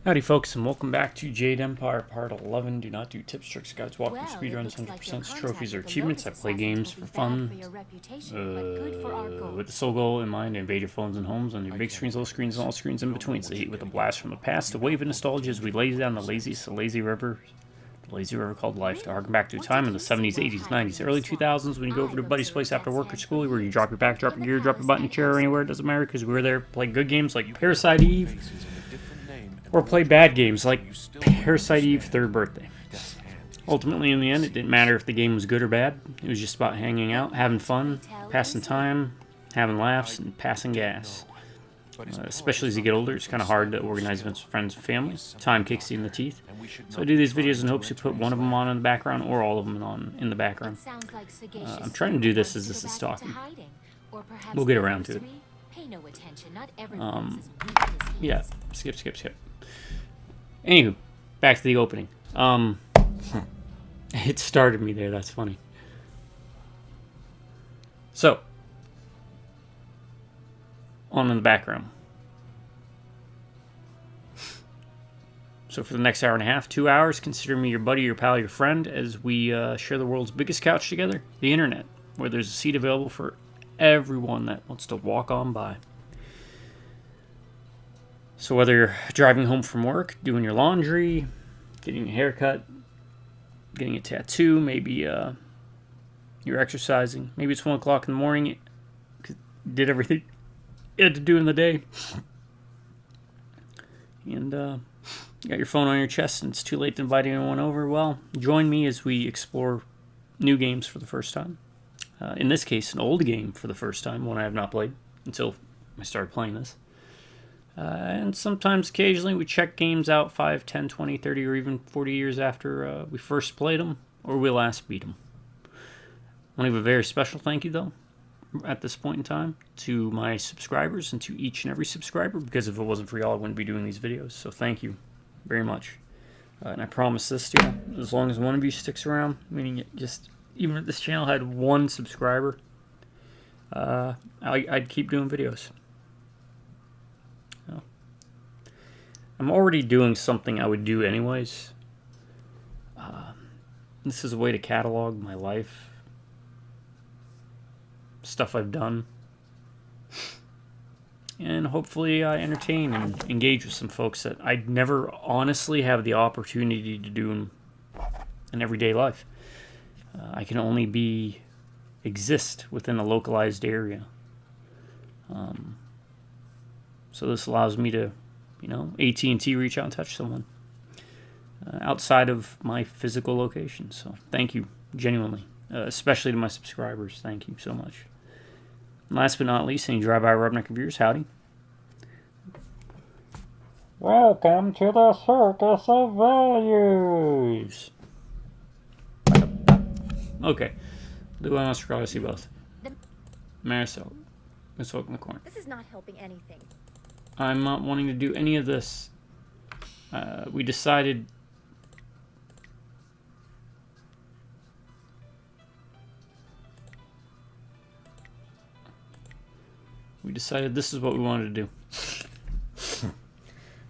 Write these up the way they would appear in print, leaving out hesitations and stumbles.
Howdy folks, and welcome back to Jade Empire Part 11. Do not do tips, tricks, guides, walkthroughs, speedruns, 100%, trophies, or achievements. I play games for fun, with the sole goal in mind to invade your phones and homes on your big screens, little screens, and all screens in between. So heat with a blast from the past, a wave of nostalgia as we lazy down the lazy river called life, to harken back to a time in the 70s, 80s, 90s, early 2000s when you go over to a buddy's place after work or school, where you drop your back, drop your gear, drop your butt in a chair or anywhere, it doesn't matter, because we were there, play good games like Parasite Eve, or play bad games like Parasite Eve Third Birthday. Ultimately, in the end, it didn't matter if the game was good or bad. It was just about hanging out, having fun, passing time, having laughs, and passing gas. Especially as you get older, it's kind of hard to organize events with friends and family. Time kicks you in the teeth. So I do these videos in hopes to put one of them on in the background or all of them on in the background. I'm trying to do this as this is talking. We'll get around to it. Yeah, skip. Anywho, back to the opening. It started me there, that's funny. So, on in the background. So for the next hour and a half, 2 hours, consider me your buddy, your pal, your friend, as we share the world's biggest couch together, the internet, where there's a seat available for everyone that wants to walk on by. So whether you're driving home from work, doing your laundry, getting a haircut, getting a tattoo, maybe you're exercising, maybe it's 1 o'clock in the morning, you did everything you had to do in the day, and you got your phone on your chest and it's too late to invite anyone over, well, join me as we explore new games for the first time. In this case, an old game for the first time, one I have not played until I started playing this. And sometimes, occasionally, we check games out 5, 10, 20, 30, or even 40 years after we first played them, or we last beat them. I want to give a very special thank you, though, at this point in time, to my subscribers and to each and every subscriber, because if it wasn't for y'all, I wouldn't be doing these videos. So thank you very much. And I promise this to you, as long as one of you sticks around, meaning just even if this channel had one subscriber, I'd keep doing videos. I'm already doing something I would do anyways. This is a way to catalog my life, stuff I've done, and hopefully I entertain and engage with some folks that I'd never honestly have the opportunity to do in everyday life. I can only exist within a localized area. So this allows me to, AT&T reach out and touch someone outside of my physical location. So thank you, genuinely, especially to my subscribers. Thank you so much. And last but not least, any drive-by rubneck reviewers, howdy. Welcome to the Circus of Values. Okay, do I must probably see both. Marisol, let's open the corner. This is not helping anything. I'm not wanting to do any of this. We decided this is what we wanted to do.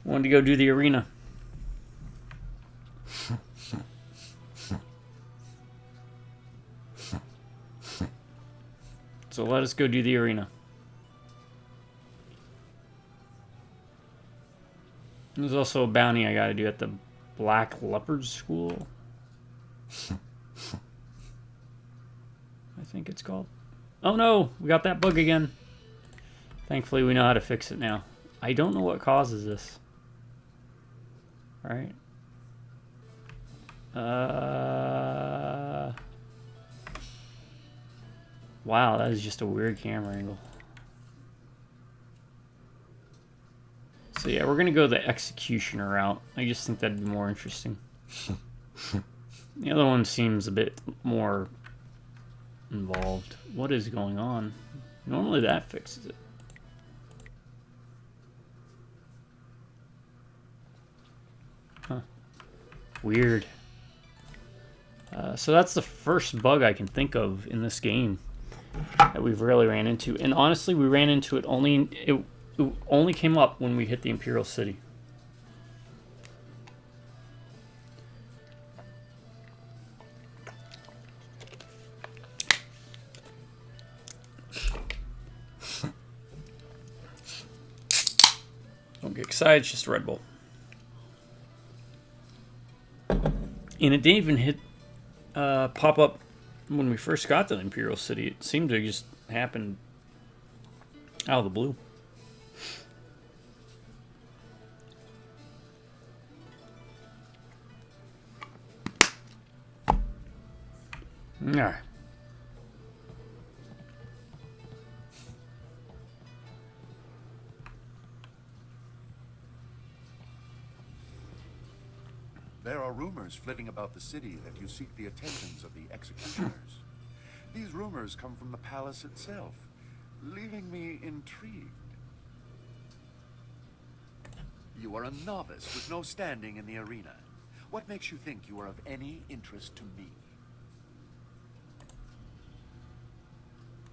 Wanted to go do the arena. So let us go do the arena. There's also a bounty I gotta do at the Black Leopard School. I think it's called. Oh no! We got that bug again. Thankfully we know how to fix it now. I don't know what causes this. Alright. Wow, that is just a weird camera angle. So yeah, we're gonna go the executioner route. I just think that'd be more interesting. The other one seems a bit more involved. What is going on? Normally that fixes it. Huh. Weird. So that's the first bug I can think of in this game that we've really ran into. And honestly, we ran into it only... It only came up when we hit the Imperial City. Don't get excited, it's just a Red Bull. And it didn't even hit pop up when we first got to the Imperial City. It seemed to just happen out of the blue. Alright. There are rumors flitting about the city that you seek the attentions of the executioners. These rumors come from the palace itself, leaving me intrigued. You are a novice with no standing in the arena. What makes you think you are of any interest to me?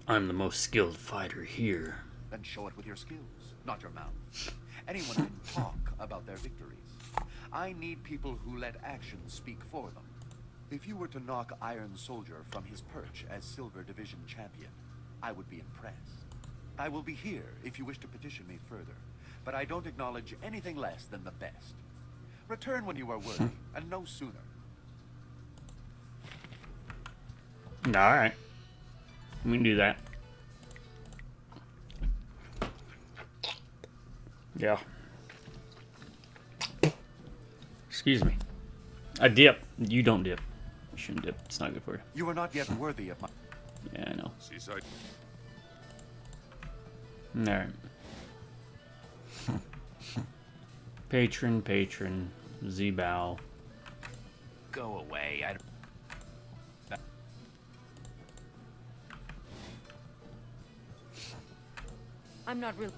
I'm the most skilled fighter here. Then show it with your skills, not your mouth. Anyone can talk about their victories. I need people who let actions speak for them. If you were to knock Iron Soldier from his perch as Silver Division champion, I would be impressed. I will be here if you wish to petition me further, but I don't acknowledge anything less than the best. Return when you are worthy, and no sooner. Alright. We can do that. Yeah. Excuse me. I dip. You don't dip. You shouldn't dip. It's not good for you. You are not yet worthy of my... Yeah, I know. Seaside. Alright. Patron. Z-Bow. Go away. I'm not really.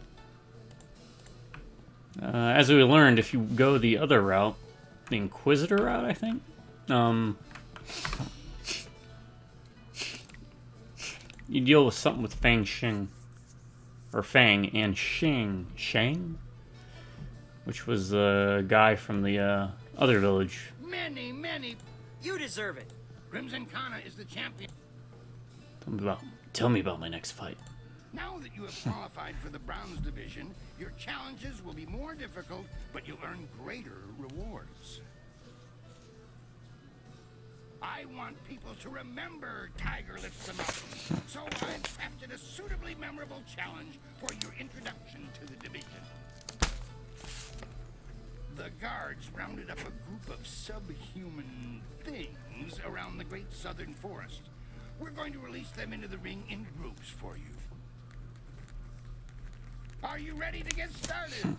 As we learned, if you go the other route, the Inquisitor route, I think, you deal with something with Fang Shing, or Fang and Shang, which was the guy from the other village. Many. You deserve it. Crimson Kana is the champion. Tell me about my next fight. Now that you have qualified for the Bronze Division, your challenges will be more difficult, but you'll earn greater rewards. I want people to remember Tiger Lifts the Mountain, so I've crafted a suitably memorable challenge for your introduction to the division. The guards rounded up a group of subhuman things around the Great Southern Forest. We're going to release them into the ring in groups for you. Are you ready to get started?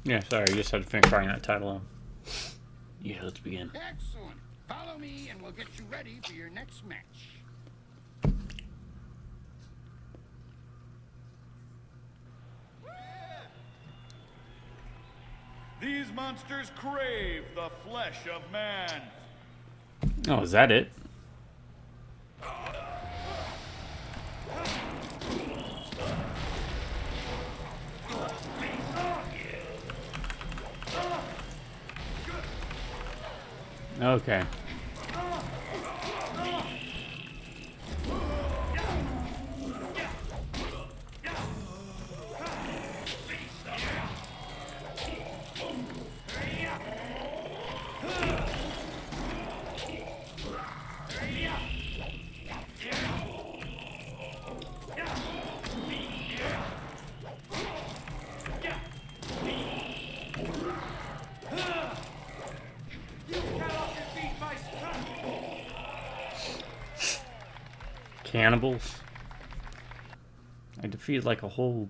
Yeah, sorry, I just had to finish writing that title out. Yeah, let's begin. Excellent. Follow me and we'll get you ready for your next match. These monsters crave the flesh of man. Oh, is that it? Okay. Cannibals. I defeated like a whole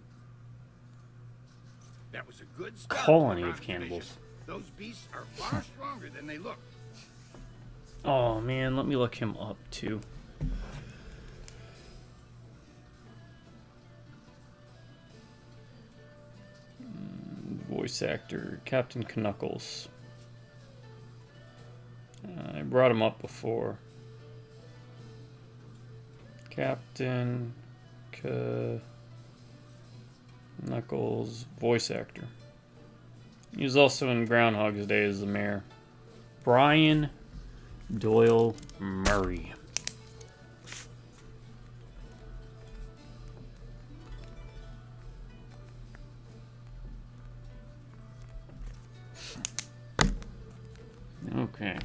That was a good start colony for of Bronze cannibals. Division. Those beasts are far stronger than they look. Oh man, let me look him up too. Voice actor Captain Knuckles. I brought him up before. Captain Knuckles, voice actor. He was also in Groundhog's Day as the mayor. Brian Doyle Murray. Okay.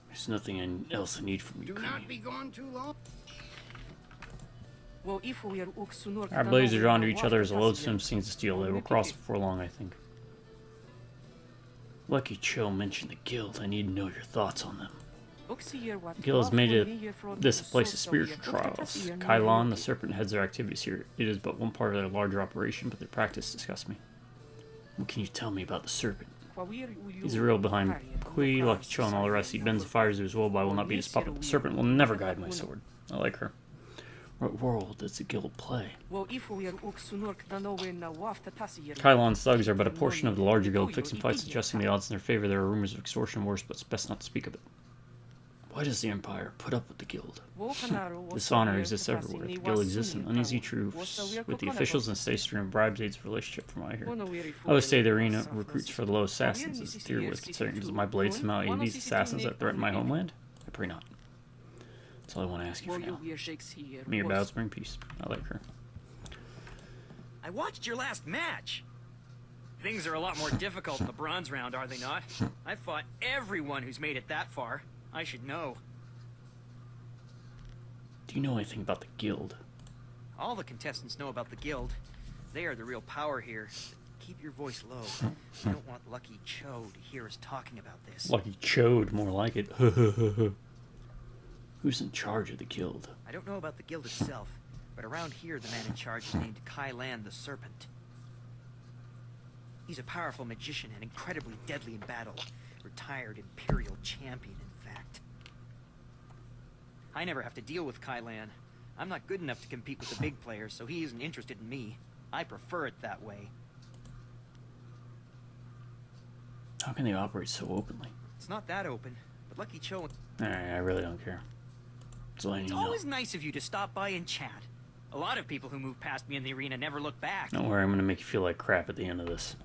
There's nothing else I need from you. Do not be gone too long. Our blades are drawn to each other as a loathsome seems to steal. They will cross before long, I think. Lucky Cho mentioned the guild. I need to know your thoughts on them. The guild has made this a place of spiritual trials. Kylon, the serpent, heads their activities here. It is but one part of their larger operation, but their practice disgusts me. What can you tell me about the serpent? He's the real behind Kui, Lucky Cho, and all the rest. He bends and fires his will, but I will not be his puppet. The serpent will never guide my sword. I like her. What role does the guild play? Kylon's thugs are but a portion of the larger guild, fixing fights, adjusting the odds in their favor. There are rumors of extortion and worse, but it's best not to speak of it. Why does the Empire put up with the guild? Dishonor exists everywhere. The guild exists in uneasy truths with the officials and stays stream bribes aids relationship from what I hear. I would say the arena recruits for the low assassins is a theory worth considering. Does my blade somehow aid these assassins that threaten my homeland? I pray not. That's all I want to ask you for now. May your battles bring peace. I like her. I watched your last match. Things are a lot more difficult in the bronze round, are they not? I fought everyone who's made it that far. I should know. Do you know anything about the guild? All the contestants know about the guild. They are the real power here. Keep your voice low. I don't want Lucky Cho to hear us talking about this. Lucky Chode, more like it. Who's in charge of the guild? I don't know about the guild itself, but around here the man in charge is named Kylan the Serpent. He's a powerful magician and incredibly deadly in battle. Retired Imperial champion, in fact. I never have to deal with Kylan. I'm not good enough to compete with the big players, so he isn't interested in me. I prefer it that way. How can they operate so openly? It's not that open, but Lucky Cho... Alright, I really don't care. It's always nice of you to stop by and chat. A lot of people who move past me in the arena never look back. Don't worry, I'm gonna make you feel like crap at the end of this.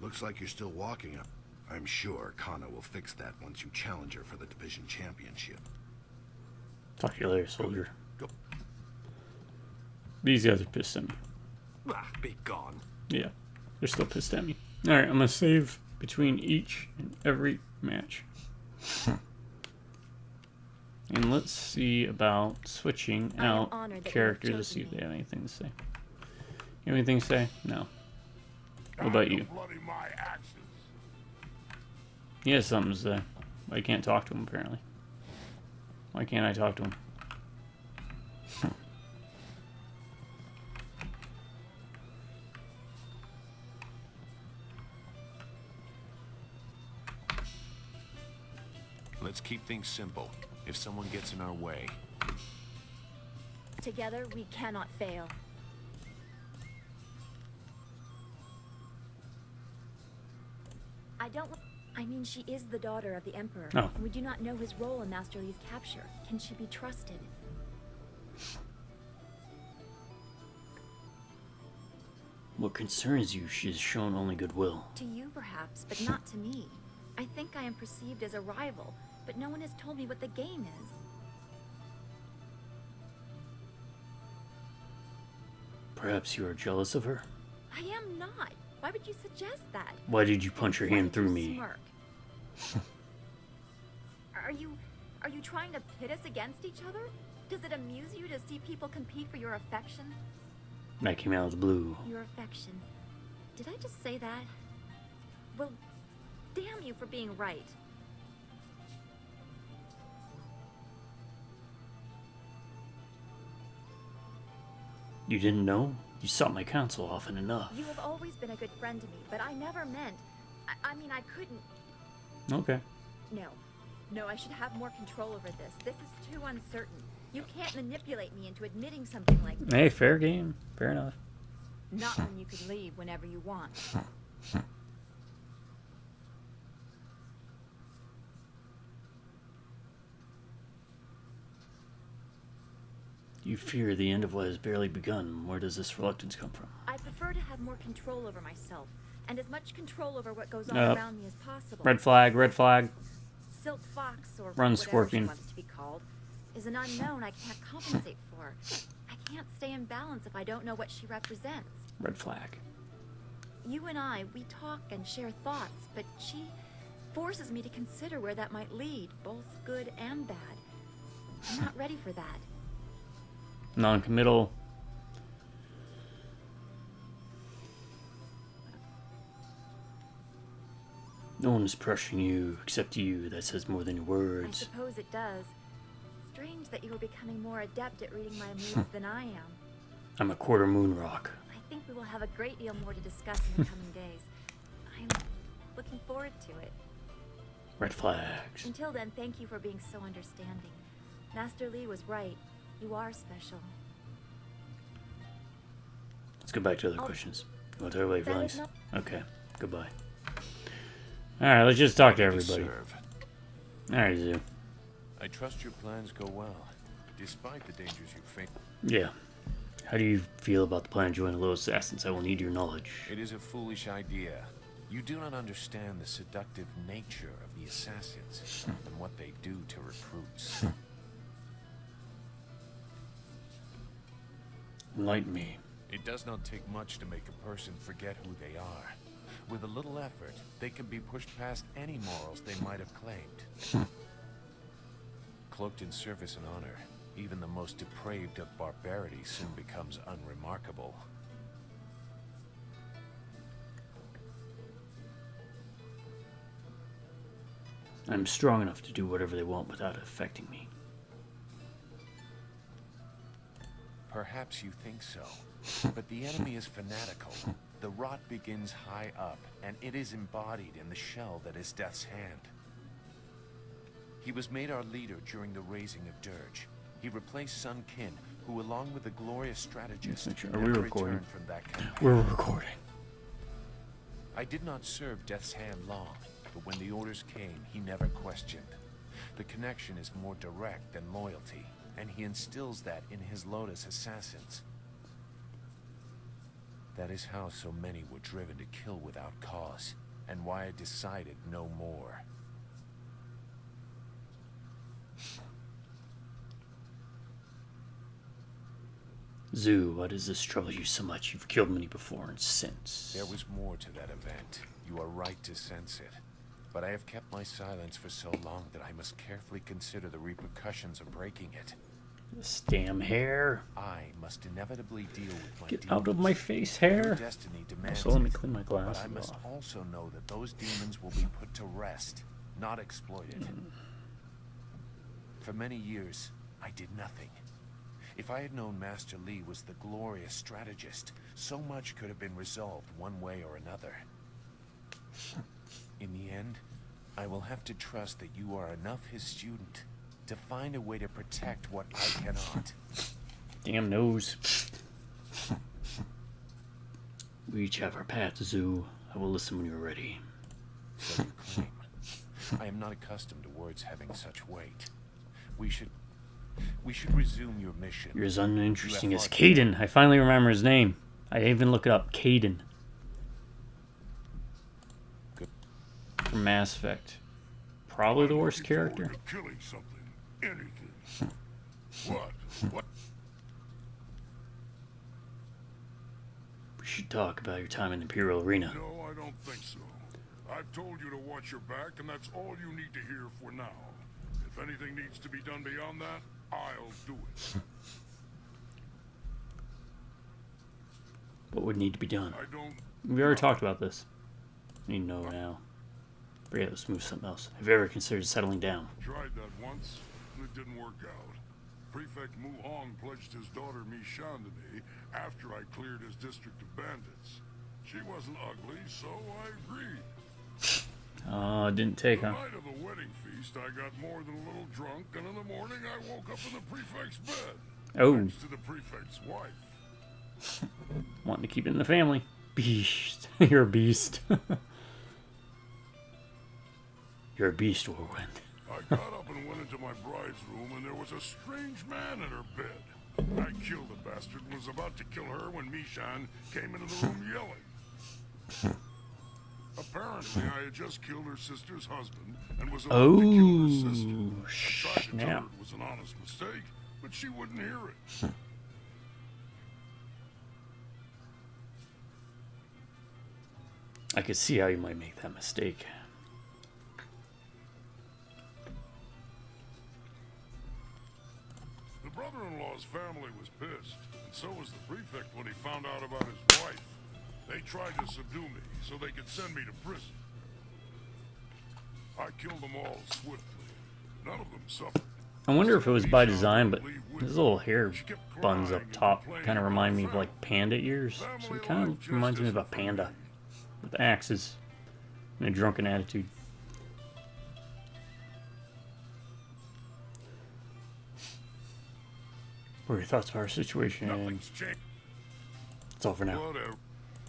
Looks like you're still walking up. I'm sure Kana will fix that once you challenge her for the division championship. Talk to you later, soldier. Go. These guys are pissed at me. Ah, be gone. Yeah, they're still pissed at me. Alright, I'm gonna save between each and every match. And let's see about switching out characters. Let's see if they have anything to say. You have anything to say? No. What about you? He has something to say. But I can't talk to him, apparently. Why can't I talk to him? Let's keep things simple. If someone gets in our way... Together, we cannot fail. I mean, she is the daughter of the Emperor. Oh. And we do not know his role in Master Li's capture. Can she be trusted? What concerns you, she has shown only goodwill. To you, perhaps, but not to me. I think I am perceived as a rival, but no one has told me what the game is. Perhaps you are jealous of her? I am not. Why would you suggest that? Why did you punch your hand through me? Smirk. Are you trying to pit us against each other? Does it amuse you to see people compete for your affection? That came out of the blue. Your affection. Did I just say that? Well, damn you for being right. You didn't know? You sought my counsel often enough. You have always been a good friend to me, but I never meant... I mean, I couldn't... Okay. No, I should have more control over this. This is too uncertain. You can't manipulate me into admitting something like this. Hey, fair game. Fair enough. Not when you could leave whenever you want. You fear the end of what has barely begun. Where does this reluctance come from? I prefer to have more control over myself, and as much control over what goes on around me as possible. Red flag, red flag. Silk Fox, or Run, whatever Scorpion. she wants to be called, is an unknown I can't compensate for. I can't stay in balance if I don't know what she represents. Red flag. You and I, we talk and share thoughts, but she forces me to consider where that might lead, both good and bad. I'm not ready for that. Non-committal. No one is pressuring you except you. That says more than your I words. suppose it does. Strange that you are becoming more adept at reading my moods than I am. I'm a quarter moon rock. I think we will have a great deal more to discuss in the coming days. I'm looking forward to it. Red flags. Until then, thank you for being so understanding. Master Lee was right. You are special. Let's go back to other questions. You want to talk about your That is feelings? Okay. Goodbye. Alright, let's just talk to everybody. Serve. Alright, Zoo. I trust your plans go well, despite the dangers you face. Yeah. How do you feel about the plan to join the Low Assassins? I will need your knowledge. It is a foolish idea. You do not understand the seductive nature of the assassins and what they do to recruits. Enlighten me. It does not take much to make a person forget who they are. With a little effort, they can be pushed past any morals they might have claimed. Cloaked in service and honor, even the most depraved of barbarity soon becomes unremarkable. I'm strong enough to do whatever they want without it affecting me. Perhaps you think so, but the enemy is fanatical. The rot begins high up, and it is embodied in the shell that is Death's hand. He was made our leader during the raising of Dirge. He replaced Sun Qin, who, along with the glorious strategist, Make sure- are we never recording? returned from that campaign. We're recording. I did not serve Death's hand long, but when the orders came, he never questioned. The connection is more direct than loyalty, and he instills that in his Lotus assassins. That is how so many were driven to kill without cause, and why I decided no more. Zoo, why does this trouble you so much? You've killed many before and since. There was more to that event. You are right to sense it. But I have kept my silence for so long that I must carefully consider the repercussions of breaking it. This damn hair. I must inevitably deal with my Get demons. out of my face, Your hair. destiny demands So let me it. clean my But glasses I must off. also know that those demons will be put to rest, not exploited. For many years, I did nothing. If I had known Master Lee was the glorious strategist, so much could have been resolved one way or another. In the end, I will have to trust that you are enough his student to find a way to protect what I cannot. Damn nose. We each have our paths, Zoo. I will listen when you're ready. So you claim. I am not accustomed to words having such weight. We should resume your mission. You're as uninteresting You as have Caden. I finally remember his name. I didn't even look it up. Caden. Good. From Mass Effect. Probably the worst character. To killing something, anything. What? We should talk about your time in the Imperial Arena. No, I don't think so. I've told you to watch your back, and that's all you need to hear for now. If anything needs to be done beyond that, I'll do it. What would need to be done? I don't... We already talked about this. You know now. Forget, let's move to something else. Have you ever considered settling down? Tried that once, and it didn't work out. Prefect Mu Hong pledged his daughter Mi Shan to me after I cleared his district of bandits. She wasn't ugly, so I agreed. Oh, it didn't take, The huh? night of the wedding feast, I got more than a little drunk, and in the morning I woke up in the prefect's bed. Oh. Next to the prefect's wife. Wanting to keep it in the family. Beast. You're a beast. You're a beast, Warwind. I got up and went into my bride's room, and there was a strange man in her bed. I killed the bastard and was about to kill her when Mishan came into the room yelling. Apparently, I had just killed her sister's husband and was about to kill her sister. I tried to tell her it was an honest mistake, but she wouldn't hear it. I could see how you might make that mistake. The brother-in-law's family was pissed, and so was the prefect when he found out about his wife. They tried to subdue me so they could send me to prison. I killed them all swiftly. None of them suffered. I wonder if it was by design, but his little hair buns up top kind of remind me of like panda ears. So it kind of reminds me of a panda with axes and a drunken attitude. What are your thoughts about our situation? It's all for now.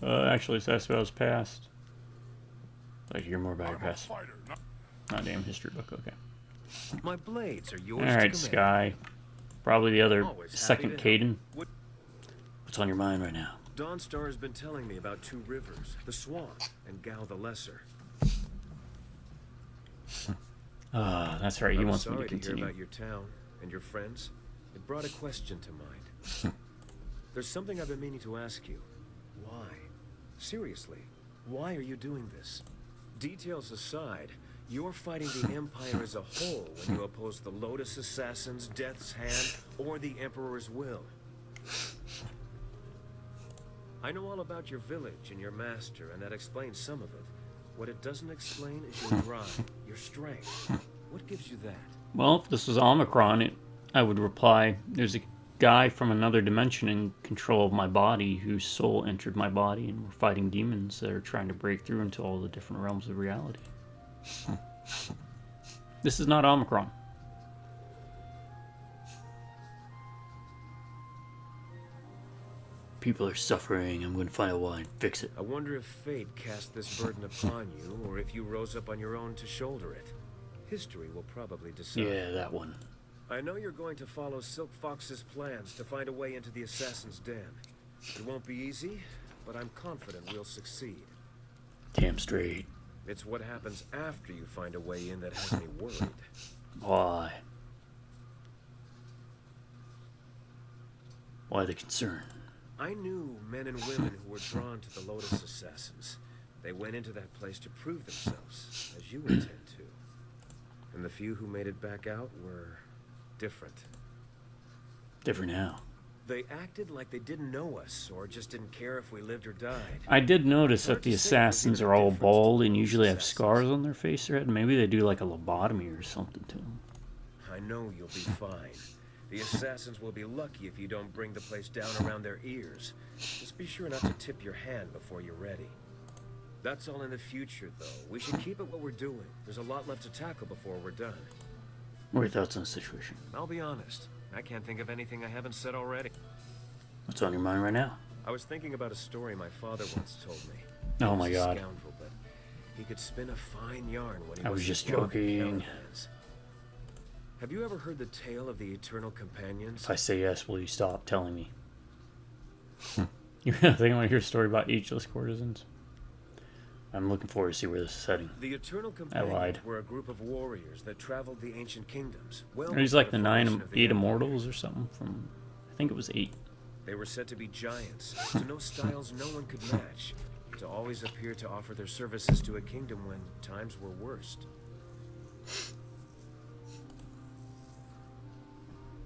Actually, that's about his past. I'd like to hear more about your past. Not damn history book, okay. My blades are yours. Alright, Sky. Probably the other second Caden. What's on your mind right now? Dawnstar has been telling me about two rivers, the Swamp and Gal the Lesser. That's right, he wants me to Sorry to continue. hear about your town and your friends. It brought a question to mind. There's something I've been meaning to ask you. Why? Seriously, why are you doing this? Details aside, you're fighting the Empire as a whole when you oppose the Lotus Assassins, Death's Hand, or the Emperor's will. I know all about your village and your master, and that explains some of it. What it doesn't explain is your drive, your strength. What gives you that? Well, if this was Omicron, I would reply, there's a guy from another dimension in control of my body whose soul entered my body, and we're fighting demons that are trying to break through into all the different realms of reality. This is not Omicron. People are suffering. I'm going to find out why and fix it. I wonder if fate cast this burden upon you, or if you rose up on your own to shoulder it. History will probably decide. Yeah, that one. I know you're going to follow Silk Fox's plans to find a way into the Assassin's Den. It won't be easy, but I'm confident we'll succeed. Damn straight. It's what happens after you find a way in that has me worried. Why? Why the concern? I knew men and women who were drawn to the Lotus Assassins. They went into that place to prove themselves, as you intend to. And the few who made it back out were different. Different how? They acted like they didn't know us, or just didn't care if we lived or died. I did notice that the assassins are all bald and usually have scars on their face or head. Maybe they do like a lobotomy or something to them. I know you'll be fine. The assassins will be lucky if you don't bring the place down around their ears. Just be sure not to tip your hand before you're ready. That's all in the future, though. We should keep it what we're doing. There's a lot left to tackle before we're done. What are your thoughts on the situation? I'll be honest. I can't think of anything I haven't said already. What's on your mind right now? I was thinking about a story my father once told me. Oh my God. He was a scoundrel, but he could spin a fine yarn when he I was just young joking. caravans. Have you ever heard the tale of the Eternal Companions? If I say yes, will you stop telling me? You think I want to hear a story about ageless courtesans? I'm looking forward to see where this is heading. The Eternal I Companions lied. were a group of warriors that traveled the ancient kingdoms. Are these like the eight Empire. immortals or something from? I think it was 8. They were said to be giants, to know styles no one could match, to always appear to offer their services to a kingdom when times were worst.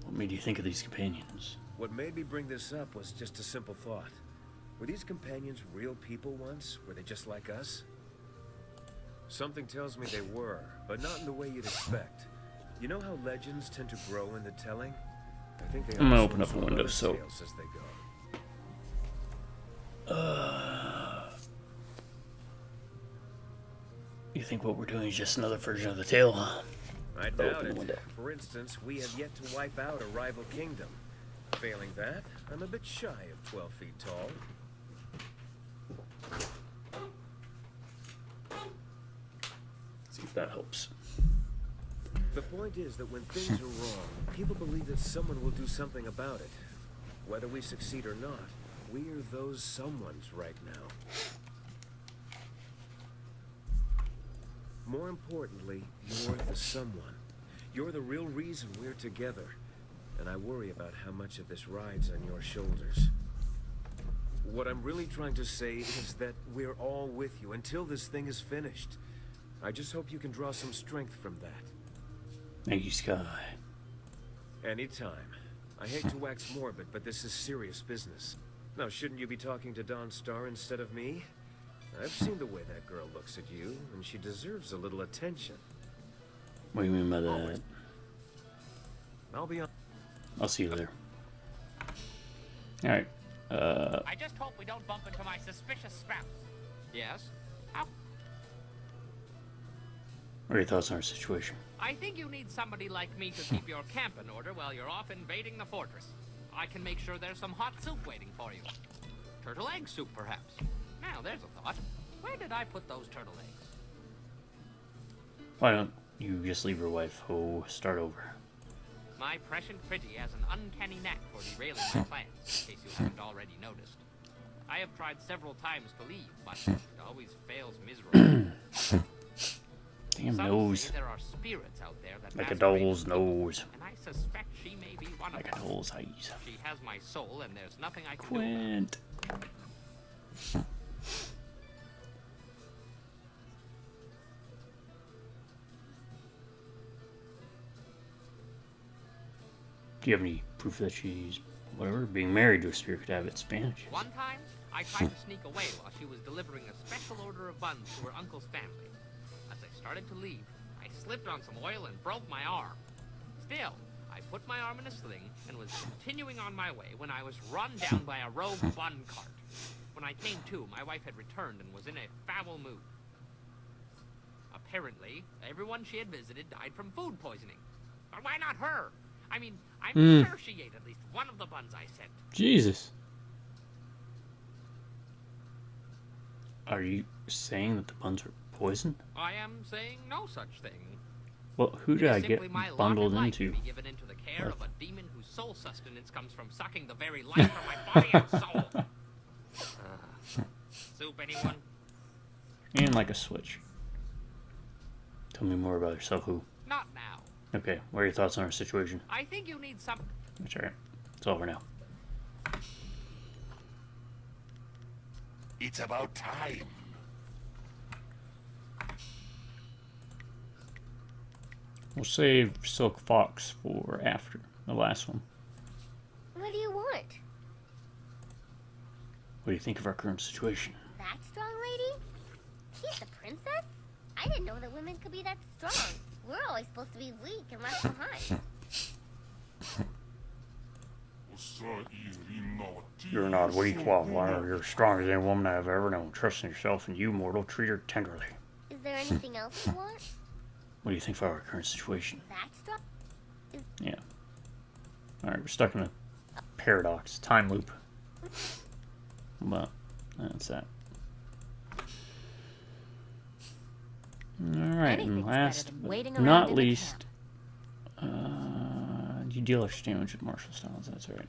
What made you think of these companions? What made me bring this up was just a simple thought. Were these companions real people once? Were they just like us? Something tells me they were, but not in the way you'd expect. You know how legends tend to grow in the telling? I think they I'm gonna also open up a absorb window, other so- tales as they go. You think what we're doing is just another version of the tale, huh? I Open doubt the it. window. For instance, we have yet to wipe out a rival kingdom. Failing that, I'm a bit shy of 12 feet tall. See if that helps. The point is that when things are wrong, people believe that someone will do something about it. Whether we succeed or not, we're those someones right now. More importantly, you're the someone. You're the real reason we're together. And I worry about how much of this rides on your shoulders. What I'm really trying to say is that we're all with you until this thing is finished. I just hope you can draw some strength from that. Thank you, Sky. Anytime. I hate to wax morbid, but this is serious business. Now, shouldn't you be talking to Dawn Star instead of me? I've seen the way that girl looks at you, and she deserves a little attention. What do you mean by that? I'll be on. I'll see you there. Alright. I just hope we don't bump into my suspicious spouse. Yes? How? What are your thoughts on our situation? I think you need somebody like me to keep your camp in order while you're off invading the fortress. I can make sure there's some hot soup waiting for you. Turtle egg soup, perhaps. Now, there's a thought. Where did I put those turtle eggs? Why don't you just leave your wife? Oh, start over. My prescient pretty has an uncanny knack for derailing my plans, in case you haven't already noticed. I have tried several times to leave, but it always fails miserably. Damn Some nose. say there are spirits out there that Like a masquerade doll's as people, nose. and I suspect she may be one Like of a them. doll's eyes. She has my soul, and there's nothing I can do Quint. Do you have any proof that she's, whatever, being married to a spirit could have its advantages? One time, I tried to sneak away while she was delivering a special order of buns to her uncle's family. As I started to leave, I slipped on some oil and broke my arm. Still, I put my arm in a sling and was continuing on my way when I was run down by a rogue bun cart. When I came to, my wife had returned and was in a foul mood. Apparently, everyone she had visited died from food poisoning. But why not her? I mean, I'm sure she ate at least one of the buns I sent. Jesus. Are you saying that the buns were poisoned? I am saying no such thing. Well, who did I get Simply my lot bundled in life into? to be given into the care of a demon whose sole sustenance comes from sucking the very life from my body and soul. Soup, anyone? And like a switch. Tell me more about yourself, who? Not now. Okay, what are your thoughts on our situation? I think you need some... That's alright. It's over now. It's about time. We'll save Silk Fox for after the last one. What do you want? What do you think of our current situation? That strong lady? She's the princess? I didn't know that women could be that strong. We're always supposed to be weak and left behind. You're not weak, Wildfire. You're as strong as any woman I have ever known. Trust in yourself, and you, mortal, treat her tenderly. Is there anything else you want? What do you think of our current situation? That strong? Yeah. Alright, we're stuck in a paradox, time loop. But that's that. Alright, and last but not least, you deal extra damage with martial styles, that's right.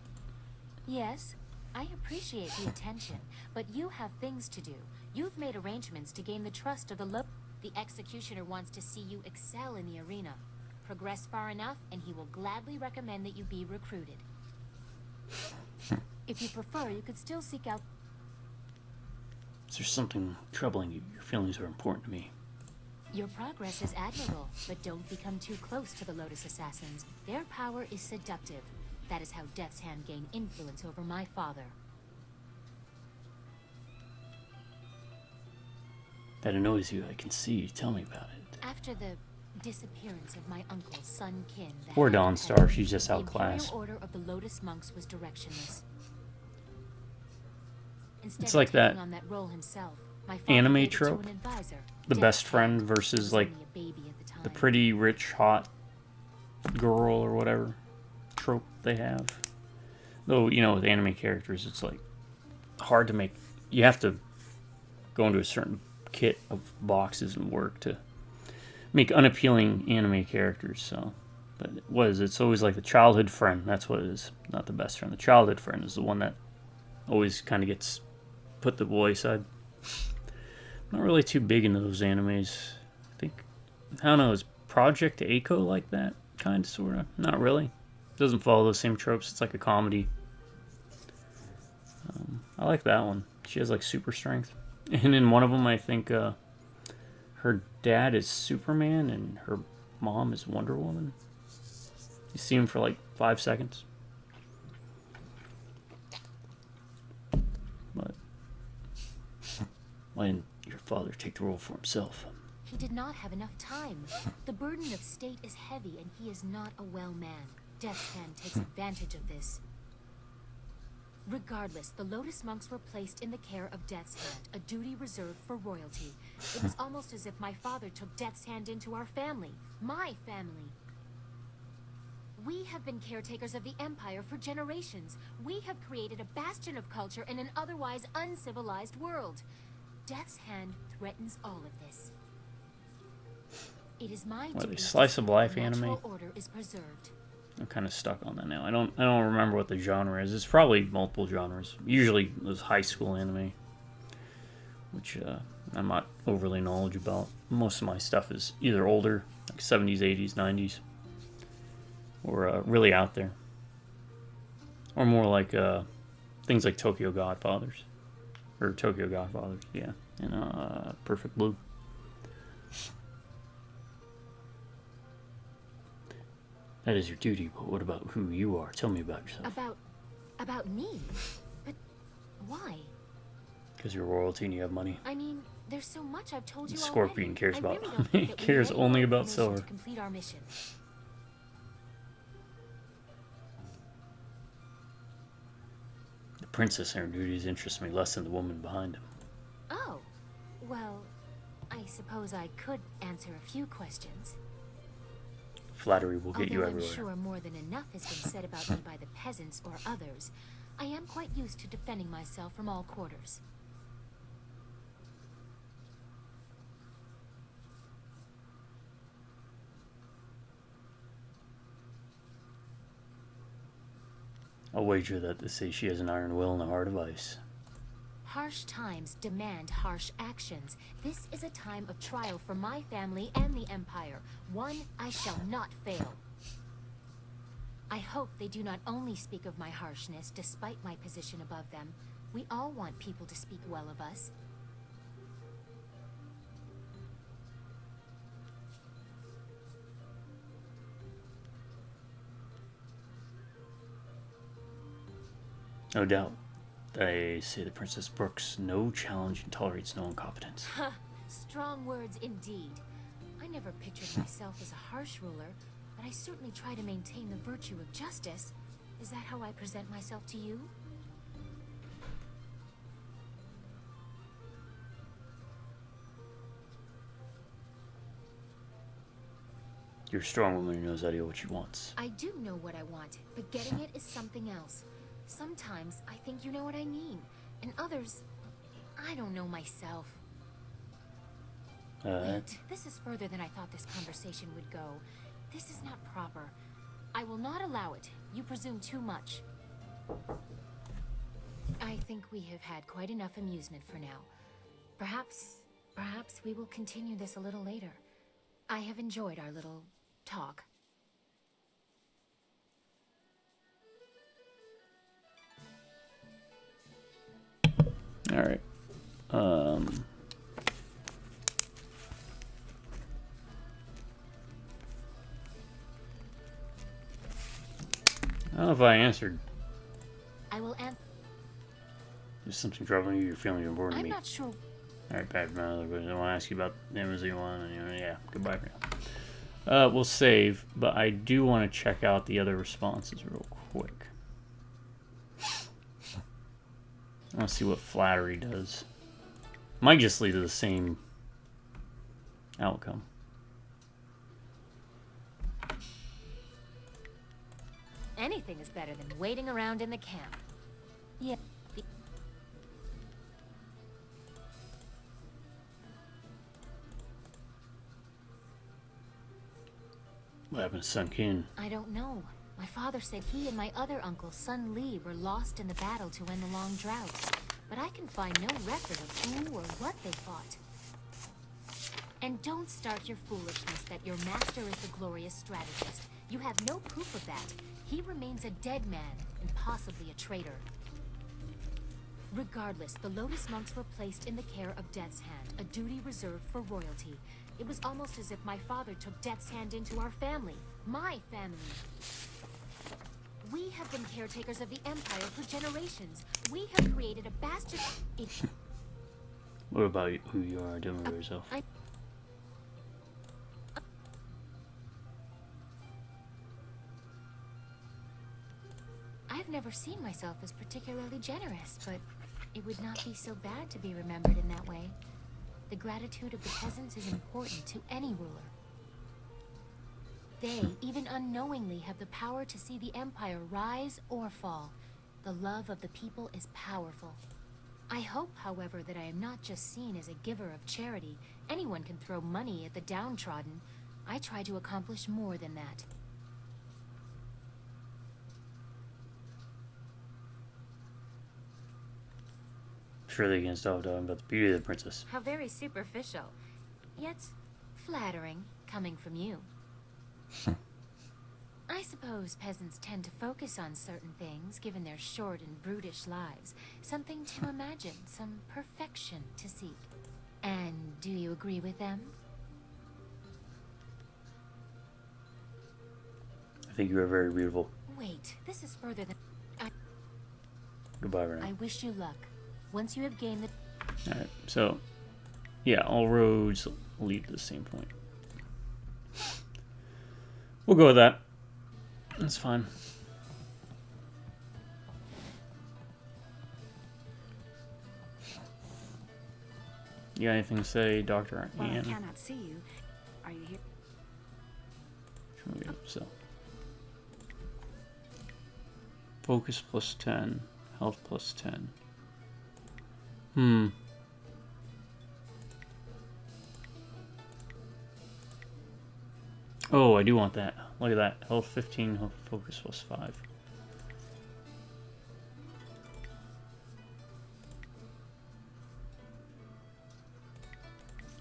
Yes, I appreciate the attention, but you have things to do. You've made arrangements to gain the trust of the The executioner wants to see you excel in the arena. Progress far enough, and he will gladly recommend that you be recruited. If you prefer, you could still seek out... Is there something troubling you? Your feelings are important to me. Your progress is admirable, but don't become too close to the Lotus Assassins. Their power is seductive. That is how Death's Hand gained influence over my father. That annoys you, I can see. Tell me about it. After the disappearance of my uncle's son Kin... Poor Dawn Star, she's just outclassed. The Imperial Order of the Lotus Monks was directionless. Instead It's like of that taking on that role himself, my father anime gave it to trope. an advisor. The best friend versus like the pretty rich hot girl or whatever trope they have. Though, you know, with anime characters it's like hard to make. You have to go into a certain kit of boxes and work to make unappealing anime characters, so But what is it? It's always like the childhood friend. That's what it is. Not the best friend. The childhood friend is the one that always kind of gets put the boy side. Not really too big into those animes. I think, I don't know, is Project Echo like that? Kind of, sort of. Not really. Doesn't follow those same tropes. It's like a comedy. I like that one. She has like super strength. And in one of them, I think her dad is Superman and her mom is Wonder Woman. You see him for like 5 seconds. But why didn't your father take the role for himself? He did not have enough time. The burden of state is heavy, and he is not a well man. Death's Hand takes advantage of this. Regardless, the Lotus monks were placed in the care of Death's Hand, a duty reserved for royalty. It was almost as if my father took Death's Hand into our family. My family. We have been caretakers of the Empire for generations. We have created a bastion of culture in an otherwise uncivilized world. Death's Hand threatens all of this. It is my What are they, duty slice to of life see the anime? natural order is preserved. I'm kind of stuck on that now. I don't remember what the genre is. It's probably multiple genres. Usually those high school anime, which I'm not overly knowledgeable about. Most of my stuff is either older, like 70s, 80s, 90s, or really out there, or more like things like Tokyo Godfathers, yeah, and Perfect Blue. That is your duty, but what about who you are? Tell me about yourself. About me? But why? Because you're royalty and you have money. I mean, there's so much I've told you The Scorpion already. cares I about really don't think he that we cares need any only more about information silver. to complete our mission. The princess and her duties interest me less than the woman behind him. Oh, well, I suppose I could answer a few questions. Flattery will get you Although everywhere. I'm sure more than enough has been said about me by the peasants or others, I am quite used to defending myself from all quarters. I'll wager that they say she has an iron will and a heart of ice. Harsh times demand harsh actions. This is a time of trial for my family and the Empire. One I shall not fail. I hope they do not only speak of my harshness despite my position above them. We all want people to speak well of us. No doubt. They say the Princess brooks no challenge and tolerates no incompetence. Ha! Strong words indeed. I never pictured myself as a harsh ruler, but I certainly try to maintain the virtue of justice. Is that how I present myself to you? You're a strong woman who knows how to get what she wants. I do know what I want, but getting it is something else. Sometimes I think you know what I mean, and others, I don't know myself. Wait, this is further than I thought this conversation would go. This is not proper. I will not allow it. You presume too much. I think we have had quite enough amusement for now. Perhaps we will continue this a little later. I have enjoyed our little talk. All right. I don't know if I answered. I will answer. There's something troubling you. You're feeling important to I'm me. not sure. All right, back to my other question. I want to ask you about the Amazon one, and yeah, goodbye for now. We'll save, but I do want to check out the other responses real quick. I want to see what flattery does. Might just lead to the same outcome. Anything is better than waiting around in the camp. Yeah. What happened to Sun King? I don't know. My father said he and my other uncle, Sun Li, were lost in the battle to end the long drought. But I can find no record of who or what they fought. And don't start your foolishness that your master is the glorious strategist. You have no proof of that. He remains a dead man, and possibly a traitor. Regardless, the Lotus monks were placed in the care of Death's Hand, a duty reserved for royalty. It was almost as if my father took Death's Hand into our family. My family. We have been caretakers of the Empire for generations. We have created a bastion. What about who you are doing with yourself? I've never seen myself as particularly generous, but it would not be so bad to be remembered in that way. The gratitude of the peasants is important to any ruler. They, even unknowingly, have the power to see the Empire rise or fall. The love of the people is powerful. I hope, however, that I am not just seen as a giver of charity. Anyone can throw money at the downtrodden. I try to accomplish more than that. Sure they can stop talking about the beauty of the princess. How very superficial, yet flattering, coming from you. I suppose peasants tend to focus on certain things, given their short and brutish lives. Something to imagine, some perfection to seek. And do you agree with them? I think you are very beautiful. Wait, this is further than... Goodbye, Renee. I wish you luck. Once you have gained the... Alright, so... yeah, all roads lead to the same point. We'll go with that. That's fine. You got anything to say, Dr. Well, Ann? I cannot see you. Are you here? So. Focus plus 10. Health plus 10. Oh, I do want that. Look at that. Health 15, health focus plus 5.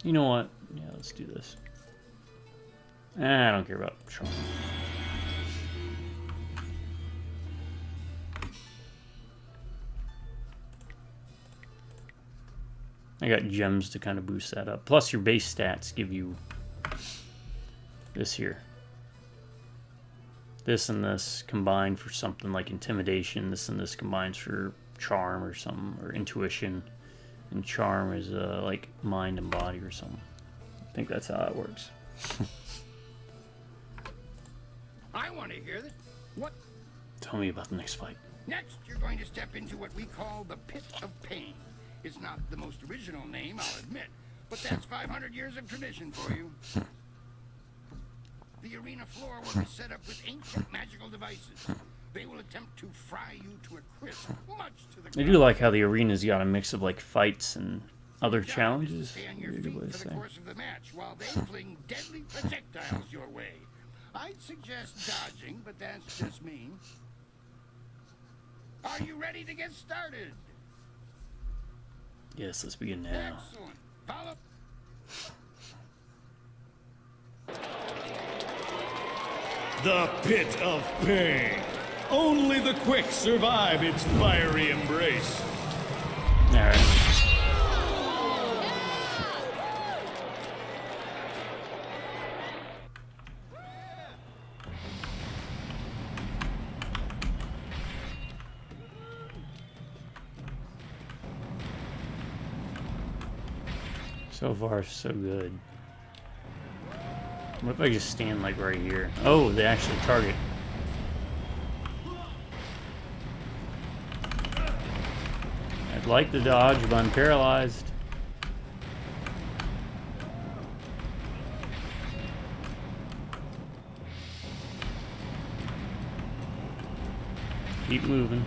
You know what? Yeah, let's do this. I don't care about charm. I got gems to kind of boost that up. Plus your base stats give you this here. This and this combined for something like intimidation. This and this combines for charm or something, or intuition. And charm is like mind and body or something. I think that's how it works. I want to hear that. What? Tell me about the next fight. Next, you're going to step into what we call the Pit of Pain. It's not the most original name, I'll admit, but that's 500 years of tradition for you. The arena floor will be set up with ancient magical devices. They will attempt to fry you to a crisp, much to the I do like how the arena's got a mix of like fights and other challenges. Stay on your feet for the course of the match while they fling deadly projectiles your way. I'd suggest dodging, but that's just me. Are you ready to get started? Yes, let's begin now. Excellent. Follow. The Pit of Pain. Only the quick survive its fiery embrace. Alright. So far, so good. What if I just stand like right here? Oh, they actually target. I'd like to dodge, but I'm paralyzed. Keep moving.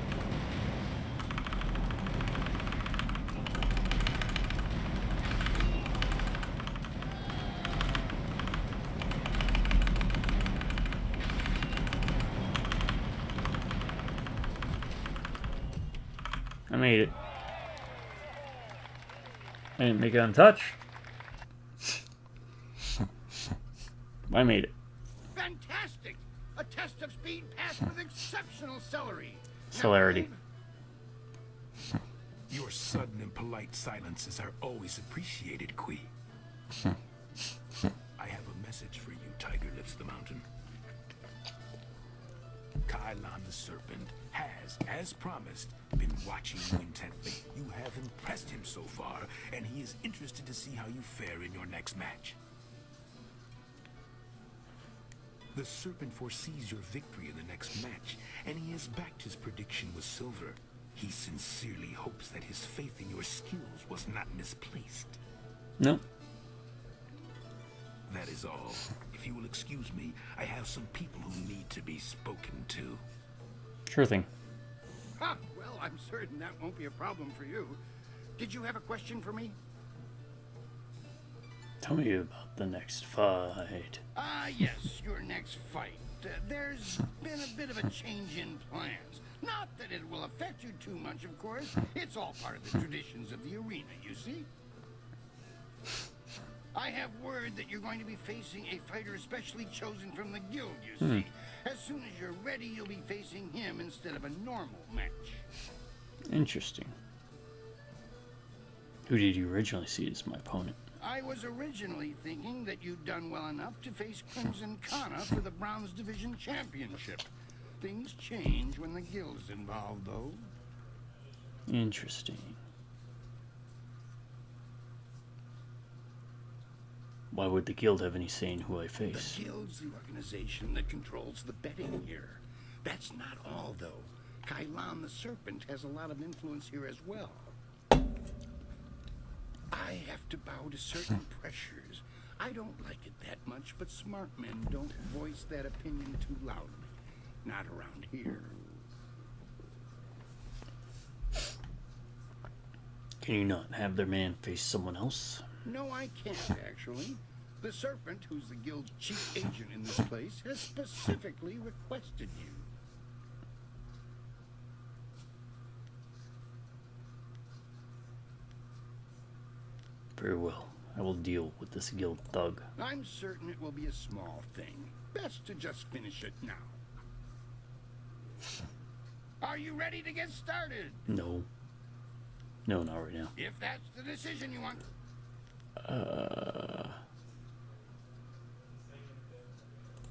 I made it. I didn't make it untouched. I made it. Fantastic! A test of speed passed with exceptional celerity. Celerity. Your sudden and polite silences are always appreciated, Kui. I have a message for you, Tiger Lives the Mountain. Kailan the Serpent has, as promised, been watching you intently. You have impressed him so far, and he is interested to see how you fare in your next match. The Serpent foresees your victory in the next match, and he has backed his prediction with silver. He sincerely hopes that his faith in your skills was not misplaced. No. That is all. If you will excuse me, I have some people who need to be spoken to. Sure thing. Ah, well, I'm certain that won't be a problem for you. Did you have a question for me? Tell me about the next fight. Ah, yes, your next fight. There's been a bit of a change in plans. Not that it will affect you too much, of course. It's all part of the traditions of the arena, you see. I have word that you're going to be facing a fighter specially chosen from the guild, you see. As soon as you're ready, you'll be facing him instead of a normal match. Interesting. Who did you originally see as my opponent? I was originally thinking that you'd done well enough to face Crimson Kana for the Bronze Division Championship. Things change when the guild's involved, though. Interesting. Why would the guild have any say in who I face? The guild's the organization that controls the betting here. That's not all, though. Kailan the Serpent has a lot of influence here as well. I have to bow to certain pressures. I don't like it that much, but smart men don't voice that opinion too loudly. Not around here. Can you not have their man face someone else? No, I can't, actually. The Serpent, who's the guild's chief agent in this place, has specifically requested you. Very well. I will deal with this guild thug. I'm certain it will be a small thing. Best to just finish it now. Are you ready to get started? No. No, not right now. If that's the decision you want.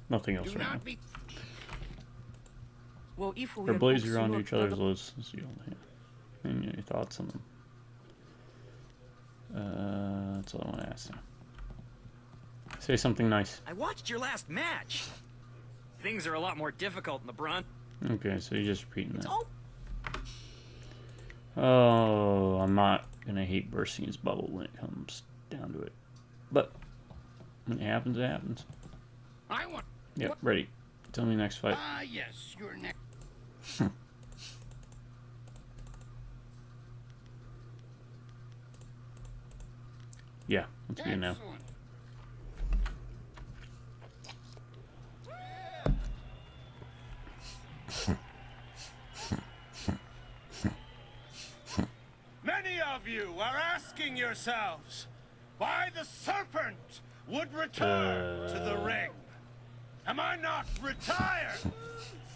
Nothing else Do right now. not be. Well, if we Our blades are on each other's lists. And your thoughts on them. That's all I want to ask now. Say something nice. I watched your last match. Things are a lot more difficult in the Bronze. Okay, so you're just repeating that. Oh, I'm not gonna hate bursting his bubble when it comes down to it. But when it happens, it happens. I want. Yep, ready. Tell me next fight. Ah, yes, you're next. Yeah, let's begin now. Excellent. Many of you are asking yourselves why the Serpent would return to the ring. Am I not retired?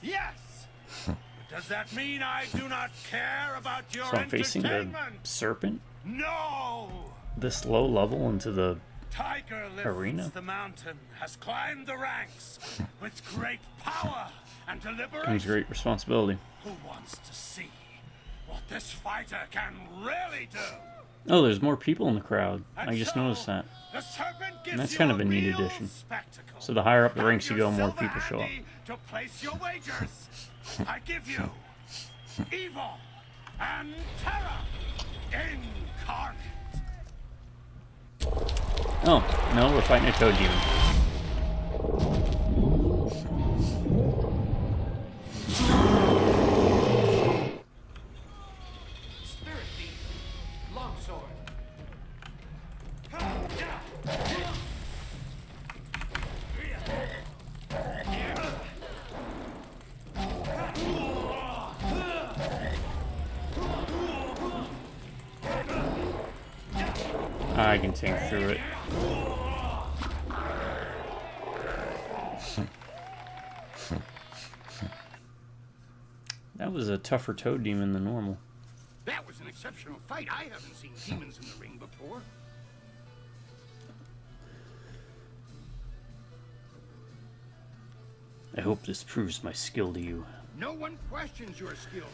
Yes. But does that mean I do not care about your So I'm facing the entertainment? serpent? No. This low level into the Tiger Lives arena? the Mountain has climbed the ranks with great power and deliberation. Comes great responsibility. Who wants to see what this fighter can really do? Oh, there's more people in the crowd. And I just so, noticed that. the Serpent gives And that's you kind of a neat real addition. spectacle. So the higher up the Have ranks you your go, more silver people show up. handy to place your wagers. I give you evil and terror incarnate. Oh, no, we're fighting a toad demon. Spirit Beam, Longsword. I can tank through it. That was a tougher toad demon than normal. That was an exceptional fight. I haven't seen demons in the ring before. I hope this proves my skill to you. No one questions your skills.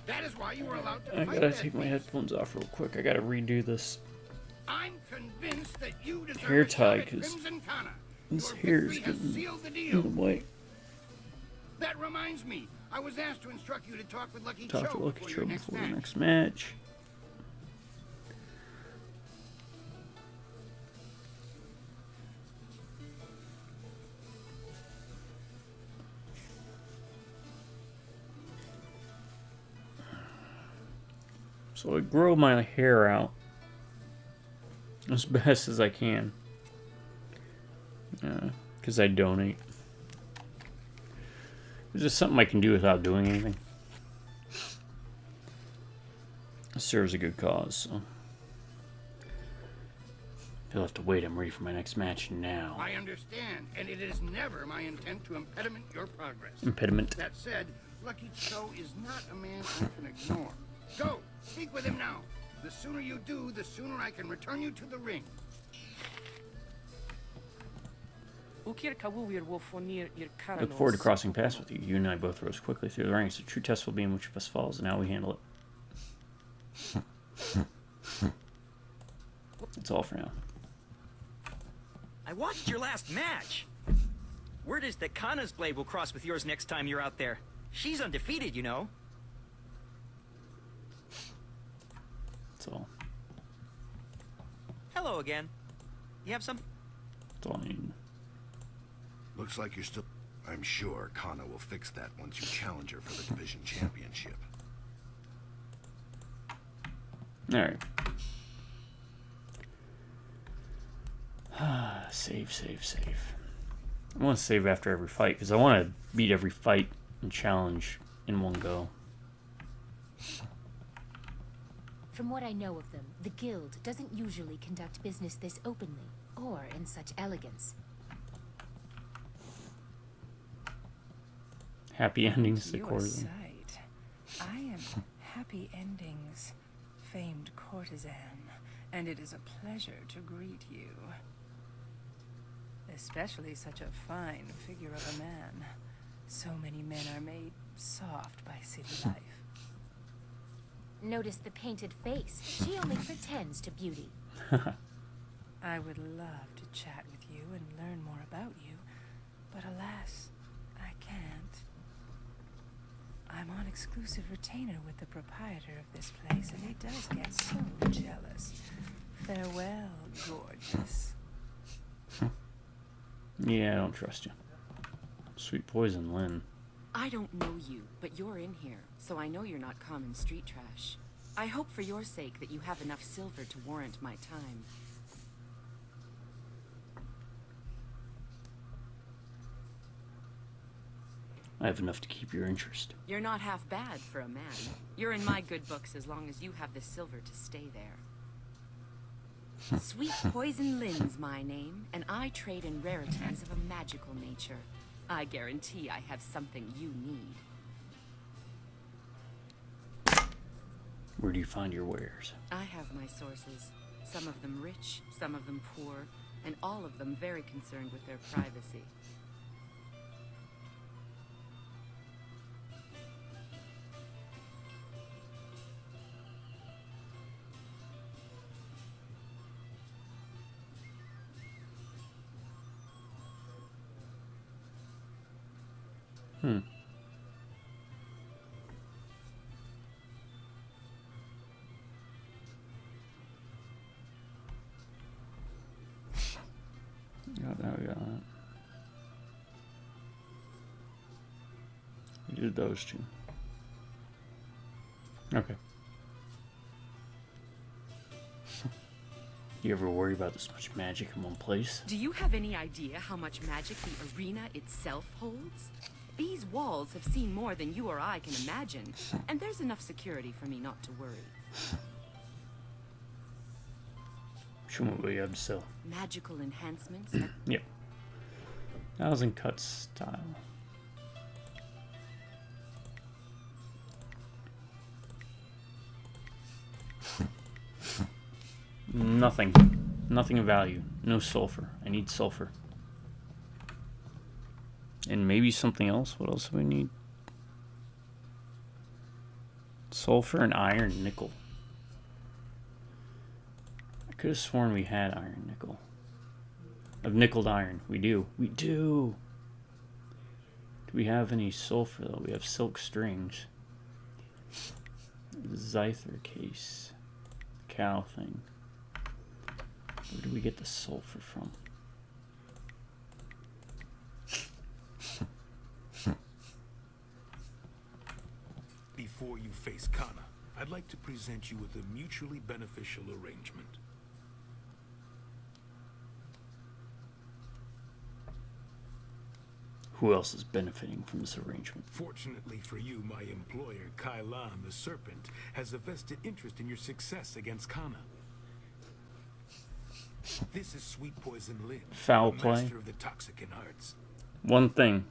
That is why you were allowed to I fight gotta that take my beast. headphones off real quick. I gotta redo this I'm convinced that you deserve hair a shot tie at because Crimson Kana. this Your hair is victory has getting sealed the in deal. the way. That reminds me, I was asked to instruct you to talk with Lucky Talk Cho to Lucky before Cho your next before the match. next match. So I grow my hair out as best as I can. Because I donate. It's just something I can do without doing anything. It serves a good cause, so. You'll have to wait. I'm ready for my next match now. I understand, and it is never my intent to impediment your progress. Impediment. That said, Lucky Cho is not a man I can ignore. Go, speak with him now. The sooner you do, the sooner I can return you to the ring. Look forward to crossing paths with you. You and I both rose quickly through the ranks. The true test will be in which of us falls, and how we handle it. That's all for now. I watched your last match. Word is that Kana's blade will cross with yours next time you're out there. She's undefeated, you know. That's all. Hello again. You have some? That's all I need. Looks like you're still... I'm sure Kana will fix that once you challenge her for the division championship. Alright. Save. I want to save after every fight, because I want to beat every fight and challenge in one go. From what I know of them, the Guild doesn't usually conduct business this openly, or in such elegance. Happy endings to You a courtesy. sight. I am Happy Endings' famed courtesan, and it is a pleasure to greet you. Especially such a fine figure of a man. So many men are made soft by city life. Notice the painted face. She only pretends to beauty. I would love to chat with you and learn more about you, but alas, I can't. I'm on exclusive retainer with the proprietor of this place, and he does get so jealous. Farewell, gorgeous. Yeah, I don't trust you. Sweet poison, Lynn. I don't know you, but you're in here, so I know you're not common street trash. I hope for your sake that you have enough silver to warrant my time. I have enough to keep your interest. You're not half bad for a man. You're in my good books as long as you have the silver to stay there. Sweet Poison Lynn's my name, and I trade in rarities of a magical nature. I guarantee I have something you need. Where do you find your wares? I have my sources. Some of them rich, some of them poor, and all of them very concerned with their privacy. Got that, we got that. We did those two. Okay. You ever worry about this much magic in one place? Do you have any idea how much magic the arena itself holds? These walls have seen more than you or I can imagine, and there's enough security for me not to worry. Show me what you have to sell. Magical enhancements. Yep. 1,000 cut style. Nothing. Nothing of value. No sulfur. I need sulfur. And maybe something else. What else do we need? Sulfur and iron nickel. I could have sworn we had iron nickel. Of nickeled iron. We do. We do! Do we have any sulfur though? We have silk strings. Zyther case. Cow thing. Where do we get the sulfur from? Before you face Kana, I'd like to present you with a mutually beneficial arrangement. Who else is benefiting from this arrangement? Fortunately for you, my employer, Kailan the Serpent, has a vested interest in your success against Kana. This is Sweet Poison Lin, Foul play. master of the Toxicant arts. One thing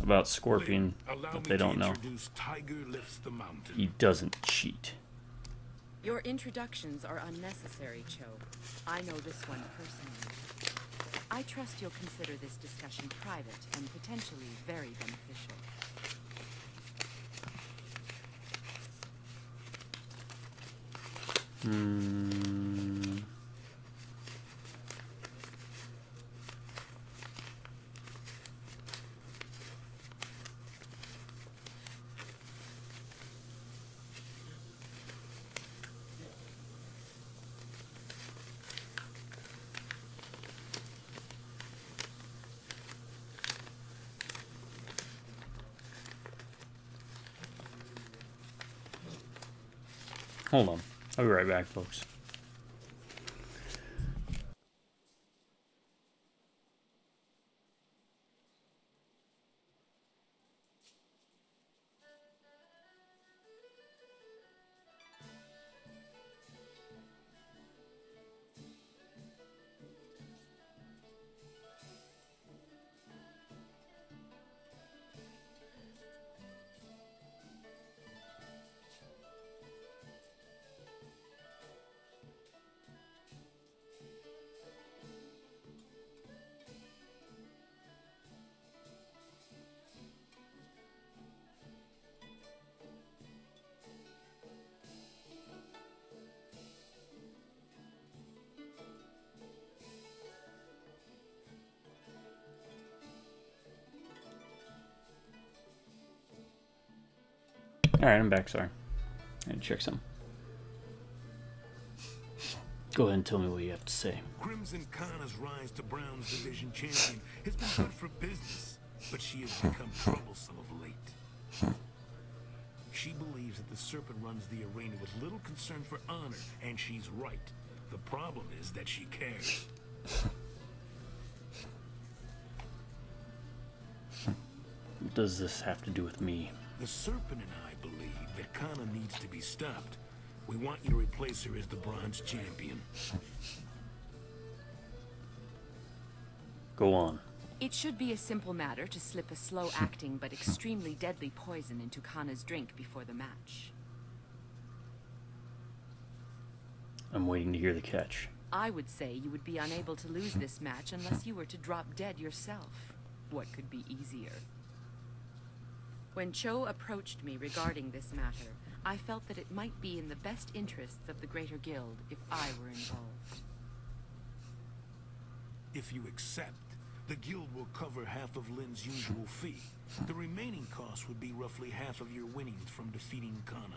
about Scorpion Lin, allow that me they to don't know. introduce Tiger Lifts the Mountain. He doesn't cheat. Your introductions are unnecessary, Cho. I know this one personally. I trust you'll consider this discussion private and potentially very beneficial. Hold on. I'll be right back, folks. Alright, I'm back, sorry. I had to check some. Go ahead and tell me what you have to say. Crimson Kana's rise to Brown's division champion has been good for business, but she has become troublesome of late. She believes that the Serpent runs the arena with little concern for honor, and she's right. The problem is that she cares. What does this have to do with me? The Serpent and I believe that Kana needs to be stopped. We want you to replace her as the bronze champion. Go on. It should be a simple matter to slip a slow-acting but extremely deadly poison into Kana's drink before the match. I'm waiting to hear the catch. I would say you would be unable to lose this match unless you were to drop dead yourself. What could be easier? When Cho approached me regarding this matter, I felt that it might be in the best interests of the Greater Guild if I were involved. If you accept, the guild will cover half of Lin's usual fee. The remaining cost would be roughly half of your winnings from defeating Kana.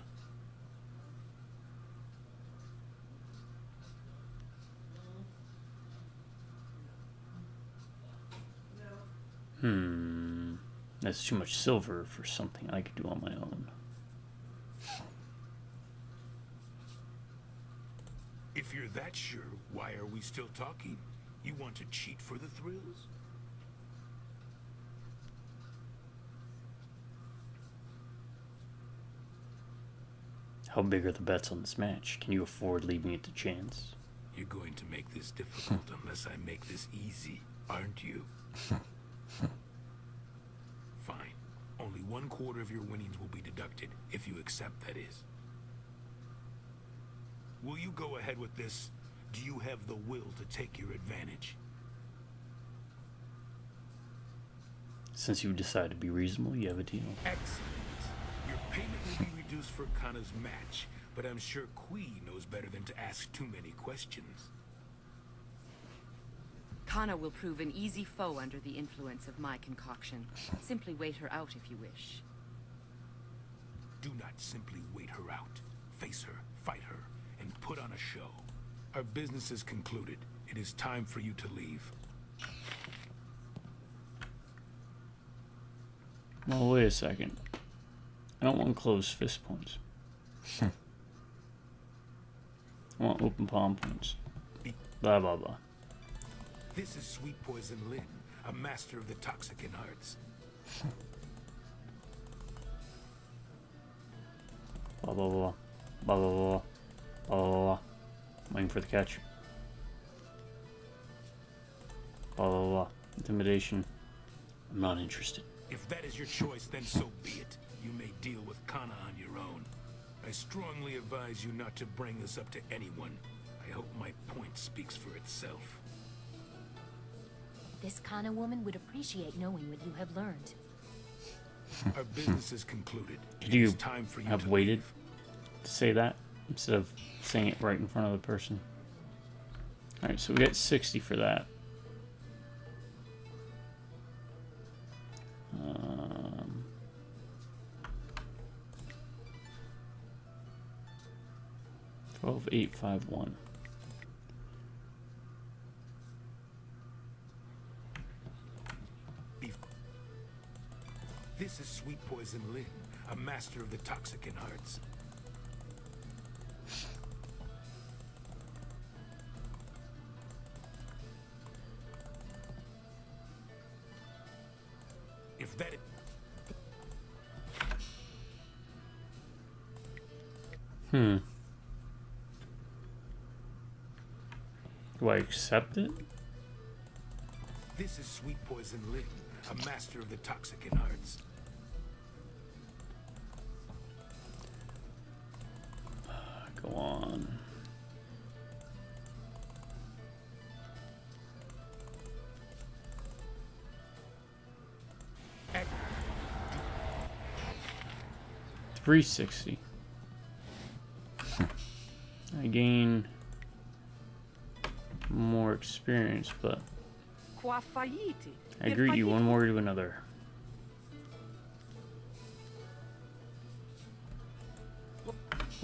That's too much silver for something I could do on my own. If you're that sure, why are we still talking? You want to cheat for the thrills? How big are the bets on this match? Can you afford leaving it to chance? You're going to make this difficult unless I make this easy, aren't you? Fine. Only 1/4 of your winnings will be deducted, if you accept, that is. Will you go ahead with this? Do you have the will to take your advantage? Since you decide to be reasonable, you have a deal. Excellent. Your payment will be reduced for Kana's match, but I'm sure Kui knows better than to ask too many questions. Kana will prove an easy foe under the influence of my concoction. Simply wait her out if you wish. Do not simply wait her out. Face her, fight her, and put on a show. Our business is concluded. It is time for you to leave. Well, wait a second. I don't want closed fist points. I want open palm points. Blah, blah, blah. This is Sweet Poison Lin, a master of the Toxican arts. Blah, blah, blah. Blah, blah, blah. Blah, blah, blah. I'm waiting for the catch. Blah, blah, blah. Intimidation. I'm not interested. If that is your choice, then so be it. You may deal with Kana on your own. I strongly advise you not to bring this up to anyone. I hope my point speaks for itself. This Kana woman would appreciate knowing what you have learned. Our business is concluded. Could you have waited to say that instead of saying it right in front of the person? Alright, so we get 60 for that. 12,851. This is Sweet Poison Lin, a master of the Toxican arts. If that... Do I accept it? This is Sweet Poison Lin, a master of the Toxican arts. Go on. $360. I gain more experience, but I greet you one more to another.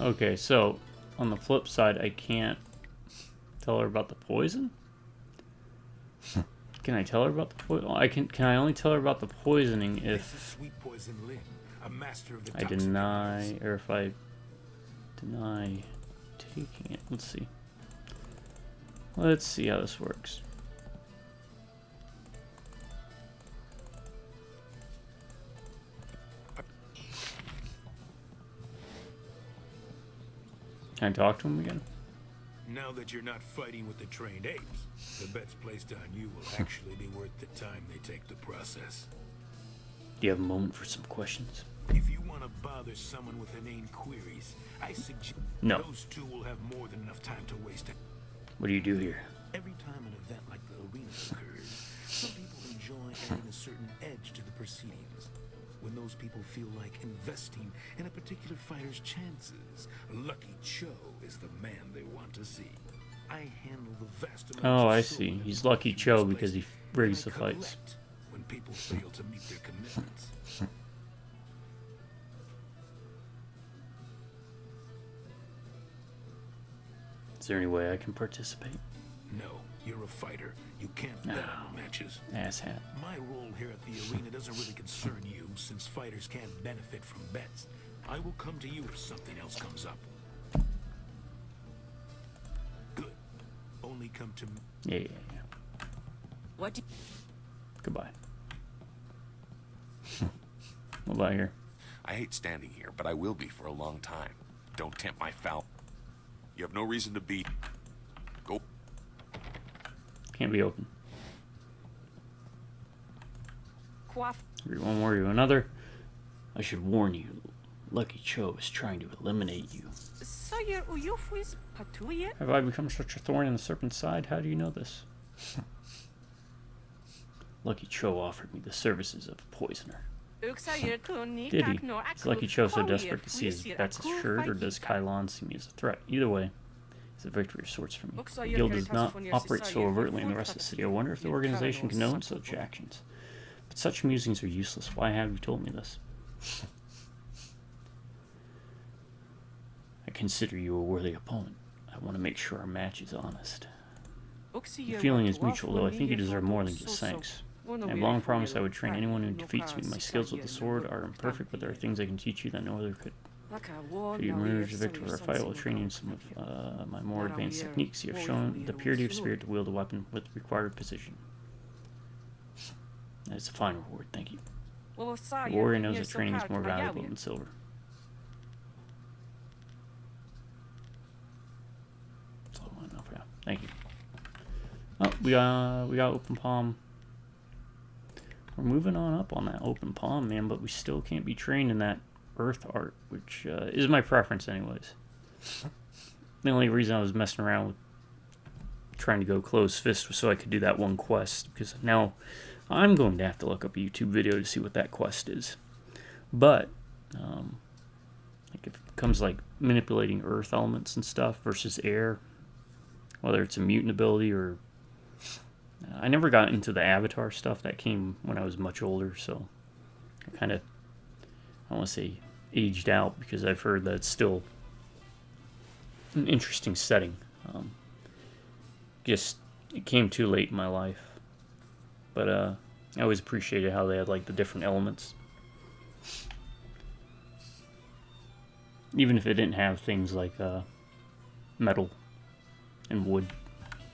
Okay, so on the flip side, I can't tell her about the poison. Can I tell her about the poison? I can I only tell her about the poisoning if I deny, or if I deny taking it. Let's see. Let's see how this works. Can I talk to him again? Now that you're not fighting with the trained apes, the bets placed on you will actually be worth the time they take to process. Do you have a moment for some questions? If you want to bother someone with inane queries, I suggest those two will have more than enough time to waste. What do you do here? Every time an event like the arena occurs, some people enjoy adding a certain edge to the proceedings. When those people feel like investing in a particular fighter's chances, Lucky Cho is the man they want to see. I handle the vast amount Oh, of I see. He's Lucky Cho because he rigs the fights. When people fail to meet their commitments. Is there any way I can participate? No, you're a fighter. You can't bet on the matches. Asshat. My role here at the arena doesn't really concern you, since fighters can't benefit from bets. I will come to you if something else comes up. Good. Only come to me. Yeah. What do Goodbye. What about here? I hate standing here, but I will be for a long time. Don't tempt my foul. You have no reason to be. Go. Can't be open. Quaff. Read one more to another. I should warn you, Lucky Cho is trying to eliminate you. Have I become such a thorn in the serpent's side? How do you know this? Lucky Cho offered me the services of a poisoner. Did he? Is Lucky Cho so desperate to see his bets assured, or does Kai Lan see me as a threat? Either way, it's a victory of sorts for me. The guild does not operate so overtly in the rest of the city. I wonder if the organization condones such actions. But such musings are useless. Why have you told me this? I consider you a worthy opponent. I want to make sure our match is honest. The feeling is mutual, though I think you deserve more than just thanks. I have long promised I would train anyone who defeats me. My skills with the sword are imperfect, but there are things I can teach you that no other could. Should you emerge a victor or a fight, I will train you in some of my more advanced techniques. You have shown the purity of spirit to wield a weapon with required precision. That is a fine reward, thank you. The warrior knows that training is more valuable than silver. That's all I want to know for now. Thank you. Oh, we got open palm. We're moving on up on that open palm, man, but we still can't be trained in that earth art, which is my preference anyways. The only reason I was messing around with trying to go close fist was so I could do that one quest, because now I'm going to have to look up a YouTube video to see what that quest is. But like if it comes like manipulating earth elements and stuff versus air, whether it's a mutant ability or I never got into the Avatar stuff. That came when I was much older, so I kind of, I don't want to say aged out, because I've heard that it's still an interesting setting. Just, it came too late in my life. But I always appreciated how they had like the different elements. Even if it didn't have things like metal and wood,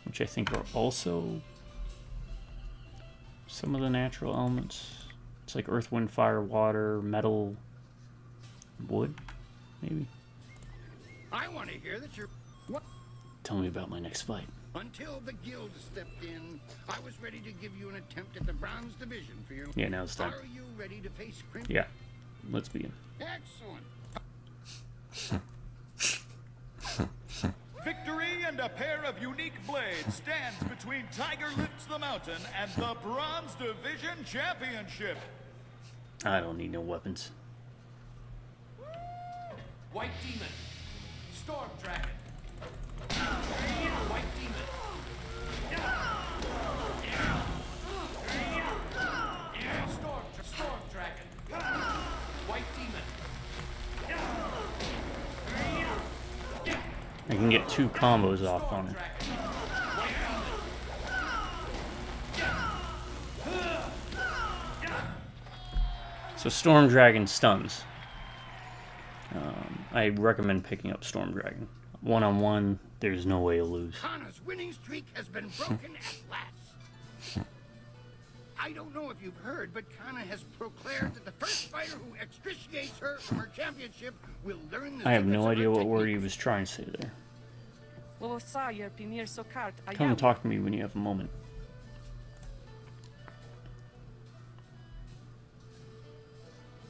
which I think are also some of the natural elements. It's like earth, wind, fire, water, metal, wood, maybe. I want to hear that you're... What? Tell me about my next fight. Until the guild stepped in, I was ready to give you an attempt at the bronze division for your... Yeah, now it's time. Are you ready to face Crimson? Yeah, let's begin. Excellent. Victory and a pair of unique blades stands between Tiger Lifts the Mountain and the Bronze Division Championship. I don't need no weapons. White Demon. Storm Dragon. White Demon. Storm Dragon. White Demon. I can get 2 combos off on it. So Storm Dragon stuns. I recommend picking up Storm Dragon. One-on-one, there's no way to lose. Kana's winning streak has been broken at last. I don't know if you've heard, but Kana has proclaimed that the first fighter who extriciates her from her championship will learn the... I have no idea what word he was trying to say there. Come and talk to me when you have a moment.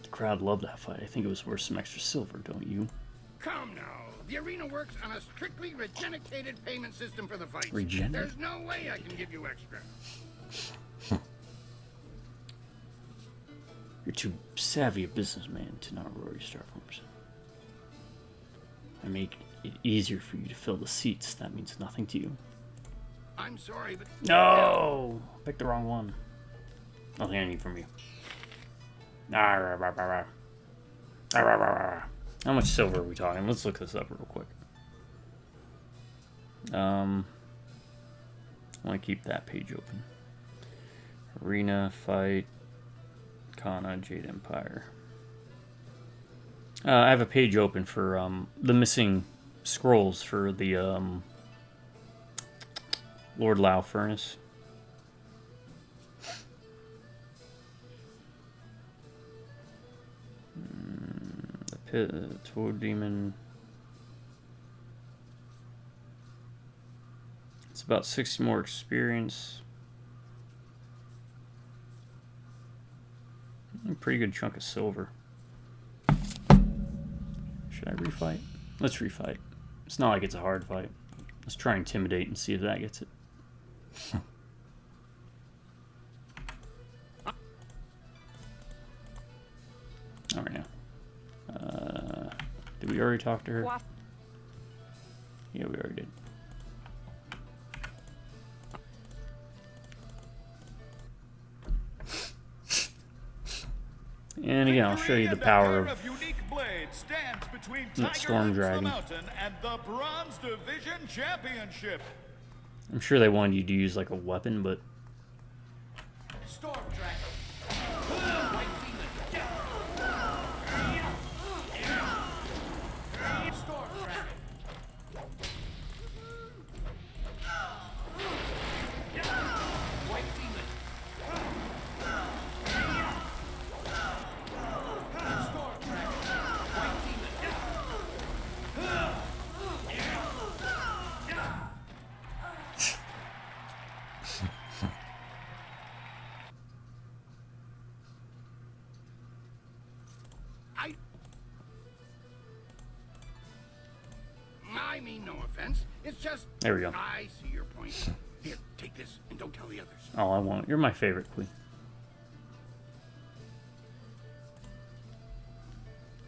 The crowd loved that fight. I think it was worth some extra silver, don't you? Come now. The arena works on a strictly regenicated payment system for the fights. Regenerate? There's no way I can give you extra. You're too savvy a businessman to not roar your star farms. I make it easier for you to fill the seats. That means nothing to you. I'm sorry, but... No! Picked the wrong one. Nothing I need from you. How much silver are we talking? Let's look this up real quick. I want to keep that page open. Arena, fight, Kana, Jade Empire. I have a page open for the missing scrolls for the Lord Lao Furnace. The Pit, Toad Demon. It's about 60 more experience. A pretty good chunk of silver. Should I refight? Let's refight. It's not like it's a hard fight. Let's try intimidate and see if that gets it. Alright now. Did we already talk to her? Yeah, we already did. And again, I'll show you the power of that Storm Dragon. I'm sure they wanted you to use like a weapon, but Storm Dragon. White Demon. Storm Dragon. White Demon. Storm Dragon. White Demon. I mean no offense. It's just... There we go. I see your point. Here, take this and don't tell the others. oh, I won't. You're my favorite queen.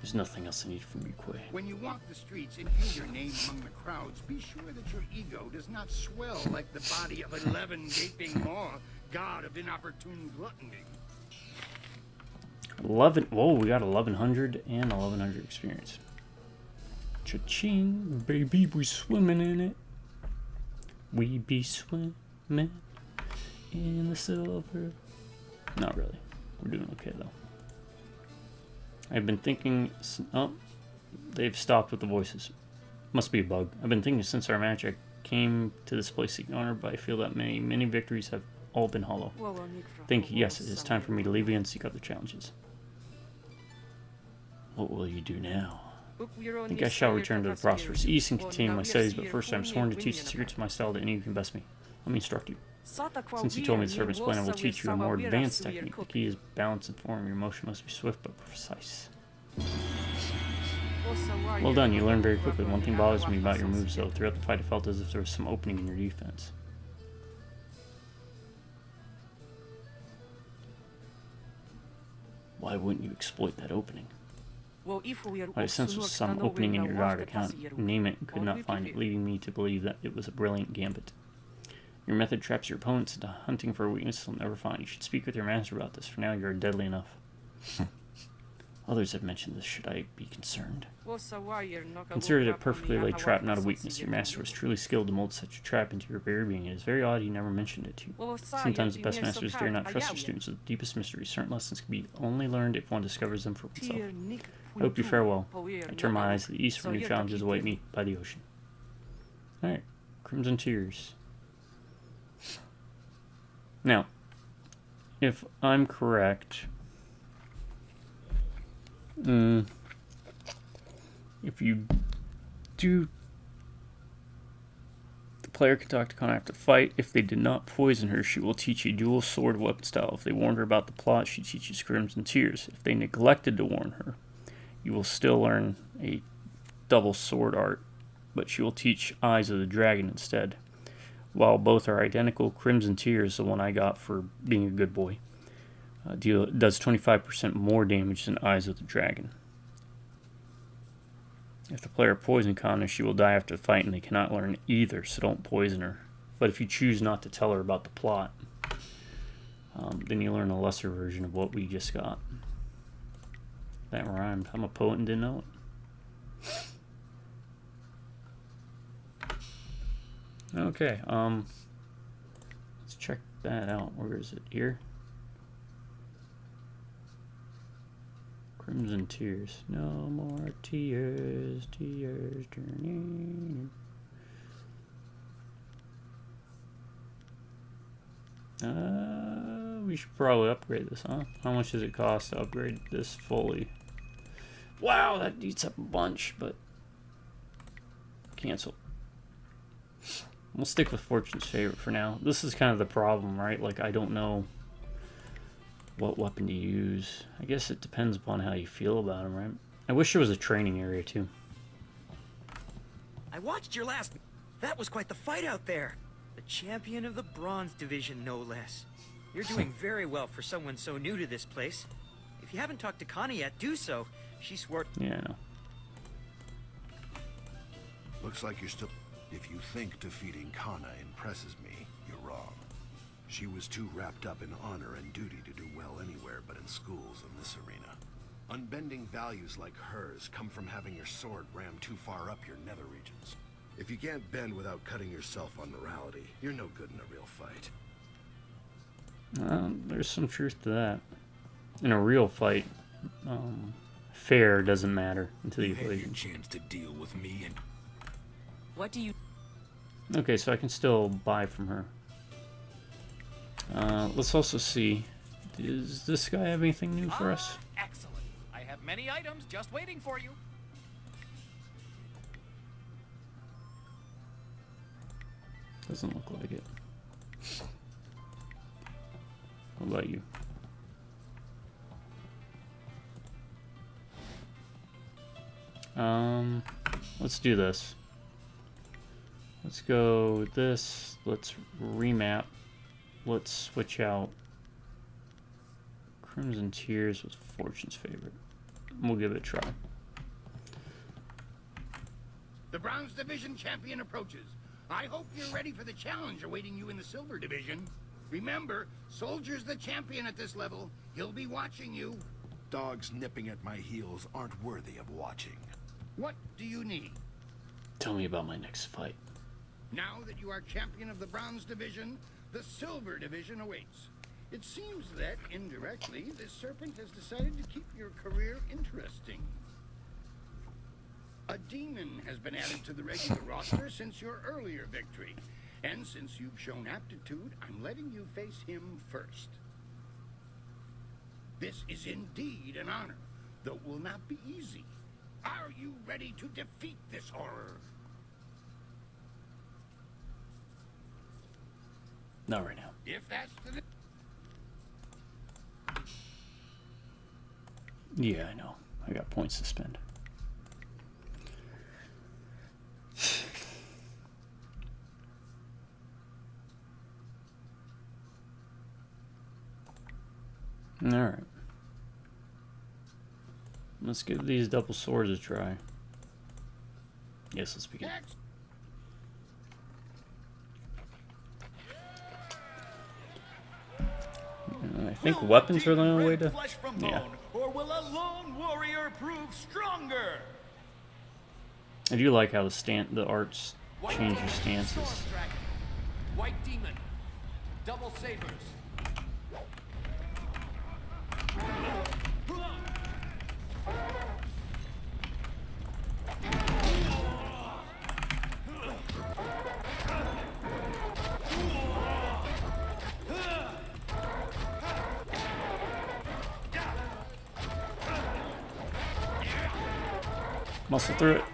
There's nothing else I need from you, Quay. When you walk the streets and hear your name among the crowds, be sure that your ego does not swell like the body of 11 gaping maw, god of inopportune gluttony. 11. Whoa, we got 1100 and 1100 experience. Cha-ching, baby, we swimming in it. We be swimming in the silver. Not really. We're doing okay though. I've been thinking. Oh, they've stopped with the voices. Must be a bug. I've been thinking since our match. I came to this place seeking honor, but I feel that many victories have all been hollow. Think, yes, it is time for me to leave you and seek other challenges. What will you do now? I think I shall return to the prosperous East and continue my studies, but first I am sworn to teach the secrets of my style to any who can best me. Let me instruct you. Since you told me the serpent's plan, I will teach you a more advanced technique. The key is balance and form. Your motion must be swift but precise. Well done, you learned very quickly. One thing bothers me about your moves, though. Throughout the fight, I felt as if there was some opening in your defense. Why wouldn't you exploit that opening? I sensed some opening in your guard. I cannot name it and could not find it, leading me to believe that it was a brilliant gambit. Your method traps your opponents into hunting for a weakness they'll never find. You should speak with your master about this. For now, you are deadly enough. Others have mentioned this. Should I be concerned? Consider it a perfectly laid trap, not a weakness. Your master was truly skilled to mold such a trap into your very being. It is very odd he never mentioned it to you. Sometimes the best masters dare not trust their students with the deepest mysteries. Certain lessons can be only learned if one discovers them for oneself. I hope you fare well. I turn my eyes to the east for new challenges await me by the ocean. Alright. Crimson Tears. Now, if I'm correct, if you do, the player can talk to Kana after the fight. If they did not poison her, she will teach you dual sword weapon style. If they warned her about the plot, she teaches Crimson Tears. If they neglected to warn her, you will still learn a double sword art, but she will teach Eyes of the Dragon instead. While both are identical, Crimson Tears, the one I got for being a good boy, does 25% more damage than Eyes of the Dragon. If the player poisons Kana, she will die after the fight, and they cannot learn either, so don't poison her. But if you choose not to tell her about the plot, then you learn a lesser version of what we just got. That rhymed. I'm a poet and didn't know it. Okay, let's check that out. Where is it? Here? Crimson Tears. No more tears, tears turning. We should probably upgrade this, huh? How much does it cost to upgrade this fully? Wow, that eats up a bunch, but cancel. We'll stick with Fortune's favorite for now. This is kind of the problem, right? Like, I don't know what weapon to use. I guess it depends upon how you feel about him, right? I wish there was a training area, too. I watched your last... That was quite the fight out there. The champion of the Bronze Division, no less. You're doing very well for someone so new to this place. If you haven't talked to Connie yet, do so. She swore... Yeah, I know. Looks like you're still... If you think defeating Kana impresses me, you're wrong. She was too wrapped up in honor and duty to do well anywhere but in schools in this arena. Unbending values like hers come from having your sword rammed too far up your nether regions. If you can't bend without cutting yourself on morality, you're no good in a real fight. There's some truth to that. In a real fight, fair doesn't matter into the equation. Chance to deal with me and... What do you... Okay, so I can still buy from her. Let's also see. Does this guy have anything new for us? Excellent. I have many items just waiting for you. Doesn't look like it. What about you? Let's do this. Let's go with this. Let's remap. Let's switch out Crimson Tears with Fortune's favorite. We'll give it a try. The Bronze Division champion approaches. I hope you're ready for the challenge awaiting you in the Silver Division. Remember, Soldier's the champion at this level. He'll be watching you. Dogs nipping at my heels aren't worthy of watching. What do you need? Tell me about my next fight. Now that you are champion of the Bronze Division, the Silver Division awaits. It seems that, indirectly, this serpent has decided to keep your career interesting. A demon has been added to the regular roster since your earlier victory. And since you've shown aptitude, I'm letting you face him first. This is indeed an honor, though it will not be easy. Are you ready to defeat this horror? Not right now. If that's the... Yeah, I know. I got points to spend. Alright. Let's give these double swords a try. Yes, let's begin. I think weapons are the only way to... Yeah. Or will a lone warrior prove stronger? I do like how the arts change your stances. White demon. Double sabers. Muscle through it.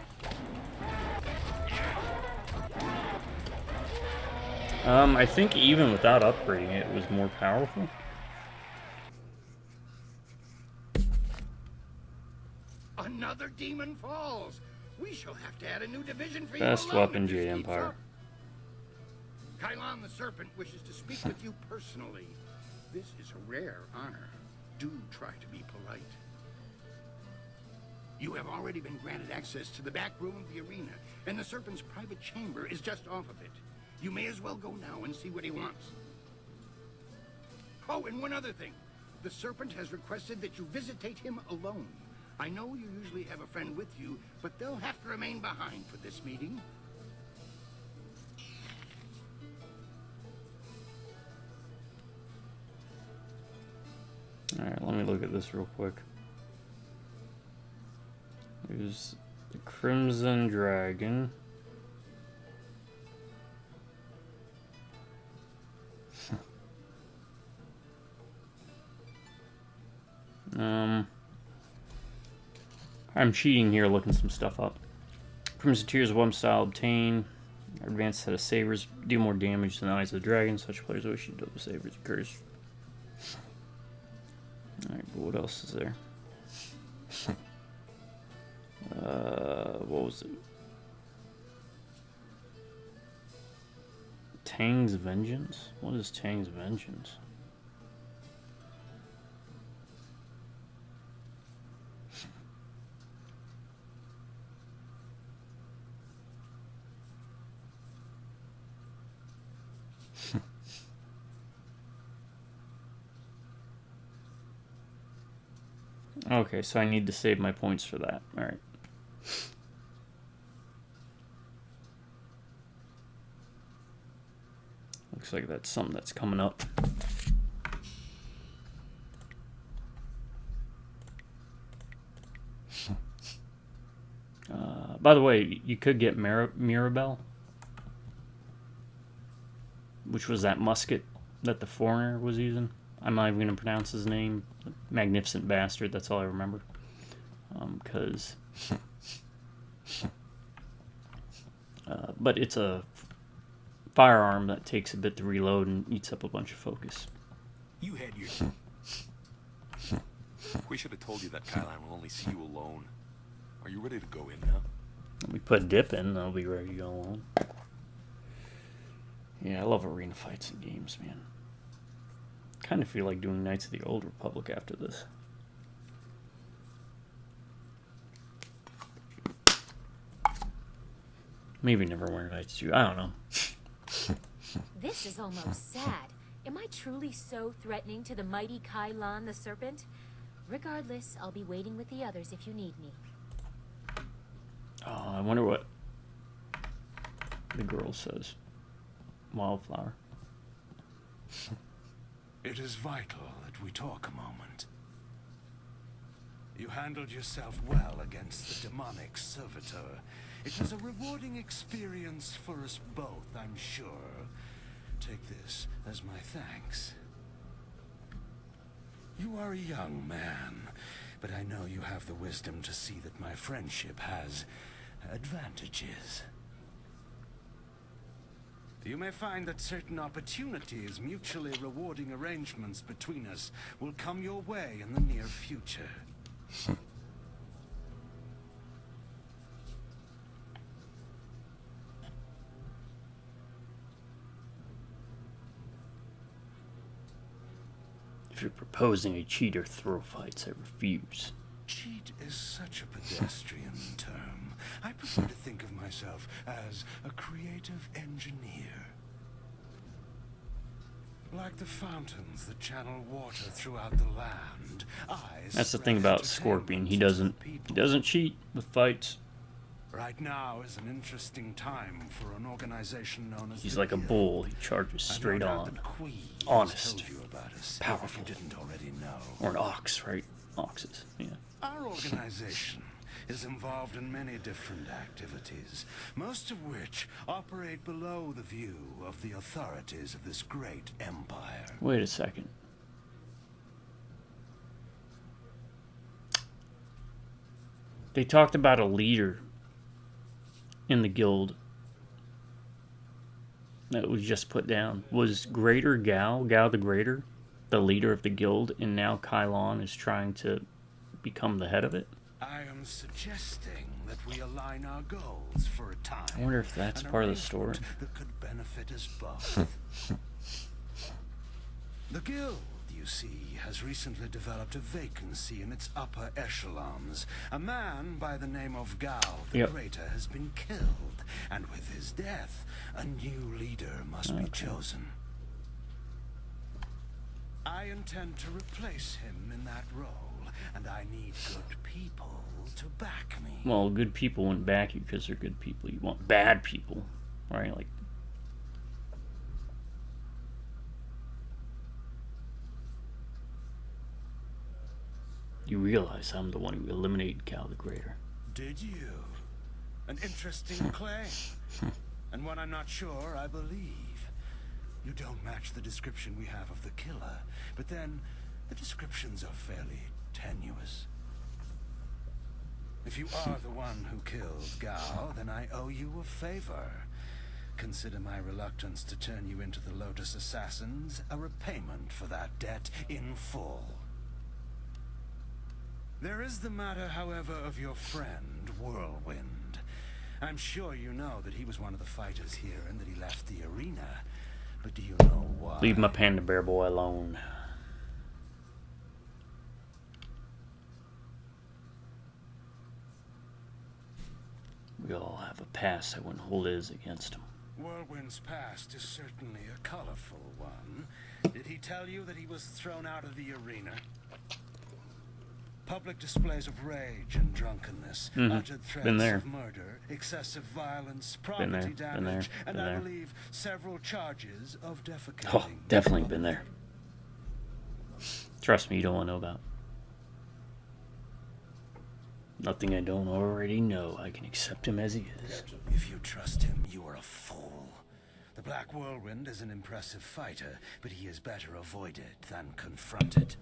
I think even without upgrading it, it was more powerful. Another demon falls. We shall have to add a new division for Best you alone weapon, if this Jade keeps Empire. up. Kylon the Serpent wishes to speak with you personally. This is a rare honor. Do try to be polite. You have already been granted access to the back room of the arena, and the Serpent's private chamber is just off of it. You may as well go now and see what he wants. Oh, and one other thing. The Serpent has requested that you visitate him alone. I know you usually have a friend with you, but they'll have to remain behind for this meeting. Alright, let me look at this real quick. There's the Crimson Dragon. I'm cheating here looking some stuff up. Crimson Tears, one style obtain. Our advanced set of sabers do more damage than the Eyes of the Dragon. Such players wish to double sabers occurs. Alright, but what else is there? What was it? Tang's Vengeance? What is Tang's Vengeance? Okay, so I need to save my points for that. Alright. Looks like that's something that's coming up. By the way, you could get Mirabelle, which was that musket that the foreigner was using. I'm not even going to pronounce his name. Magnificent Bastard, that's all I remember. But it's a firearm that takes a bit to reload and eats up a bunch of focus. You had your... We should have told you that Kylan will only see you alone. Are you ready to go in now? We put dip in, I'll be ready to go on. Yeah, I love arena fights and games, man. Kind of feel like doing Knights of the Old Republic after this. Maybe never wear Knights 2. I don't know. This is almost sad. Am I truly so threatening to the mighty Kylan the Serpent? Regardless, I'll be waiting with the others if you need me. Oh, I wonder what the girl says. Wildflower. It is vital that we talk a moment. You handled yourself well against the demonic servitor. It was a rewarding experience for us both, I'm sure. Take this as my thanks. You are a young man, but I know you have the wisdom to see that my friendship has advantages. You may find that certain opportunities, mutually rewarding arrangements between us, will come your way in the near future. If you're proposing a cheat or throw fights, I refuse. Cheat is such a pedestrian term. I prefer to think of myself as a creative engineer. Like the fountains that channel water throughout the land, That's the thing about Scorpion. He doesn't cheat with fights. Right now is an interesting time for an organization known as He's like a bull. He charges straight on. Honest. Powerful. You didn't already know. Or an ox, right? Oxes, yeah. Our organization is involved in many different activities, most of which operate below the view of the authorities of this great empire. Wait a second. They talked about a leader in the guild that was just put down. Was Greater Gao the Greater, the leader of the guild, and now Kylan is trying to become the head of it? I am suggesting that we align our goals for a time. I wonder if that's part of the story. That could benefit us both. The guild, you see, has recently developed a vacancy in its upper echelons. A man by the name of Gao the Greater has been killed, and with his death, a new leader must be chosen. I intend to replace him in that role, and I need good people to back me. Well, good people wouldn't back you because they're good people. You want bad people, right? Like, you realize I'm the one who eliminated Cal the Greater. Did you? An interesting claim. And when I'm not sure, I believe. You don't match the description we have of the killer, but then the descriptions are fairly tenuous. If you are the one who killed Gao, then I owe you a favor. consider my reluctance to turn you into the Lotus Assassins a repayment for that debt in full. There is the matter, however, of your friend, Whirlwind. I'm sure you know that he was one of the fighters here and that he left the arena. But do you know why? Leave my panda bear boy alone. We all have a past. I wouldn't hold his against him. Whirlwind's past is certainly a colorful one. Did he tell you that he was thrown out of the arena? Public displays of rage and drunkenness, uttered threats of murder, excessive violence, property damage, and I believe several charges of defecating. Oh, definitely been there. Trust me, you don't want to know about. Nothing I don't already know. I can accept him as he is. If you trust him, you are a fool. The Black Whirlwind is an impressive fighter, but he is better avoided than confronted.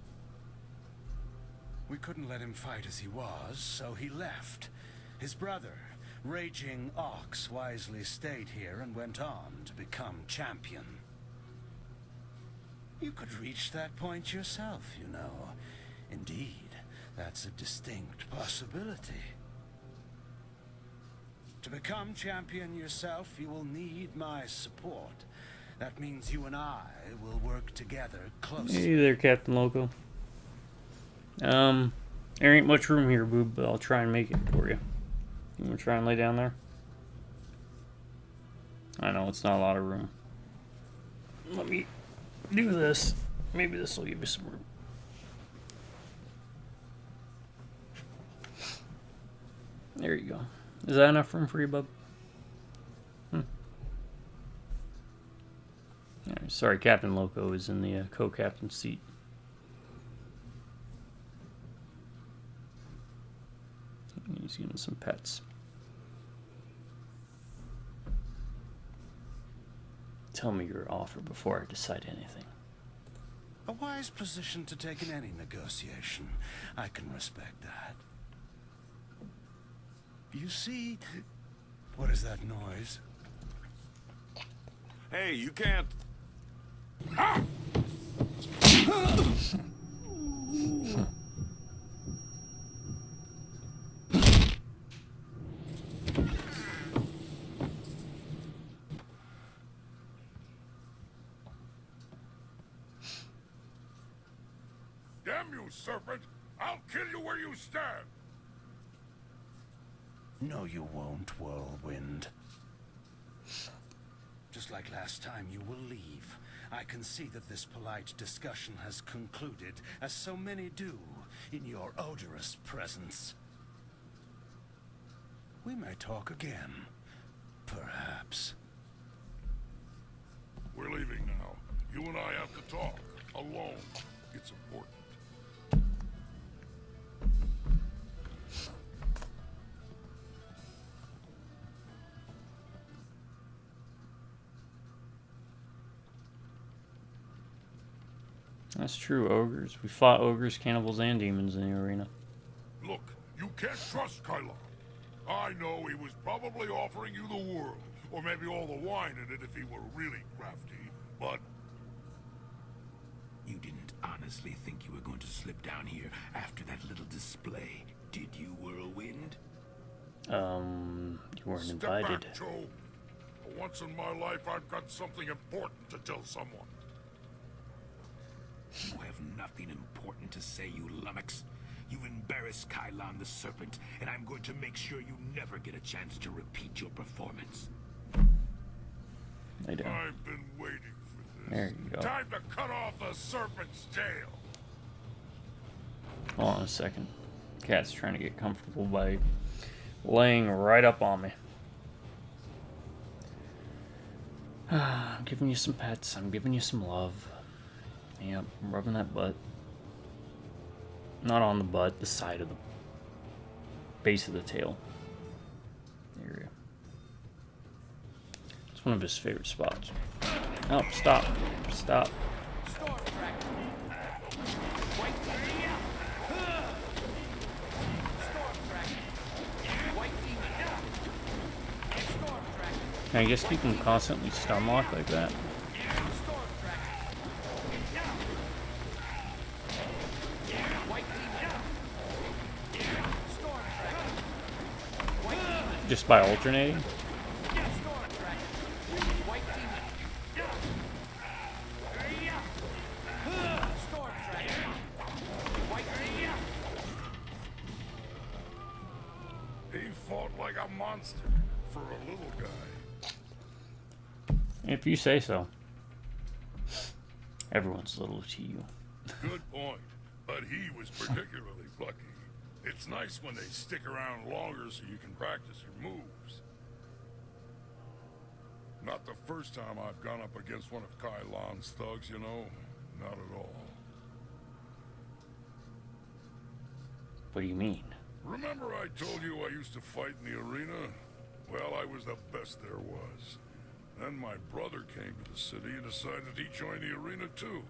We couldn't let him fight as he was, so he left. His brother, Raging Ox, wisely stayed here and went on to become champion. You could reach that point yourself, you know. Indeed, that's a distinct possibility. To become champion yourself, you will need my support. That means you and I will work together closely. Hey there, Captain Loco. There ain't much room here, boob, but I'll try and make it for you. You wanna try and lay down there? I know, it's not a lot of room. Let me do this. Maybe this will give you some room. There you go. Is that enough room for you, bub? Right, sorry, Captain Loco is in the co-captain seat. He's getting some pets. Tell me your offer before I decide anything. A wise position to take in any negotiation. I can respect that. You see, what is that noise? Hey, you can't. Damn you, serpent! I'll kill you where you stand! No, you won't, Whirlwind. Just like last time, you will leave. I can see that this polite discussion has concluded, as so many do, in your odorous presence. We may talk again. Perhaps. We're leaving now. You and I have to talk. Alone. It's important. That's true, ogres. We fought ogres, cannibals, and demons in the arena. Look, you can't trust Kylon. I know he was probably offering you the world, or maybe all the wine in it if he were really crafty, but... You didn't honestly think you were going to slip down here after that little display, did you, Whirlwind? You weren't invited. Step back, Joe. For once in my life, I've got something important to tell someone. You have nothing important to say, you lummox. You've embarrassed Kylon the Serpent, and I'm going to make sure you never get a chance to repeat your performance. I don't. I've been waiting for this. There you go. Time to cut off the serpent's tail. Hold on a second. Cat's trying to get comfortable by laying right up on me. I'm giving you some pets. I'm giving you some love. Yep, I'm rubbing that butt. Not on the butt, the side of the base of the tail. There you go. It's one of his favorite spots. Oh, stop. Stop. Can I just keep him constantly stun locked like that? Just by alternating? He fought like a monster for a little guy. If you say so. Everyone's little to you. Good point, but he was particularly plucky. It's nice when they stick around longer so you can practice your moves. Not the first time I've gone up against one of Kai Lan's thugs, you know. Not at all. What do you mean? Remember I told you I used to fight in the arena? Well, I was the best there was. Then my brother came to the city and decided he'd join the arena too.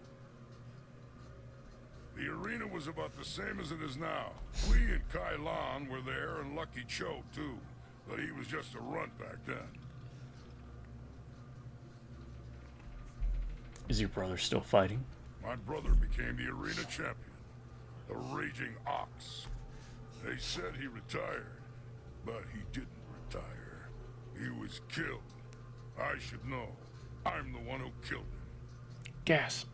The arena was about the same as it is now. We and Kai Lan were there, and Lucky Cho too. But he was just a runt back then. Is your brother still fighting? My brother became the arena champion. The Raging Ox. They said he retired, but he didn't retire. He was killed. I should know. I'm the one who killed him. Gasp.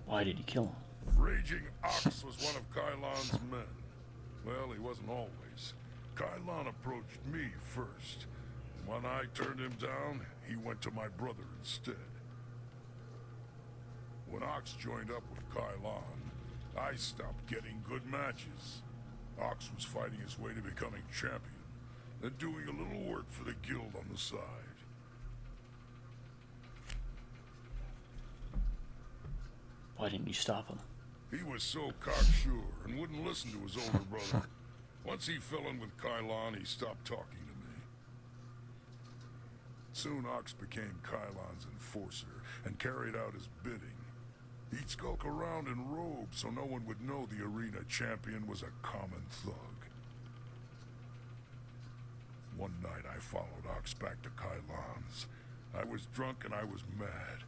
Why did he kill him? Raging Ox was one of Kai Lan's men. Well, he wasn't always. Kai Lan approached me first. When I turned him down, he went to my brother instead. When Ox joined up with Kai Lan, I stopped getting good matches. Ox was fighting his way to becoming champion, and doing a little work for the guild on the side. Why didn't you stop him? He was so cocksure and wouldn't listen to his older brother. Once he fell in with Kai Lan, he stopped talking to me. Soon Ox became Kai Lan's enforcer and carried out his bidding. He'd skulk around in robes so no one would know the arena champion was a common thug. One night I followed Ox back to Kai Lan's. I was drunk and I was mad.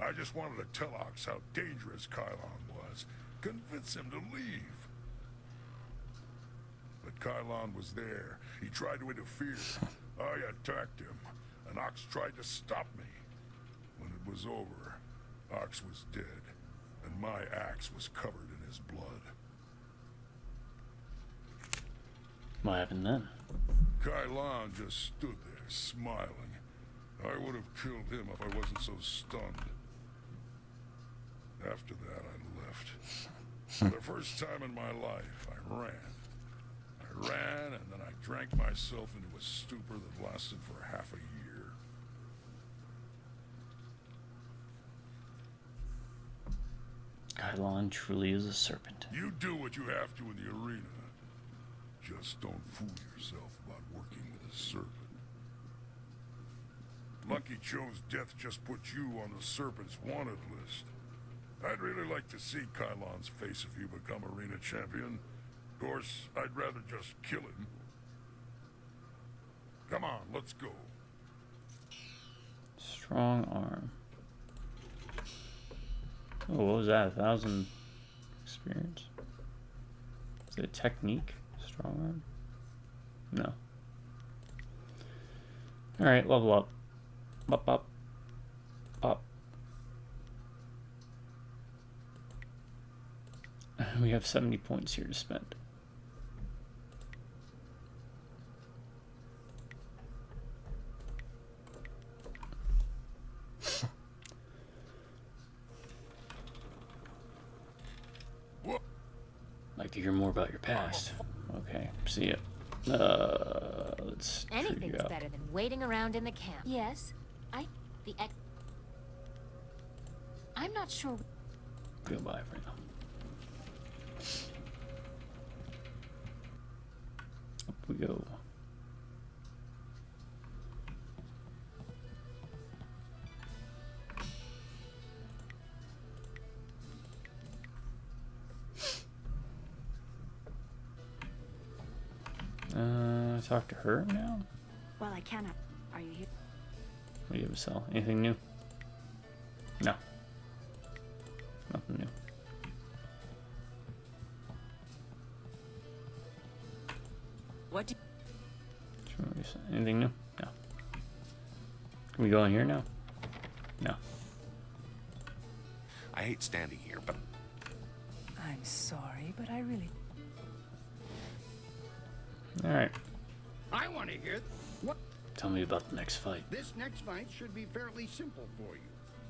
I just wanted to tell Ox how dangerous Kai Lan was, convince him to leave. But Kai Lan was there. He tried to interfere. I attacked him, and Ox tried to stop me. When it was over, Ox was dead, and my axe was covered in his blood. What happened then? Kai Lan just stood there, smiling. I would have killed him if I wasn't so stunned. After that, I left. For the first time in my life, I ran. I ran, and then I drank myself into a stupor that lasted for half a year. Kai Lan truly is a serpent. You do what you have to in the arena. Just don't fool yourself about working with a serpent. Lucky Cho's death just put you on the Serpent's wanted list. I'd really like to see Kai Lan's face if you become arena champion. Of course, I'd rather just kill him. Come on, let's go. Strong arm. Oh, what was that? 1,000 experience? Is it a technique? Strong arm? No. Alright, level up. Up, up. Up. We have 70 points here to spend. Like to hear more about your past. Okay, see ya. Let's Anything's better than waiting around in the camp. Yes, I'm not sure. Goodbye for now. Up we go. to talk to her now? Well, I cannot. Are you here? What do you have to sell? Anything new? No. Nothing new. What do Anything new? No. Can we go in here now? No. I hate standing here, but I'm sorry, but I really... Alright. I want to hear what. Tell me about the next fight. This next fight should be fairly simple for you.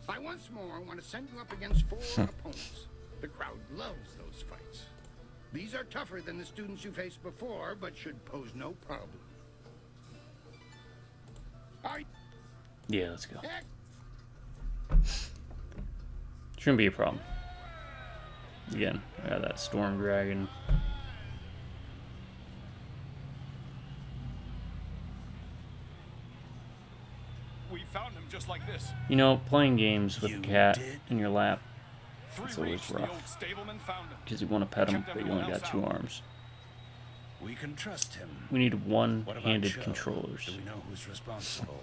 I once more want to send you up against 4 opponents. The crowd loves those fights. These are tougher than the students you faced before, but should pose no problem. Yeah, let's go. Shouldn't be a problem. Again, I got that storm dragon. We found him just like this. You know, playing games with a cat in your lap, it's always rough. Because you want to pet him, but you only got 2 arms. We can trust him. We need one-handed controllers. Do we know who's responsible?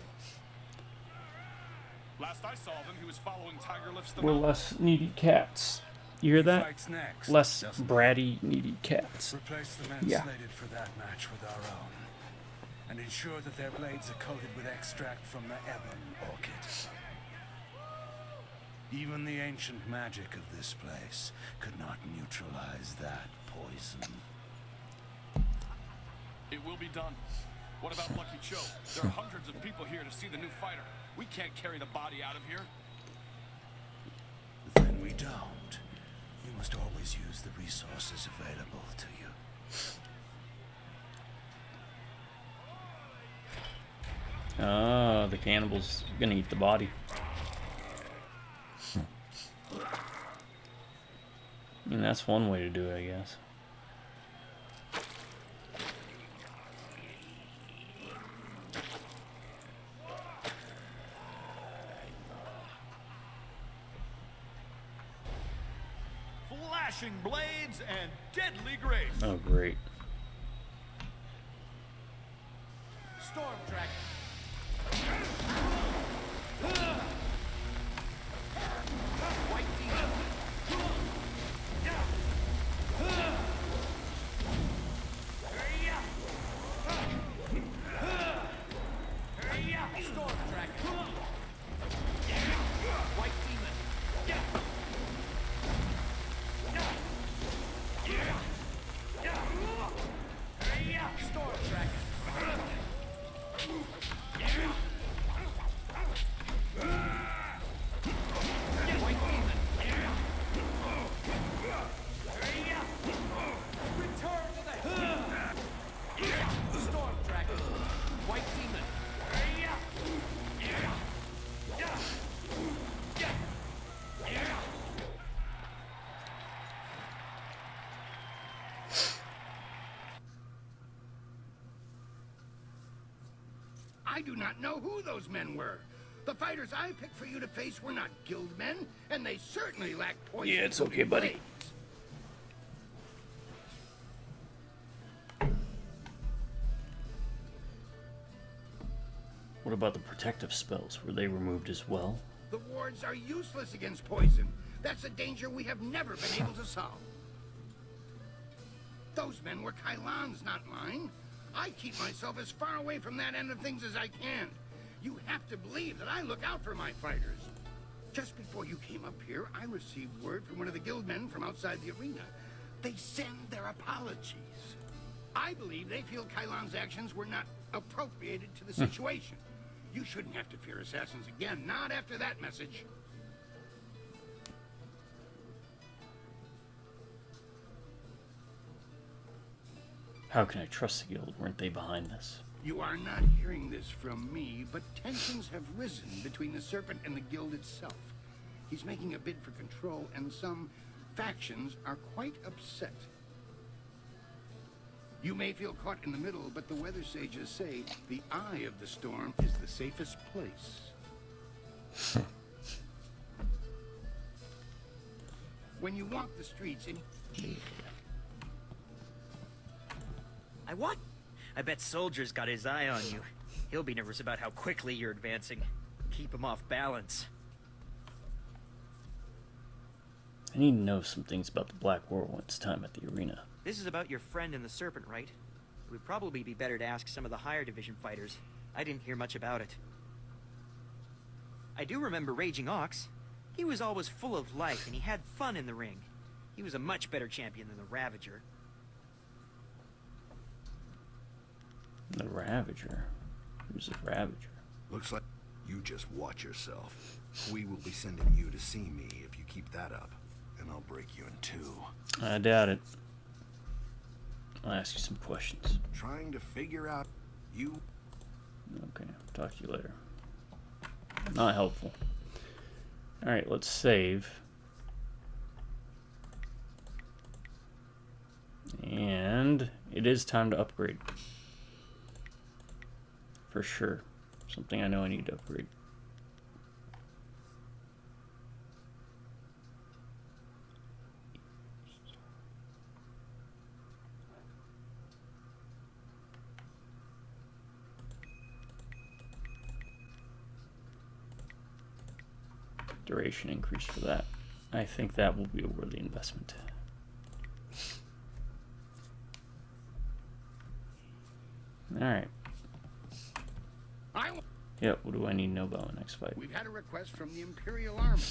Last I saw them, he was following Tiger Lifts the We're less needy cats. You hear that? Fights next, Less doesn't bratty, needy cats. Replace the men Yeah. slated for that match with our own. And ensure that their blades are coated with extract from the ebon orchid. Even the ancient magic of this place could not neutralize that poison. It will be done. What about Lucky Joe? There are hundreds of people here to see the new fighter. We can't carry the body out of here. Then we don't. You must always use the resources available to you. Oh, the cannibal's gonna eat the body. I mean, that's one way to do it, I guess. Flashing blades and deadly grace. Oh, great. Storm Dragon. White Demon. Storm Dragon. White Demon. Storm Dragon. White Demon. Return to the Storm Dragon. White Demon. I do not know who those men were. The fighters I picked for you to face were not guild men, and they certainly lacked poison. Yeah, it's okay, buddy. What about the protective spells? Were they removed as well? The wards are useless against poison. That's a danger we have never been able to solve. Those men were Kailan's, not mine. I keep myself as far away from that end of things as I can. You have to believe that I look out for my fighters. Just before you came up here, I received word from one of the guild men from outside the arena. They send their apologies. I believe they feel Kailan's actions were not appropriated to the situation. You shouldn't have to fear assassins again, not after that message. How can I trust the guild? Weren't they behind this? You are not hearing this from me, but tensions have risen between the Serpent and the Guild itself. He's making a bid for control, and some factions are quite upset. You may feel caught in the middle, but the weather sages say the eye of the storm is the safest place. When you walk the streets in... I what? I bet Soldier's got his eye on you. He'll be nervous about how quickly you're advancing. Keep him off balance. I need to know some things about the Black Whirlwind's time at the arena. This is about your friend and the Serpent, right? It would probably be better to ask some of the higher division fighters. I didn't hear much about it. I do remember Raging Ox. He was always full of life and he had fun in the ring. He was a much better champion than the Ravager. The Ravager? Who's the Ravager? Looks like you just watch yourself. We will be sending you to see me if you keep that up, and I'll break you in two. I doubt it. I'll ask you some questions. Trying to figure out you. Okay, talk to you later. Not helpful. Alright, let's save. And it is time to upgrade. For sure. Something I know I need to upgrade. Duration increase for that. I think that will be a worthy investment. Alright. Yep, what do I need to know about the next fight? We've had a request from the Imperial Army.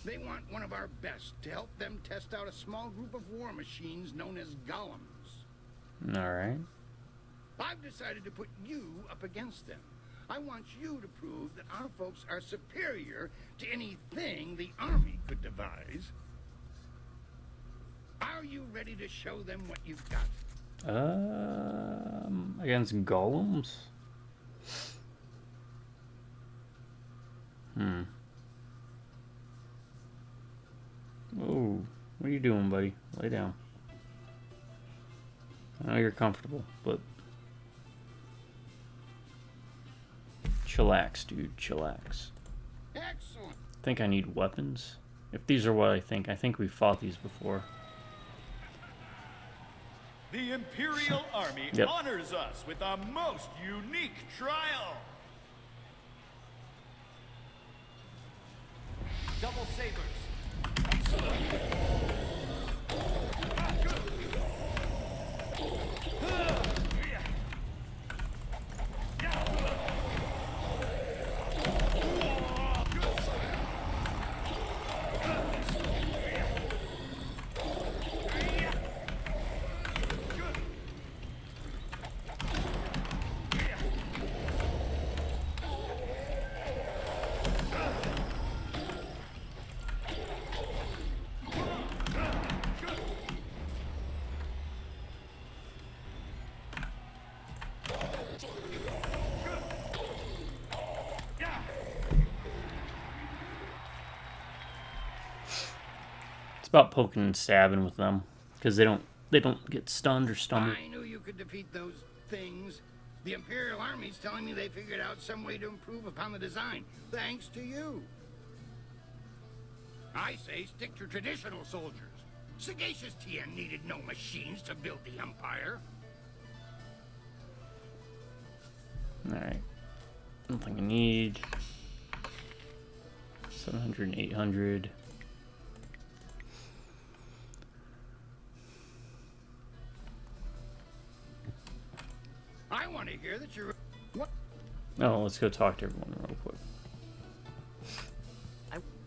They want one of our best to help them test out a small group of war machines known as golems. Alright. I've decided to put you up against them. I want you to prove that our folks are superior to anything the Army could devise. Are you ready to show them what you've got? Against golems? Oh, what are you doing, buddy? Lay down. I know you're comfortable, but chillax, dude. Chillax. Excellent. I think I need weapons. If these are what I think we fought these before. The Imperial Army Yep. honors us with a most unique trial. Double sabers. About poking and stabbing with them, because they don't get stunned or stumbled. I knew you could defeat those things. The Imperial Army's telling me they figured out some way to improve upon the design, thanks to you. I say stick to traditional soldiers. Sagacious Tien needed no machines to build the Empire. Alright. I don't think I need 700 and 800. I want to hear that you're... What? Oh, let's go talk to everyone real quick.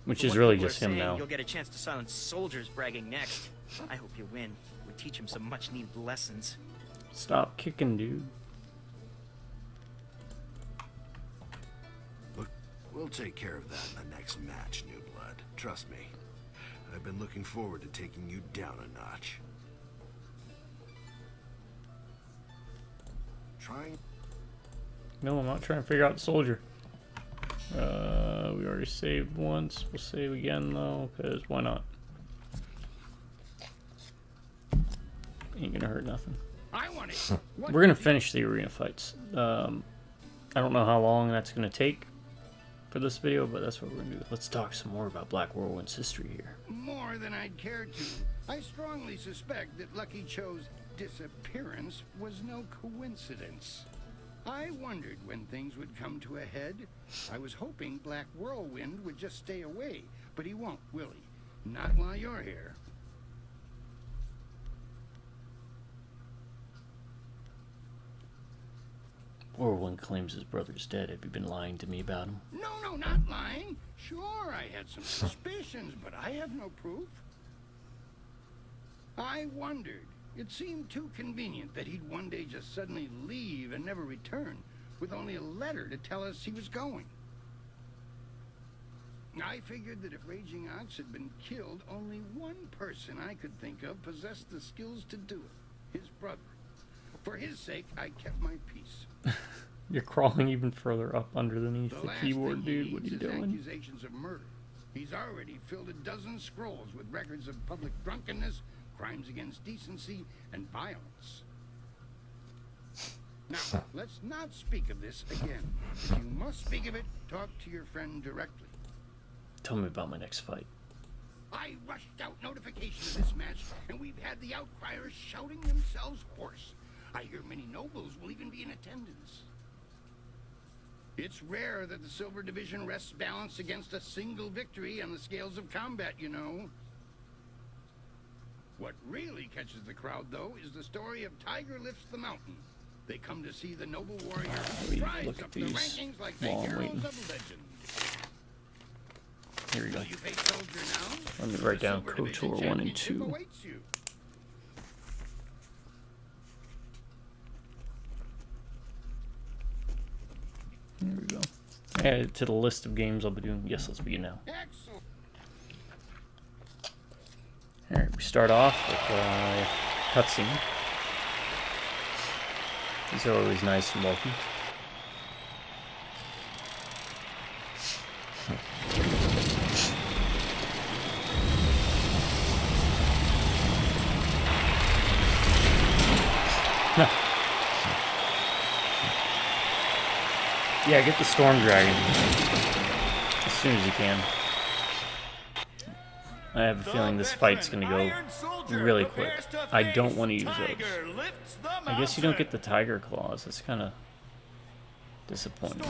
Which For is what really people are just him saying, now. You'll get a chance to silence Soldiers bragging next. I hope you win. We teach him some much-needed lessons. Stop kicking, dude. Look, we'll take care of that in the next match, New Blood. Trust me. I've been looking forward to taking you down a notch. Trying. No, I'm not trying to figure out the soldier. We already saved once. We'll save again though, because why not? Ain't gonna hurt nothing. We're gonna finish the arena fights. I don't know how long that's gonna take for this video, but that's what we're gonna do. Let's talk some more about Black Whirlwind's history here. More than I'd care to. I strongly suspect that Lucky Cho's disappearance was no coincidence. I wondered when things would come to a head. I was hoping Black Whirlwind would just stay away, but he won't, will he? Not while you're here. Whirlwind claims his brother's dead. Have you been lying to me about him? No, not lying. Sure, I had some suspicions, but I have no proof. I wondered. It seemed too convenient that he'd one day just suddenly leave and never return, with only a letter to tell us he was going. I figured that if Raging Ox had been killed, only one person I could think of possessed the skills to do it. His brother. For his sake, I kept my peace. You're crawling even further up underneath the last keyboard, thing he dude. What are needs you is doing? accusations of murder. He's already filled a dozen scrolls with records of public drunkenness, crimes against decency, and violence. Now, let's not speak of this again. If you must speak of it, talk to your friend directly. Tell me about my next fight. I rushed out notification of this match, and we've had the outcriers shouting themselves hoarse. I hear many nobles will even be in attendance. It's rare that the Silver Division rests balanced against a single victory on the scales of combat, you know. What really catches the crowd, though, is the story of Tiger Lifts the Mountain. They come to see the noble warrior who strides up the rankings like the heroes of legend. Here we go. Will you face Soldier now? Let me write The down Silver Division KOTOR 1 and Championship 2. awaits you. Here we go. Add it to the list of games I'll be doing. Yes, let's begin now. Excellent. Alright, we start off with a cutscene. These are always nice and welcome. Yeah, get the Storm Dragon as soon as you can. I have a feeling this fight's gonna go really quick. I don't want to use those. I guess you don't get the Tiger Claws. That's kind of disappointing.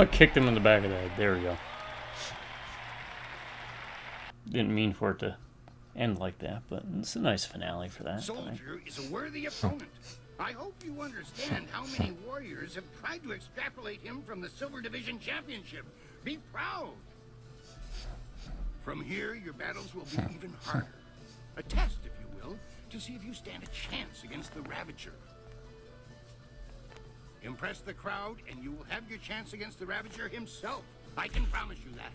I kicked him in the back of the head. There we go. Didn't mean for it to end like that, but it's a nice finale for that. Soldier is a worthy opponent. I hope you understand how many warriors have tried to extrapolate him from the Silver Division Championship. Be proud. From here, your battles will be even harder. A test, if you will, to see if you stand a chance against the Ravager. Impress the crowd, and you will have your chance against the Ravager himself. I can promise you that.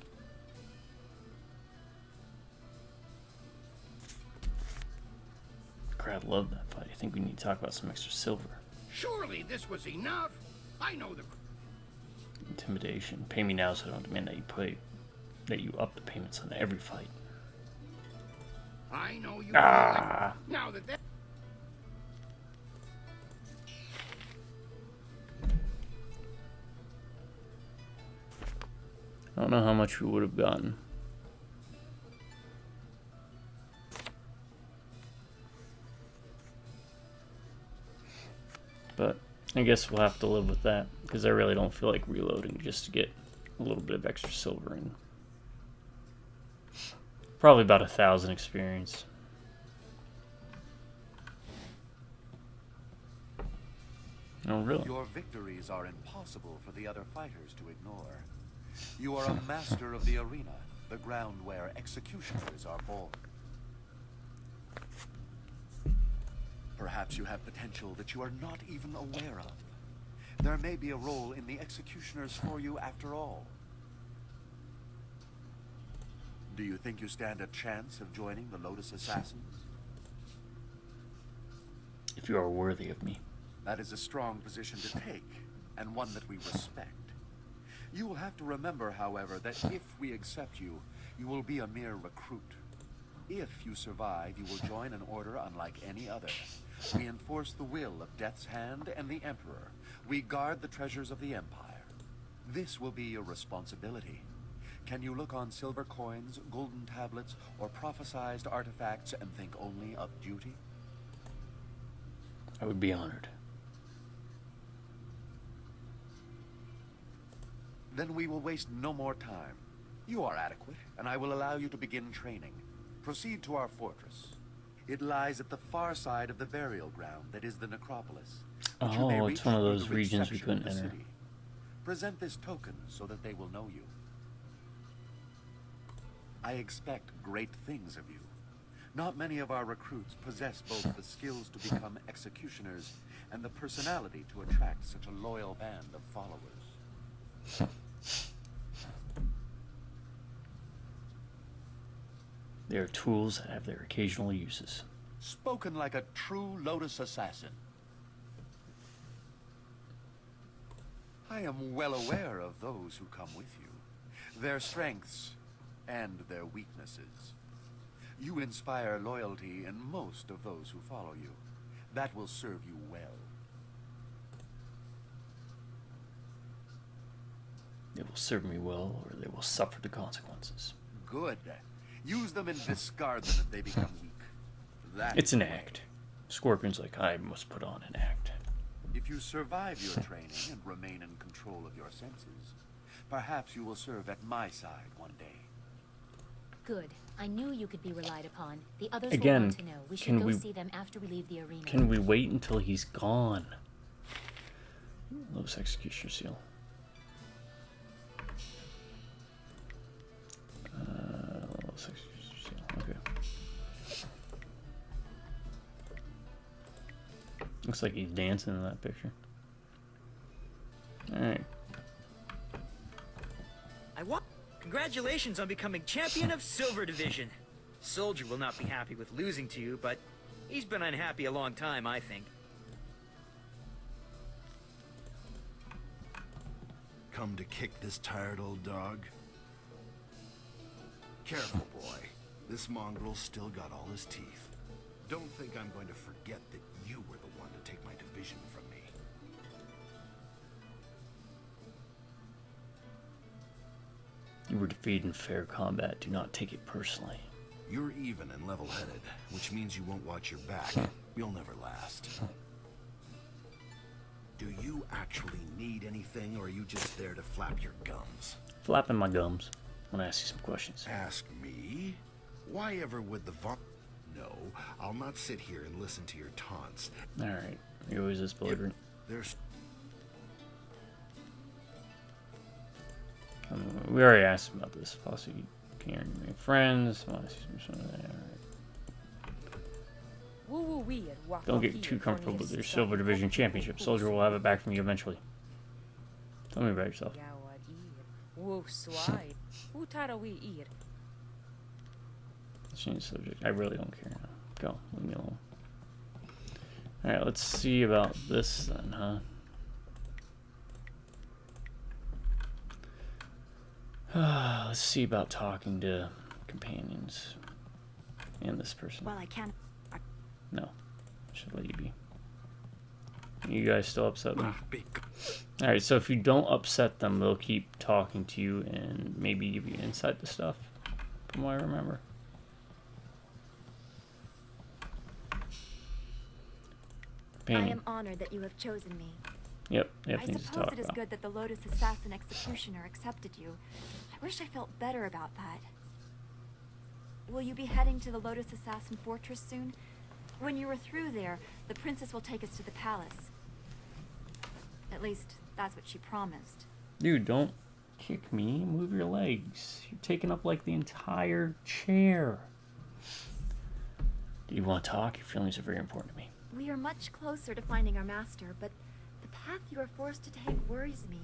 Crowd loved that fight. I think we need to talk about some extra silver. Surely this was enough. I know the... Intimidation. Pay me now so I don't demand that you up the payments on every fight. I know you... Ah! Now that... I don't know how much we would have gotten. But I guess we'll have to live with that, because I really don't feel like reloading just to get a little bit of extra silver in. Probably about 1,000 experience. Oh, really? Your victories are impossible for the other fighters to ignore. You are a master of the arena, the ground where executioners are born. Perhaps you have potential that you are not even aware of. There may be a role in the executioners for you after all. Do you think you stand a chance of joining the Lotus Assassins? If you are worthy of me. That is a strong position to take, and one that we respect. You will have to remember, however, that if we accept you, you will be a mere recruit. If you survive, you will join an order unlike any other. We enforce the will of Death's Hand and the Emperor. We guard the treasures of the Empire. This will be your responsibility. Can you look on silver coins, golden tablets, or prophesized artifacts and think only of duty? I would be honored. Then we will waste no more time. You are adequate, and I will allow you to begin training. Proceed to our fortress. It lies at the far side of the burial ground that is the necropolis. Which you may Oh, reach it's one of through those the regions we reception of couldn't the enter. city. Present this token so that they will know you. I expect great things of you. Not many of our recruits possess both the skills to become executioners and the personality to attract such a loyal band of followers. They are tools that have their occasional uses. Spoken like a true Lotus assassin. I am well aware of those who come with you, their strengths and their weaknesses. You inspire loyalty in most of those who follow you. That will serve you well. They will serve me well, or they will suffer the consequences. Good. Use them and discard them if they become weak. That It's is an the way. act. Scorpion's like, I must put on an act. If you survive your training and remain in control of your senses, perhaps you will serve at my side one day. Good. I knew you could be relied upon. The others Again, will want to know. We can should go we- see them after we leave the arena. Can we wait until he's gone? Lotus Executioner Seal. Lotus Executioner Seal. Okay. Looks like he's dancing in that picture. Alright. Congratulations on becoming champion of Silver Division. Soldier will not be happy with losing to you, but he's been unhappy a long time, I think. Come to kick this tired old dog? Careful, boy. This mongrel's still got all his teeth. Don't think I'm going to forget that you were the one to take my division from me. You were defeated in fair combat. Do not take it personally. You're even and level-headed, which means you won't watch your back. You'll never last. Do you actually need anything, or are you just there to flap your gums? Flapping my gums. I want to ask you some questions. Ask me? Why ever would the No, I'll not sit here and listen to your taunts. Alright. You're always this belligerent. There's... We already asked him about this. Possibly can't make friends. Want to see some of that. Alright. Don't get too comfortable with your Silver Division Championship. Soldier will have it back from you eventually. Tell me about yourself. Change subject. I really don't care. Go. Leave me alone. Alright, let's see about this then, huh? Let's see about talking to companions. And this person. Well, I can't. No. I should let you be. You guys still upset me? Alright, so if you don't upset them, they'll keep talking to you and maybe give you insight to stuff, from what I remember. I am honored that you have chosen me. Yep, they have I things to suppose talk it is about. good that the Lotus Assassin Executioner accepted you. I wish I felt better about that. Will you be heading to the Lotus Assassin Fortress soon? When you are through there, the princess will take us to the palace. At least, that's what she promised. Dude, don't kick me. Move your legs. You're taking up like the entire chair. Do you want to talk? Your feelings are very important to me. We are much closer to finding our master, but the path you are forced to take worries me,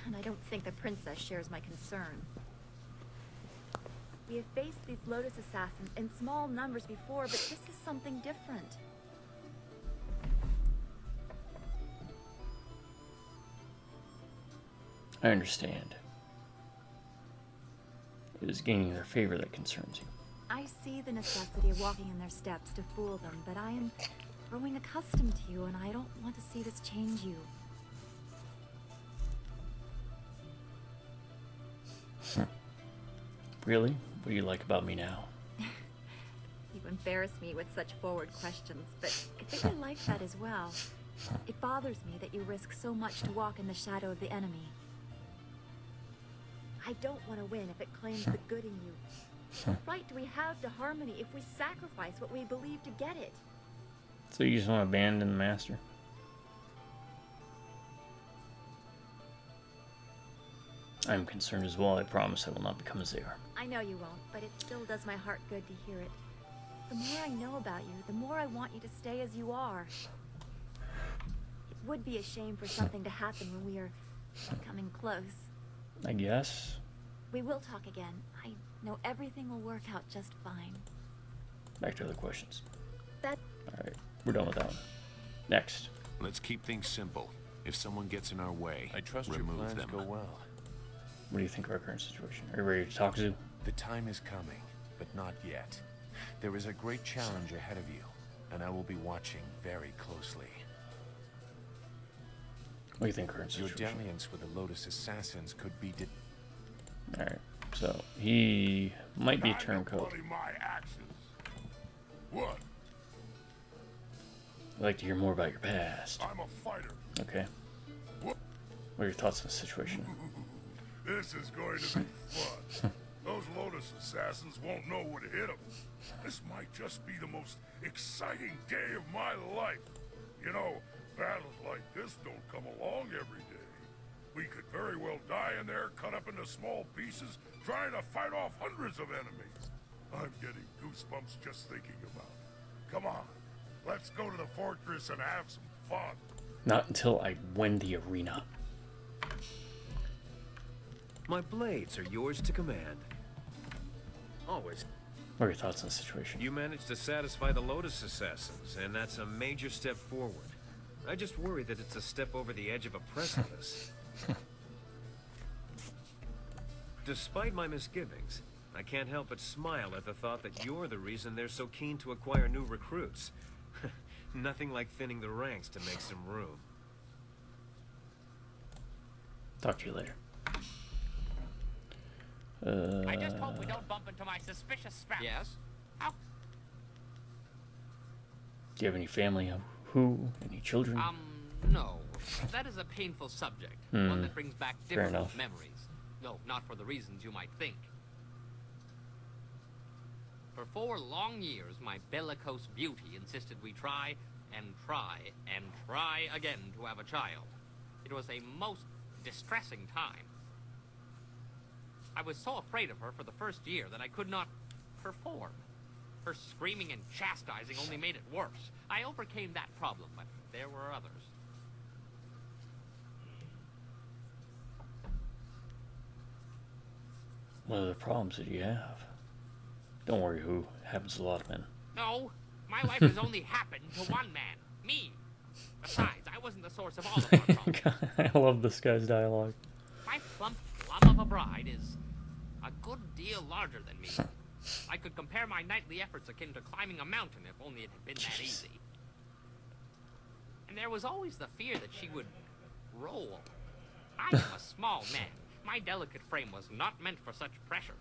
and I don't think the princess shares my concern. We have faced these Lotus assassins in small numbers before, but this is something different. I understand. It is gaining their favor that concerns you. I see the necessity of walking in their steps to fool them, but I am growing accustomed to you, and I don't want to see this change you. Really? What do you like about me now? You embarrass me with such forward questions, but I think I like that as well. It bothers me that you risk so much to walk in the shadow of the enemy. I don't want to win if it claims the good in you. What right do we have to harmony if we sacrifice what we believe to get it? So you just want to abandon the master? I'm concerned as well. I promise I will not become as they are. I know you won't, but it still does my heart good to hear it. The more I know about you, the more I want you to stay as you are. It would be a shame for something to happen when we are coming close. I guess. We will talk again. I know everything will work out just fine. Back to other questions. That... Alright, we're done with that one. Next. Let's keep things simple. If someone gets in our way, I trust your remove plans them. go well. What do you think of our current situation? Are you ready to talk, Zoo? The time is coming, but not yet. There is a great challenge ahead of you, and I will be watching very closely. What do you think, current situation? Your dalliance with the Lotus assassins could be Alright, so he might be a turncoat. My actions. What? I'd like to hear more about your past. I'm a fighter. Okay. What? What are your thoughts on the situation? This is going to be fun. Those Lotus assassins won't know what hit them. This might just be the most exciting day of my life. You know, battles like this don't come along every day. We could very well die in there, cut up into small pieces, trying to fight off hundreds of enemies. I'm getting goosebumps just thinking about it. Come on, let's go to the fortress and have some fun. Not until I win the arena. My blades are yours to command. Always. What are your thoughts on the situation? You managed to satisfy the Lotus assassins, and that's a major step forward. I just worry that it's a step over the edge of a precipice. Despite my misgivings, I can't help but smile at the thought that you're the reason they're so keen to acquire new recruits. Nothing like thinning the ranks to make some room. Talk to you later. I just hope we don't bump into my suspicious spouse. Yes? How? Do you have any family? Who? Any children? No. That is a painful subject. One that brings back difficult memories. No, not for the reasons you might think. For 4 long years, my bellicose beauty insisted we try and try and try again to have a child. It was a most distressing time. I was so afraid of her for the first year that I could not perform. Her screaming and chastising only made it worse. I overcame that problem, but there were others. What other problems did you have? Don't worry, who happens to a lot of men. No, my life has only happened to one man, me. Besides, I wasn't the source of all of our problems. I love this guy's dialogue. My plump plum of a bride is a good deal larger than me. I could compare my nightly efforts akin to climbing a mountain if only it had been that easy. And there was always the fear that she would roll. I am a small man. My delicate frame was not meant for such pressures.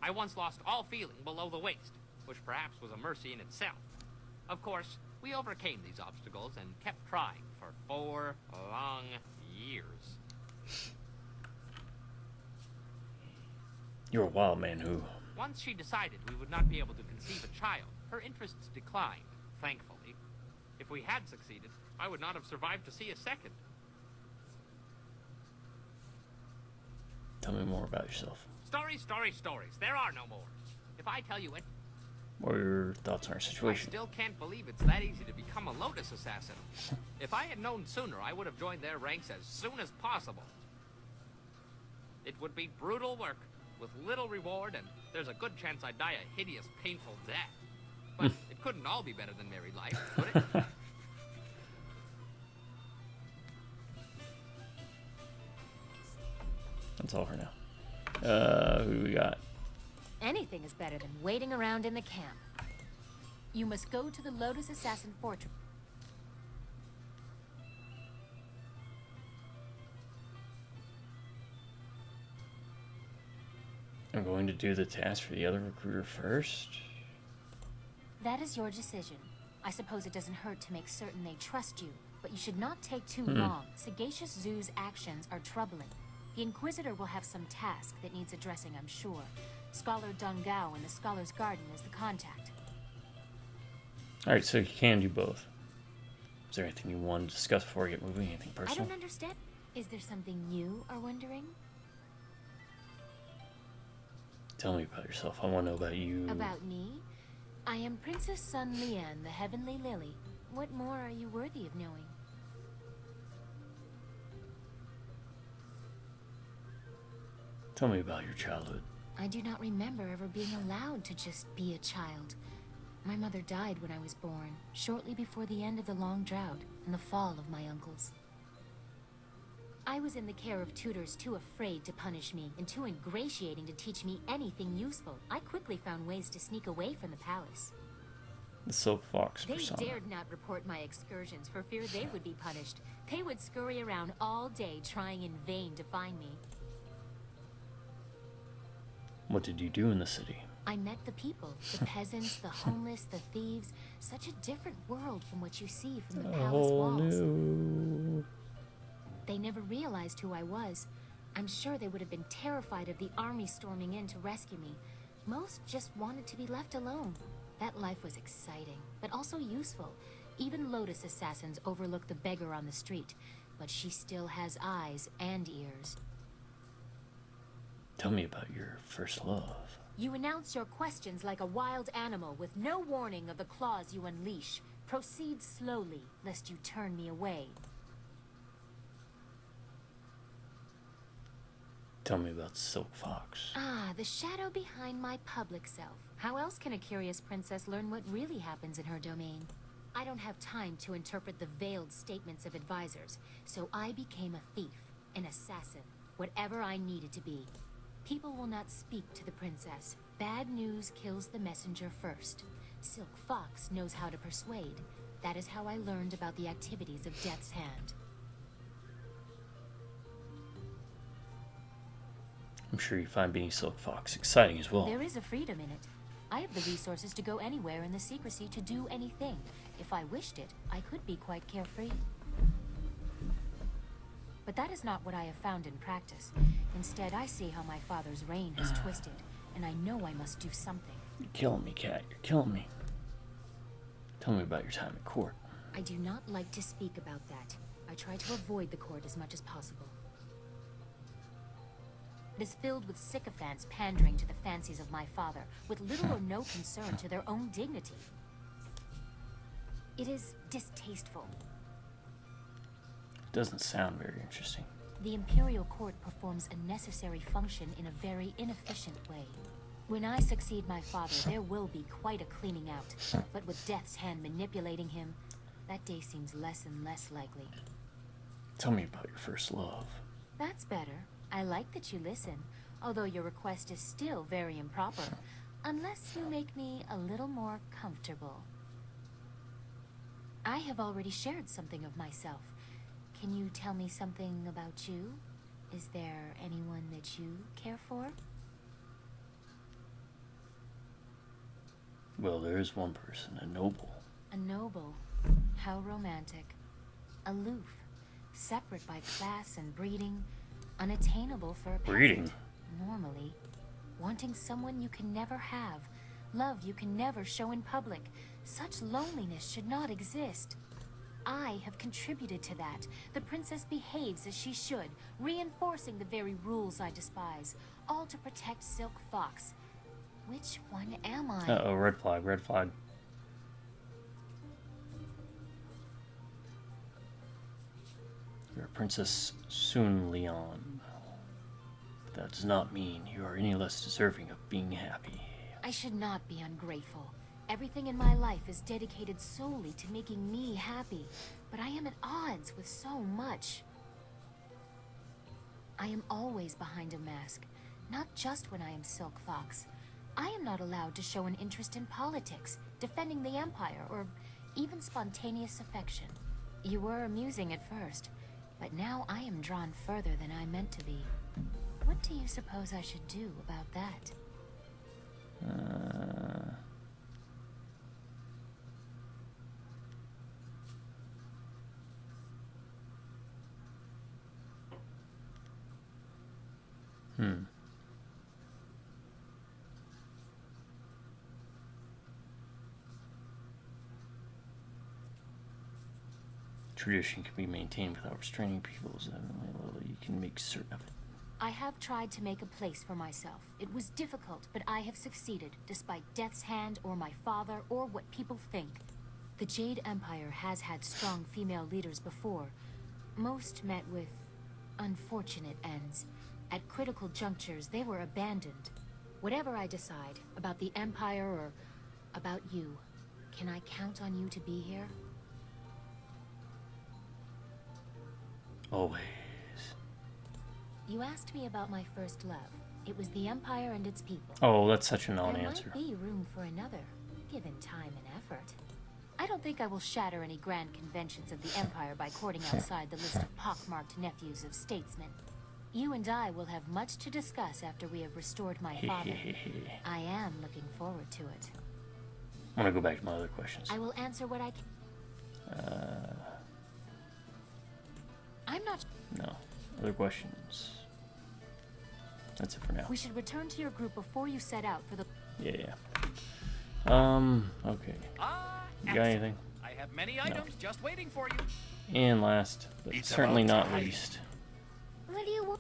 I once lost all feeling below the waist, which perhaps was a mercy in itself. Of course, we overcame these obstacles and kept trying for 4 long years. You're a wild man who... Once she decided we would not be able to conceive a child, her interests declined, thankfully. If we had succeeded, I would not have survived to see a second. Tell me more about yourself. Stories, stories, stories. There are no more. If I tell you it... What are your thoughts on our I situation? still can't believe it's that easy to become a Lotus assassin. If I had known sooner, I would have joined their ranks as soon as possible. It would be brutal work, with little reward, and there's a good chance I'd die a hideous, painful death. But it couldn't all be better than married life, could it? That's all for now. Who we got? Anything is better than waiting around in the camp. You must go to the Lotus Assassin Fortress. I'm going to do the task for the other recruiter first. That is your decision. I suppose it doesn't hurt to make certain they trust you, but you should not take too long. Sagacious Zoo's actions are troubling. The Inquisitor will have some task that needs addressing, I'm sure. Scholar Dongao in the Scholar's Garden is the contact. Alright, so you can do both. Is there anything you want to discuss before we get moving? Anything I personal? don't understand. Is there something you are wondering? Tell me about yourself. I want to know about you. About me? I am Princess Sun Lian, the Heavenly Lily. What more are you worthy of knowing? Tell me about your childhood. I do not remember ever being allowed to just be a child. My mother died when I was born, shortly before the end of the long drought and the fall of my uncles. I was in the care of tutors too afraid to punish me and too ingratiating to teach me anything useful. I quickly found ways to sneak away from the palace. The Silk Fox They persona. dared not report my excursions for fear they would be punished. They would scurry around all day trying in vain to find me. What did you do in the city? I met the people, the peasants, the homeless, the thieves. Such a different world from what you see from the palace walls. No. They never realized who I was. I'm sure they would have been terrified of the army storming in to rescue me. Most just wanted to be left alone. That life was exciting, but also useful. Even Lotus assassins overlook the beggar on the street, but she still has eyes and ears. Tell me about your first love. You announce your questions like a wild animal with no warning of the claws you unleash. Proceed slowly, lest you turn me away. Tell me about Silk Fox. Ah, the shadow behind my public self. How else can a curious princess learn what really happens in her domain? I don't have time to interpret the veiled statements of advisors, so I became a thief, an assassin, whatever I needed to be. People will not speak to the princess. Bad news kills the messenger first. Silk Fox knows how to persuade. That is how I learned about the activities of Death's Hand. I'm sure you find being Silk Fox exciting as well. There is a freedom in it. I have the resources to go anywhere in the secrecy to do anything. If I wished it, I could be quite carefree. But that is not what I have found in practice. Instead, I see how my father's reign has twisted, and I know I must do something. You're killing me, Cat. You're killing me. Tell me about your time at court. I do not like to speak about that. I try to avoid the court as much as possible. It is filled with sycophants pandering to the fancies of my father, with little or no concern to their own dignity. It is distasteful. It doesn't sound very interesting. The Imperial Court performs a necessary function in a very inefficient way. When I succeed my father, there will be quite a cleaning out. But with Death's Hand manipulating him, that day seems less and less likely. Tell me about your first love. That's better. I like that you listen, although your request is still very improper, unless you make me a little more comfortable. I have already shared something of myself. Can you tell me something about you? Is there anyone that you care for? Well, there is one person, a noble. A noble. How romantic. Aloof. Separate by class and breeding. Unattainable for a peasant. Breeding? Normally. Wanting someone you can never have. Love you can never show in public. Such loneliness should not exist. I have contributed to that. The princess behaves as she should, reinforcing the very rules I despise. All to protect Silk Fox. Which one am I? Uh-oh, red flag, red flag. You're Princess Sun Leon. That does not mean you are any less deserving of being happy. I should not be ungrateful. Everything in my life is dedicated solely to making me happy, but I am at odds with so much. I am always behind a mask, not just when I am Silk Fox. I am not allowed to show an interest in politics, defending the Empire, or even spontaneous affection. You were amusing at first, but now I am drawn further than I meant to be. What do you suppose I should do about that? Tradition can be maintained without restraining peoples. Well, you can make certain of it. I have tried to make a place for myself. It was difficult, but I have succeeded, despite Death's Hand or my father or what people think. The Jade Empire has had strong female leaders before. Most met with unfortunate ends. At critical junctures, they were abandoned. Whatever I decide, about the Empire or about you, can I count on you to be here? Always. You asked me about my first love. It was the Empire and its people. Oh, that's such a non-answer. There might be room for another, given time and effort. I don't think I will shatter any grand conventions of the Empire by courting outside the list of pockmarked nephews of statesmen. You and I will have much to discuss after we have restored my father. I am looking forward to it. I'm gonna go back to my other questions. I will answer what I can. I'm not... No. Other questions? That's it for now. We should return to your group before you set out for the... Yeah. Okay. You got anything? I have many items just waiting for you. And last, but certainly not least, What do you want?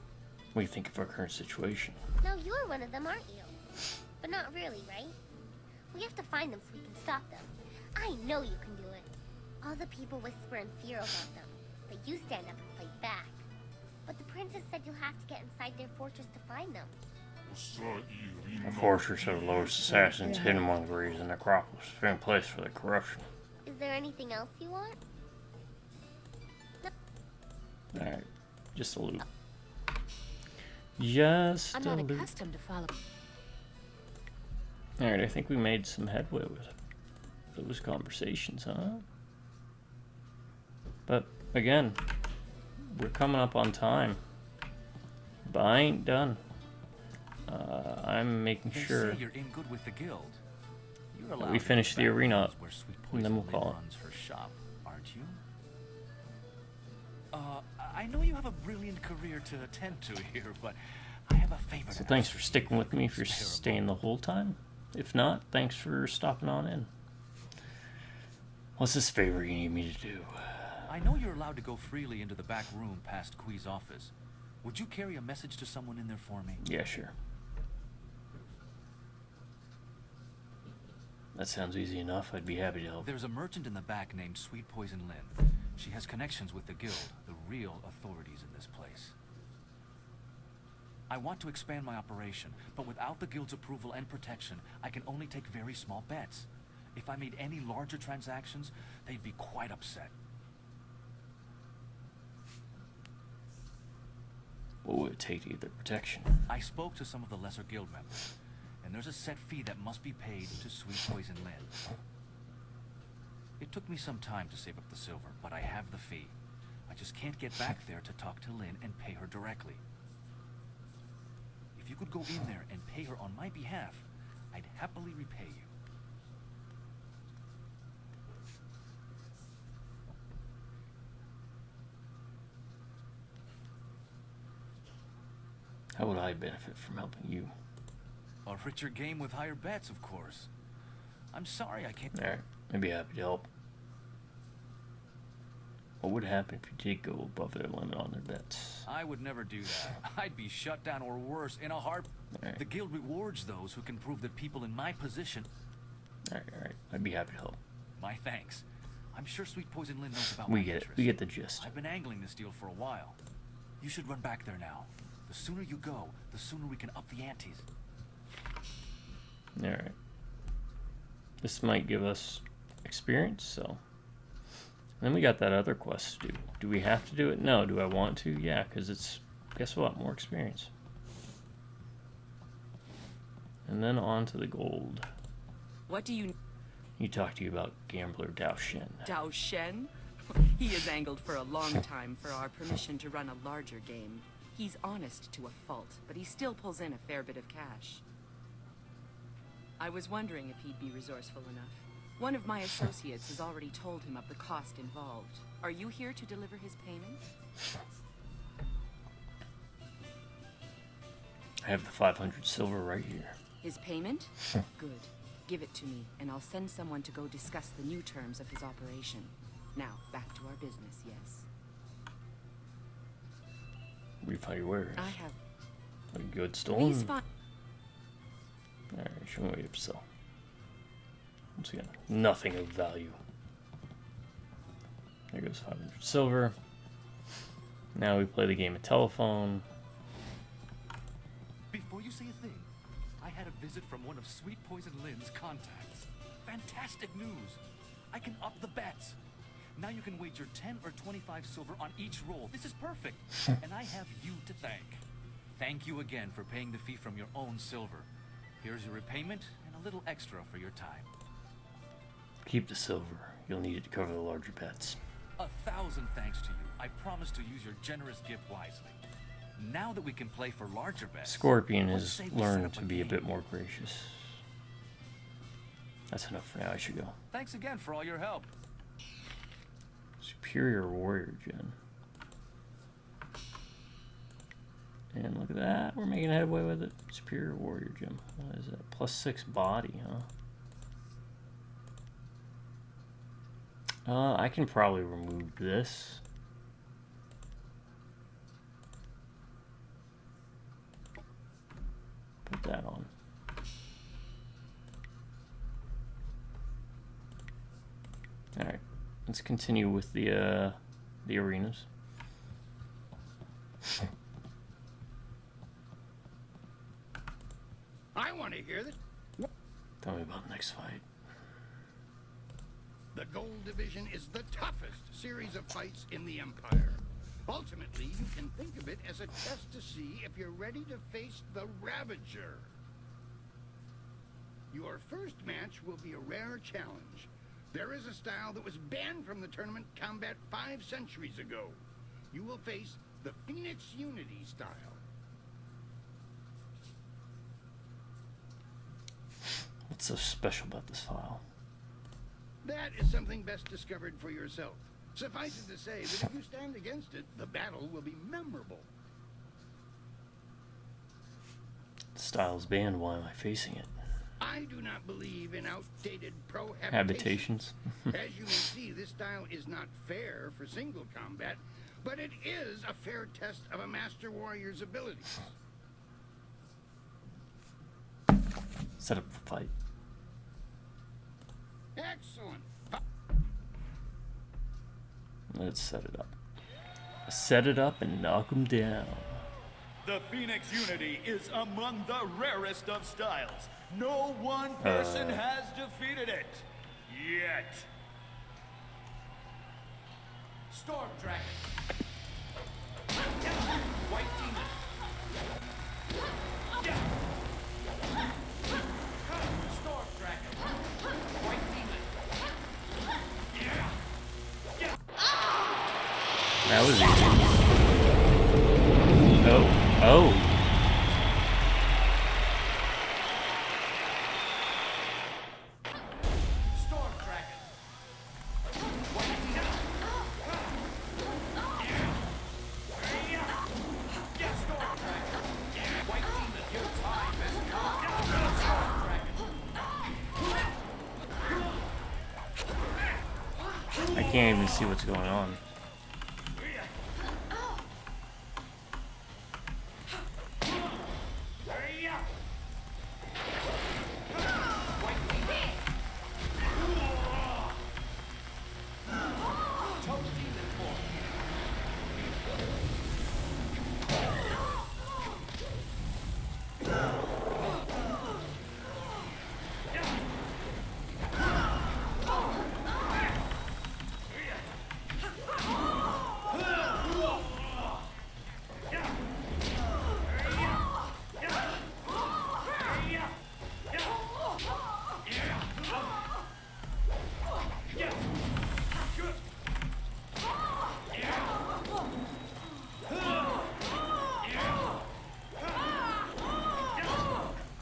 what do you think of our current situation? No, you're one of them, aren't you? But not really, right? We have to find them so we can stop them. I know you can do it. All the people whisper in fear about them, but you stand up and fight back. But the princess said you'll have to get inside their fortress to find them. A fortress of the lowest assassins hidden among the reeds and necropolis, a fair place for the corruption. Is there anything else you want? No. Alright, just a loot. Just I'm a not loot. accustomed to follow... Alright, I think we made some headway with those conversations, huh? But, again, we're coming up on time. But I ain't done. I'm making sure You're in good with the guild. You're that allowed we to finish go the back arena where Sweet and then we'll Poison call runs her shop, aren't you? I know you have a brilliant career to attend to here, but I have a favor. So thanks for sticking with me if you're staying the whole time. If not, thanks for stopping on in. What's this favor you need me to do? I know you're allowed to go freely into the back room past Kui's office. Would you carry a message to someone in there for me? Yeah, sure. That sounds easy enough. I'd be happy to help. There's a merchant in the back named Sweet Poison Lynn. She has connections with the guild, the real authorities in this place. I want to expand my operation, but without the guild's approval and protection, I can only take very small bets. If I made any larger transactions, they'd be quite upset. What would it take to get the protection? I spoke to some of the lesser guild members, and there's a set fee that must be paid to Sweet Poison Lynn. It took me some time to save up the silver, but I have the fee. I just can't get back there to talk to Lynn and pay her directly. If you could go in there and pay her on my behalf, I'd happily repay you. How would I benefit from helping you? A richer game with higher bets, of course. I'm sorry I can't... Alright, I'd be happy to help. What would happen if you did go above their limit on their bets? I would never do that. I'd be shut down or worse in a heart. Right. The guild rewards those who can prove that people in my position... Alright, I'd be happy to help. My thanks. I'm sure Sweet Poison Lynn knows about We my get it. interest. We get the gist. I've been angling this deal for a while. You should run back there now. The sooner you go, the sooner we can up the antes. Alright. This might give us experience, so. Then we got that other quest to do. Do we have to do it? No. Do I want to? Yeah, because it's, guess what? More experience. And then on to the gold. What do you... You talk to you about gambler Dao Shen. Dao Shen? He has angled for a long time for our permission to run a larger game. He's honest to a fault, but he still pulls in a fair bit of cash. I was wondering if he'd be resourceful enough. One of my associates has already told him of the cost involved. Are you here to deliver his payment? I have the 500 silver right here. His payment? Good. Give it to me, and I'll send someone to go discuss the new terms of his operation. Now, back to our business, yes? Refi your wares. I have... A good stolen. These fine. Alright, show me what you have to sell. Once again, nothing of value. There goes 500 silver. Now we play the game of telephone. Before you say a thing, I had a visit from one of Sweet Poison Lynn's contacts. Fantastic news! I can up the bets. Now you can wager 10 or 25 silver on each roll. This is perfect. And I have you to thank. Thank you again for paying the fee from your own silver. Here's your repayment and a little extra for your time. Keep the silver. You'll need it to cover the larger bets. 1,000 thanks to you. I promise to use your generous gift wisely. Now that we can play for larger bets... Scorpion has learned to be a bit more gracious. That's enough for now. I should go. Thanks again for all your help. Superior Warrior Gen. And look at that. We're making headway with it. Superior Warrior Gem. What is that? +6 body, huh? I can probably remove this. Put that on. Alright. Let's continue with the arenas. I want to hear this. Tell me about the next fight. The Gold Division is the toughest series of fights in the Empire. Ultimately, you can think of it as a test to see if you're ready to face the Ravager. Your first match will be a rare challenge. There is a style that was banned from the tournament combat 5 centuries ago. You will face the Phoenix Unity style. What's so special about this file? That is something best discovered for yourself. Suffice it to say that if you stand against it, the battle will be memorable. The style's banned. Why am I facing it? I do not believe in outdated habitations. As you may see, this style is not fair for single combat, but it is a fair test of a master warrior's abilities. Set up the fight. Excellent. Let's set it up. Set it up and knock them down. The Phoenix Unity is among the rarest of styles. No one person has defeated it. Yet. Storm Dragon. White Demon. Storm Dragon. White Demon. That was easy. Oh. Storm Dragon. White Demon. Storm Dragon. White Demon, your time has come. Storm Dragon. I can't even see what's going on.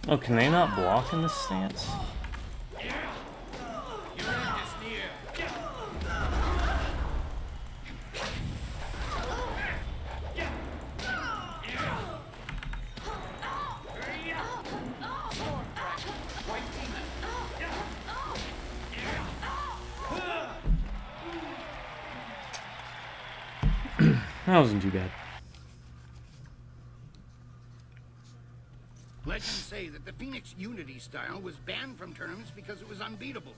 Oh, can they not block in this stance? That wasn't too bad. Legends say that the Phoenix Unity style was banned from tournaments because it was unbeatable.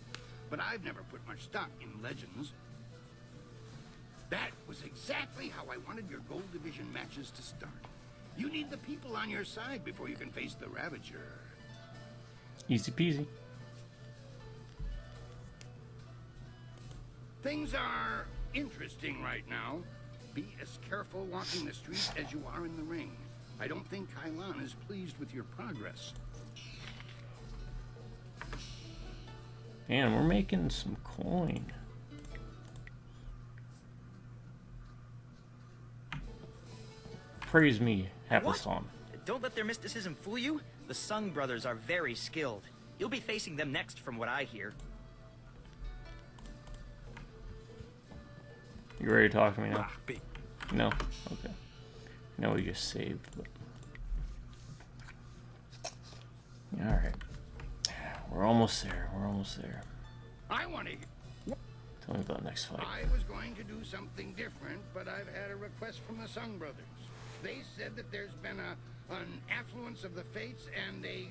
But I've never put much stock in legends. That was exactly how I wanted your Gold Division matches to start. You need the people on your side before you can face the Ravager. Easy peasy. Things are interesting right now. Be as careful walking the streets as you are in the ring. I don't think Kailan is pleased with your progress. Man, we're making some coin. Praise me, hapless on. Don't let their mysticism fool you. The Sung brothers are very skilled. You'll be facing them next from what I hear. You ready to talk to me now? No? Okay. No, we just saved. But... Alright. We're almost there. We're almost there. I want to... Tell me about next fight. I was going to do something different, but I've had a request from the Sung brothers. They said that there's been an affluence of the fates and a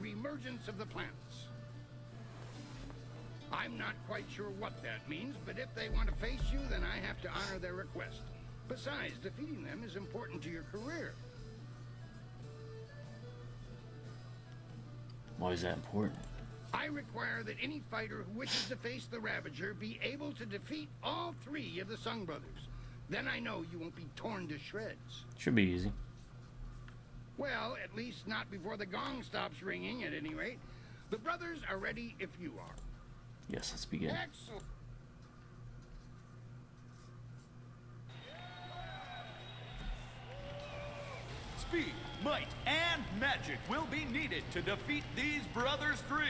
reemergence of the planets. I'm not quite sure what that means, but if they want to face you, then I have to honor their request. Besides, defeating them is important to your career. Why is that important? I require that any fighter who wishes to face the Ravager be able to defeat all three of the Sung brothers. Then I know you won't be torn to shreds. Should be easy. Well, at least not before the gong stops ringing, at any rate. The brothers are ready if you are. Yes, let's begin. Excellent. Speed, might, and magic will be needed to defeat these brothers three.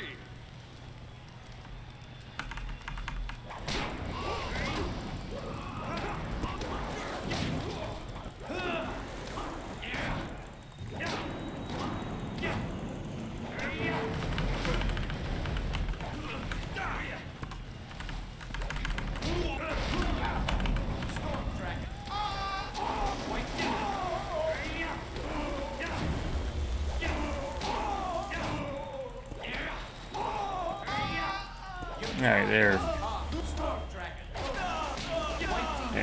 Alright, they're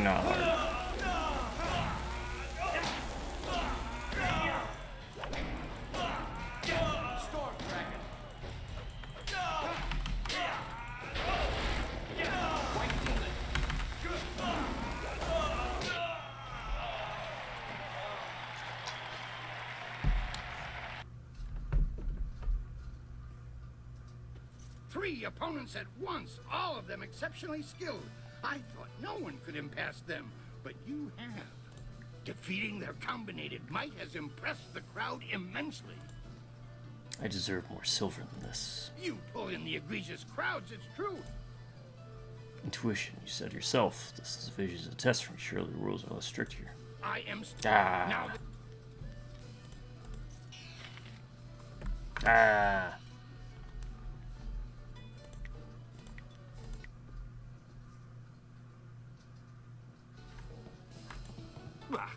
not hard. Three opponents at once, all of them exceptionally skilled. I thought no one could impasse them, but you have. Defeating their combinated might has impressed the crowd immensely. I deserve more silver than this. You pull in the egregious crowds, it's true. Intuition, you said yourself. This division is a test for me. Surely the rules are less strict here. I am now. Ah.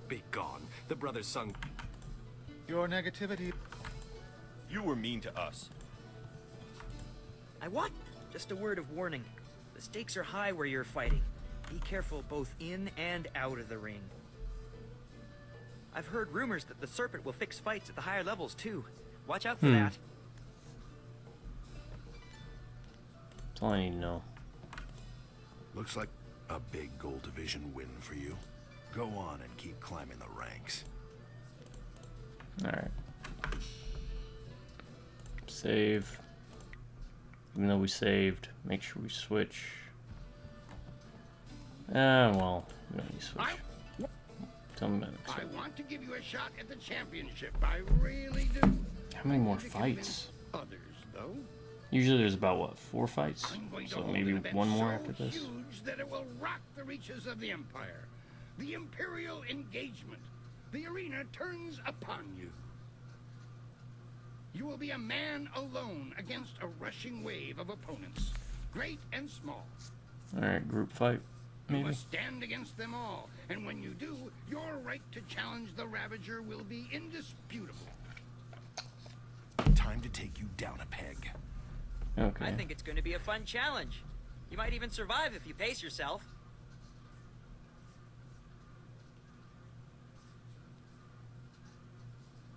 Be gone. The brothers Sung. Your negativity. You were mean to us. I what? Just a word of warning. The stakes are high where you're fighting. Be careful both in and out of the ring. I've heard rumors that the Serpent will fix fights at the higher levels too. Watch out for that. That's all I need to know. Looks like a big Gold Division win for you. Go on and keep climbing the ranks. Alright. Save. Even though we saved, make sure we switch. Well, we don't need to switch. Tell me about it. I want to give you a shot at the championship. I really do. How many more fights? Others, though. Usually there's about, what, 4 fights? I'm going to So hold maybe an event one more so after this? huge that it will rock the reaches of the Empire. The Imperial engagement. The arena turns upon you. You will be a man alone against a rushing wave of opponents, great and small. Alright, group fight, You maybe? must stand against them all, and when you do, your right to challenge the Ravager will be indisputable. Time to take you down a peg. Okay. I think it's going to be a fun challenge. You might even survive if you pace yourself.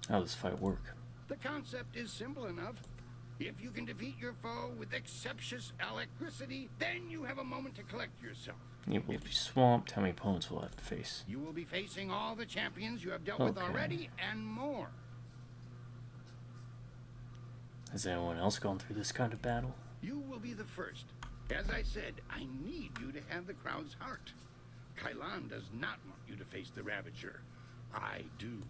How does this fight work? The concept is simple enough. If you can defeat your foe with exceptious alacrity, then you have a moment to collect yourself. You will be swamped. How many opponents will I have to face? You will be facing all the champions you have dealt with Okay. already and more. Has anyone else gone through this kind of battle? You will be the first. As I said, I need you to have the crowd's heart. Kailan does not want you to face the Ravager. I do.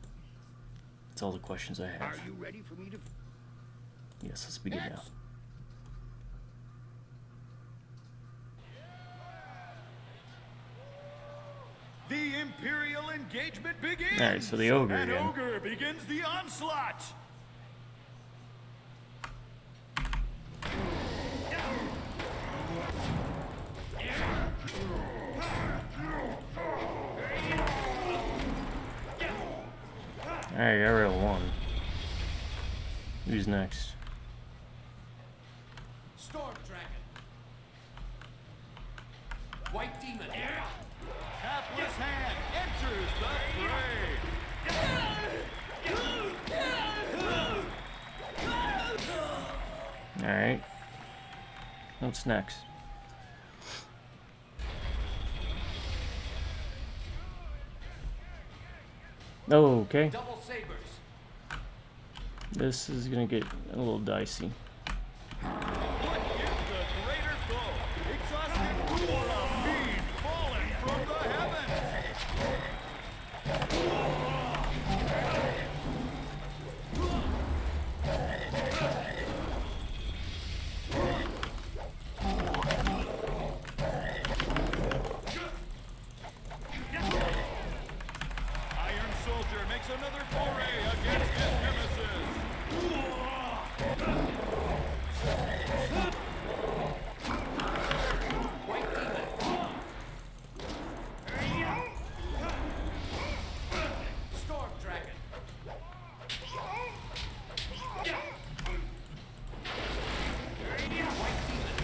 That's all the questions I have. Are you ready for me to... Yes, let's begin now. The Imperial engagement begins! Alright, so the ogre And again. Ogre begins the onslaught! Alright, I got one. Who's next? Storm Dragon. White Demon. Hapless Hand enters the fray! Alright. What's next? Oh, okay. Double Sabers. This is gonna get a little dicey. What is the greater foe? Exhausted or a fiend fallen from the heavens? Iron Soldier makes another foray against his nemesis. White Demon. Storm Dragon. White Demon.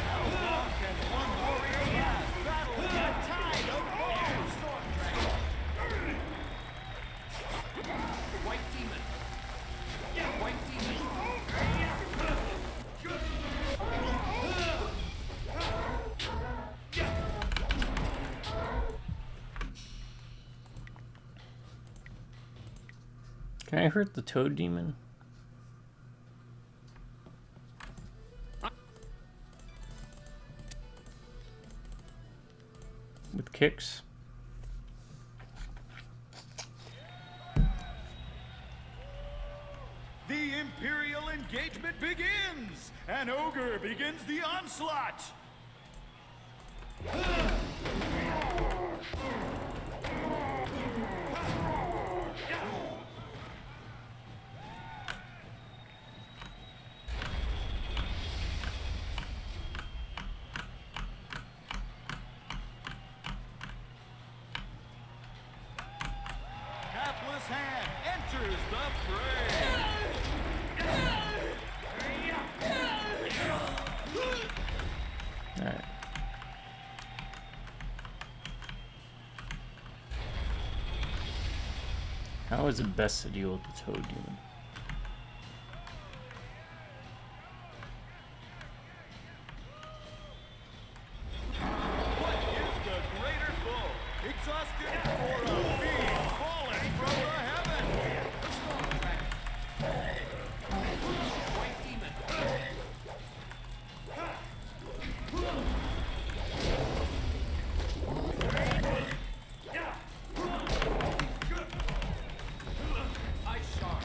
How long can one warrior last, battling a tide of foes? Storm Dragon. White Demon. White Demon. Can I hurt the toad demon? With kicks? The Imperial engagement begins! An ogre begins the onslaught! Hapless Hand enters the fray! Alright. How is it best to deal with the toad demon? What is the greater foe? Exhausted or a fiend fallen from the heavens? White Demon. Ice Shard.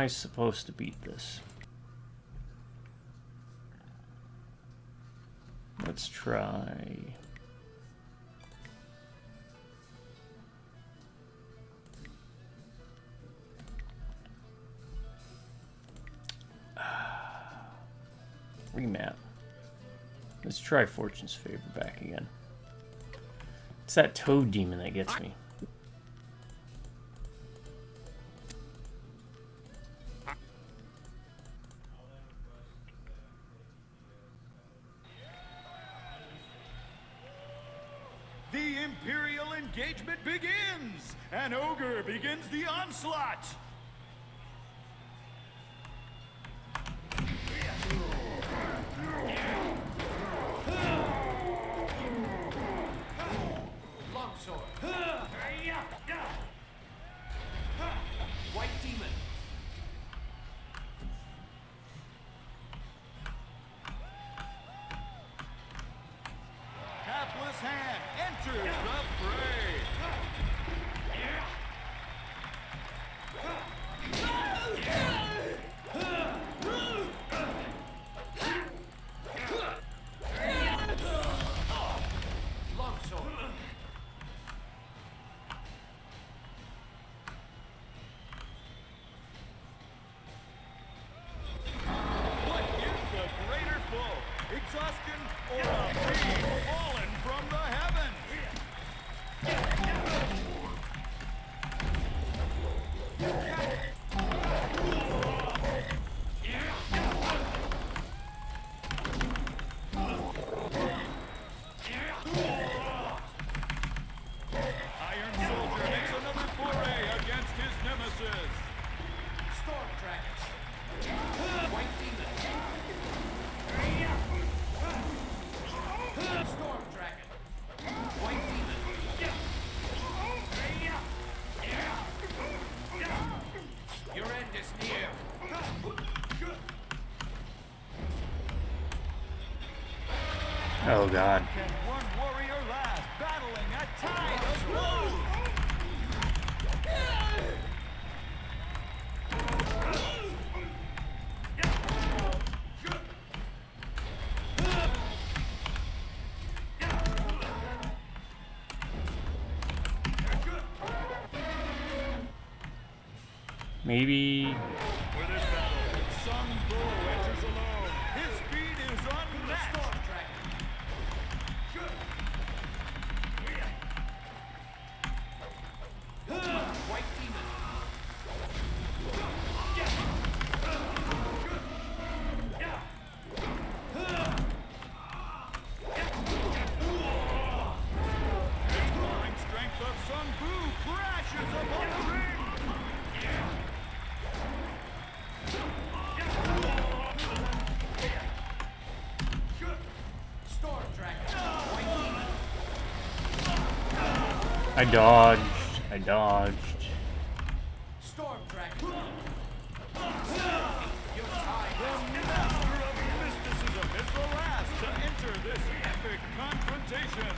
I supposed to beat this? Let's try... remap. Let's try Fortune's Favor back again. It's that toad demon that gets me. The Imperial engagement begins! An ogre begins the onslaught! Longsword. White demon. Hapless hand enters the fray. Longsword. What is the greater foe? Exhaustion or a beam fallen from the heavens? Iron Soldier makes another foray against his nemesis. Storm dragons. White demon. Storm dragon. White demon. Your end is near. Oh god. Can one warrior last, battling a tide of blows? Maybe... For this battle, Sun Bu enters alone. His speed is unmatched. Storm dragon. White demon. The roaring strength of Sun Bu crashes upon the ring. Storm dragon. White demon. I dodged. I dodged. Storm dragon. The master of mysticism is the last to enter this epic confrontation.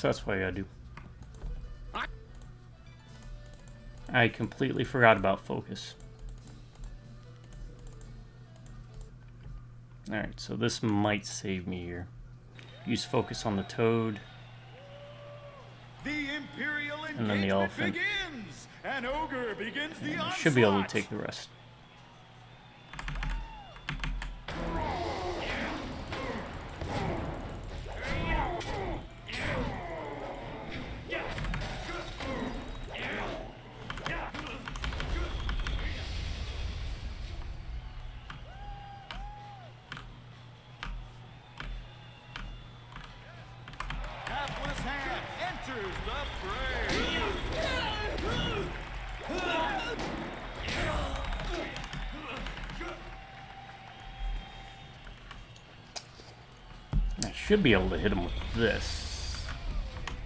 So that's what I gotta do. I completely forgot about focus. Alright, so this might save me here. Use focus on the toad. The Imperial And then the elephant. begins. An ogre begins the onslaught. Should be able to take the rest. Hapless hand enters the fray. I should be able to hit him with this.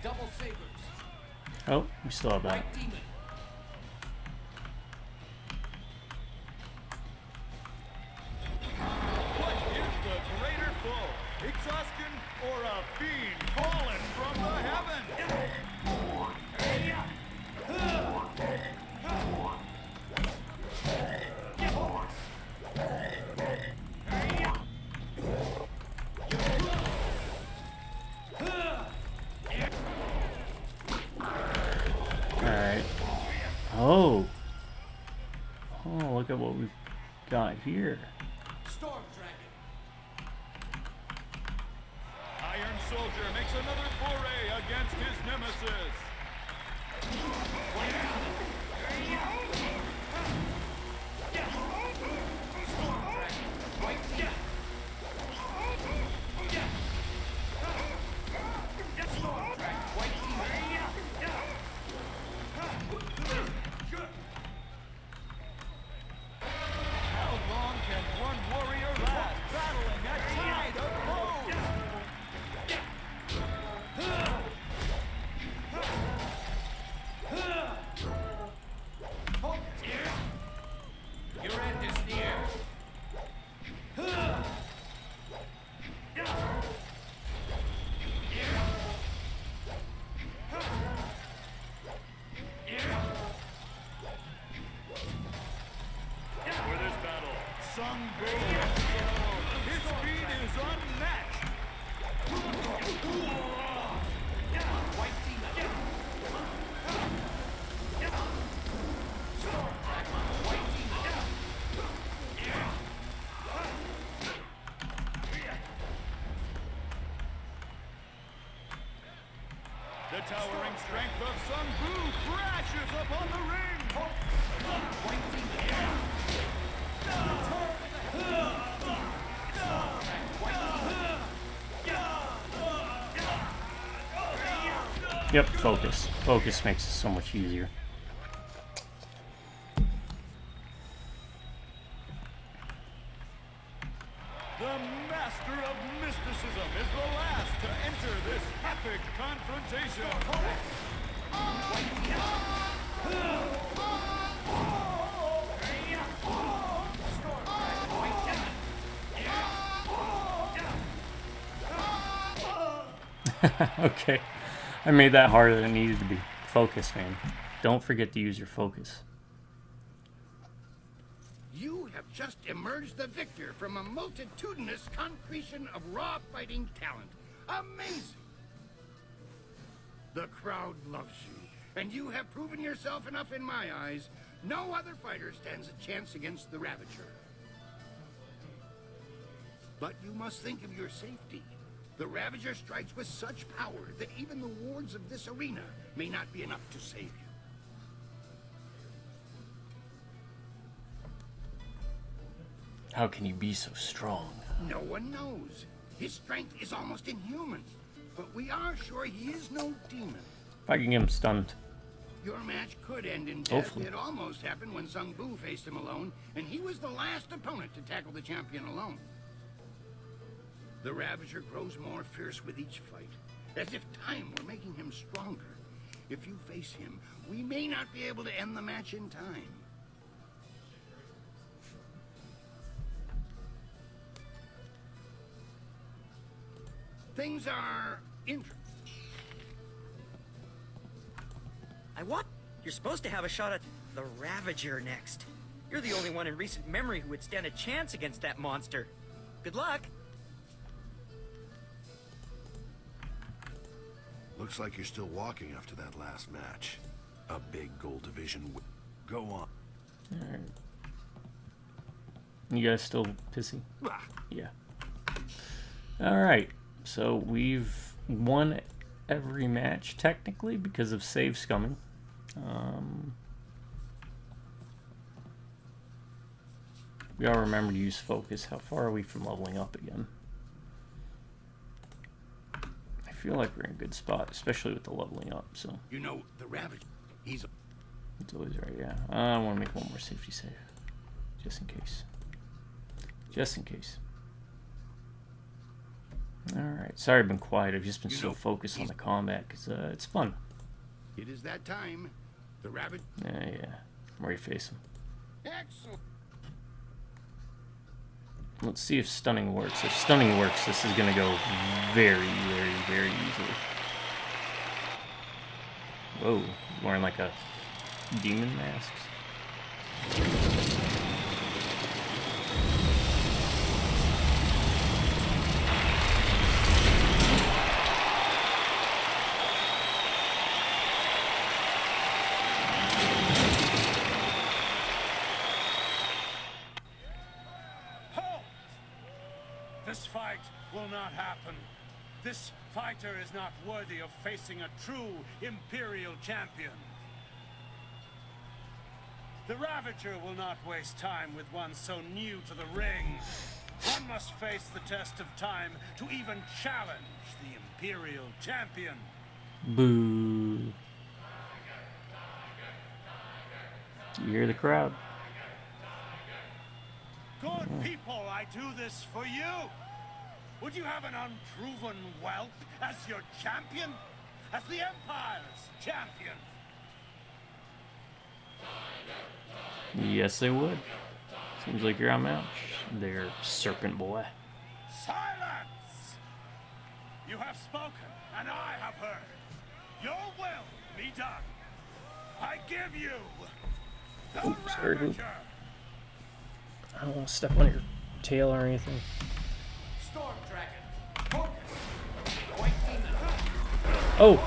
Double sabers. Oh, we still have that. White demon. What is the greater foe? Exhaustion or a fiend fallen from the heavens? Alright. Oh. Oh, look at what we've got here. Storm dragon. Iron Soldier makes another foray against his nemesis. How long can one warrior last battling a tide of foes? Your end is near. For this battle, Sung Bu. His speed is unmatched. White demon. White demon. The towering strength of Sung Bu crashes upon the ring. White demon. Yep, focus. Focus makes it so much easier. The master of mysticism is the last to enter this epic confrontation. Okay. I made that harder than it needed to be. Focus, man. Don't forget to use your focus. You have just emerged the victor from a multitudinous concretion of raw fighting talent. Amazing! The crowd loves you, and you have proven yourself enough in my eyes. No other fighter stands a chance against the Ravager. But you must think of your safety. The Ravager strikes with such power that even the wards of this arena may not be enough to save you. How can you be so strong? No one knows. His strength is almost inhuman. But we are sure he is no demon. If I can get him stunned. Your match could end in death. Hopefully. It almost happened when Sung Bu faced him alone, and he was the last opponent to tackle the champion alone. The Ravager grows more fierce with each fight, as if time were making him stronger. If you face him, we may not be able to end the match in time. Things are interesting. I what? You're supposed to have a shot at the Ravager next. You're the only one in recent memory who would stand a chance against that monster. Good luck. Looks like you're still walking after that last match. A big gold division. Go on. Alright. You guys still pissy? Yeah. Alright. So we've won every match, technically, because of save scumming. We gotta remember to use focus. How far are we from leveling up again? I feel like we're in a good spot, especially with the leveling up, so. You know, the Ravager, he's always right, yeah. I want to make one more safety save. Just in case. Just in case. Alright, sorry I've been quiet. I've just been so focused on the combat, because it's fun. It is that time. The Ravager. Yeah. I'm ready to face him. Excellent. Let's see if stunning works. If stunning works, this is going to go very, very, very easily. Whoa, wearing like a demon mask. This fight will not happen. This fighter is not worthy of facing a true Imperial champion. The Ravager will not waste time with one so new to the ring. One must face the test of time to even challenge the Imperial champion. Boo. You hear the crowd. Good people, I do this for you. Would you have an unproven whelp as your champion? As the Empire's champion? Yes, they would. Seems like you're outmatched. They're serpent boy. Silence! You have spoken, and I have heard. Your will be done. I give you the Ravager. I don't want to step on your tail or anything. Storm Dragon, focus. White Demon. Oh!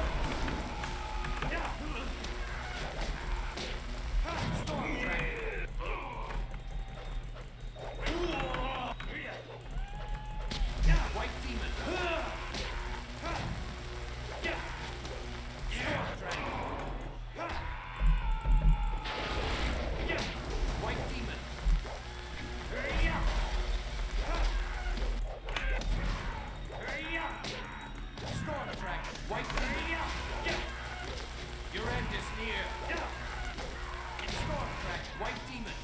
Storm Dragon. White Demon. Storm Dragon. White Demon. Storm Dragon, White Demon. Your end is near. Storm Dragon, White Demon.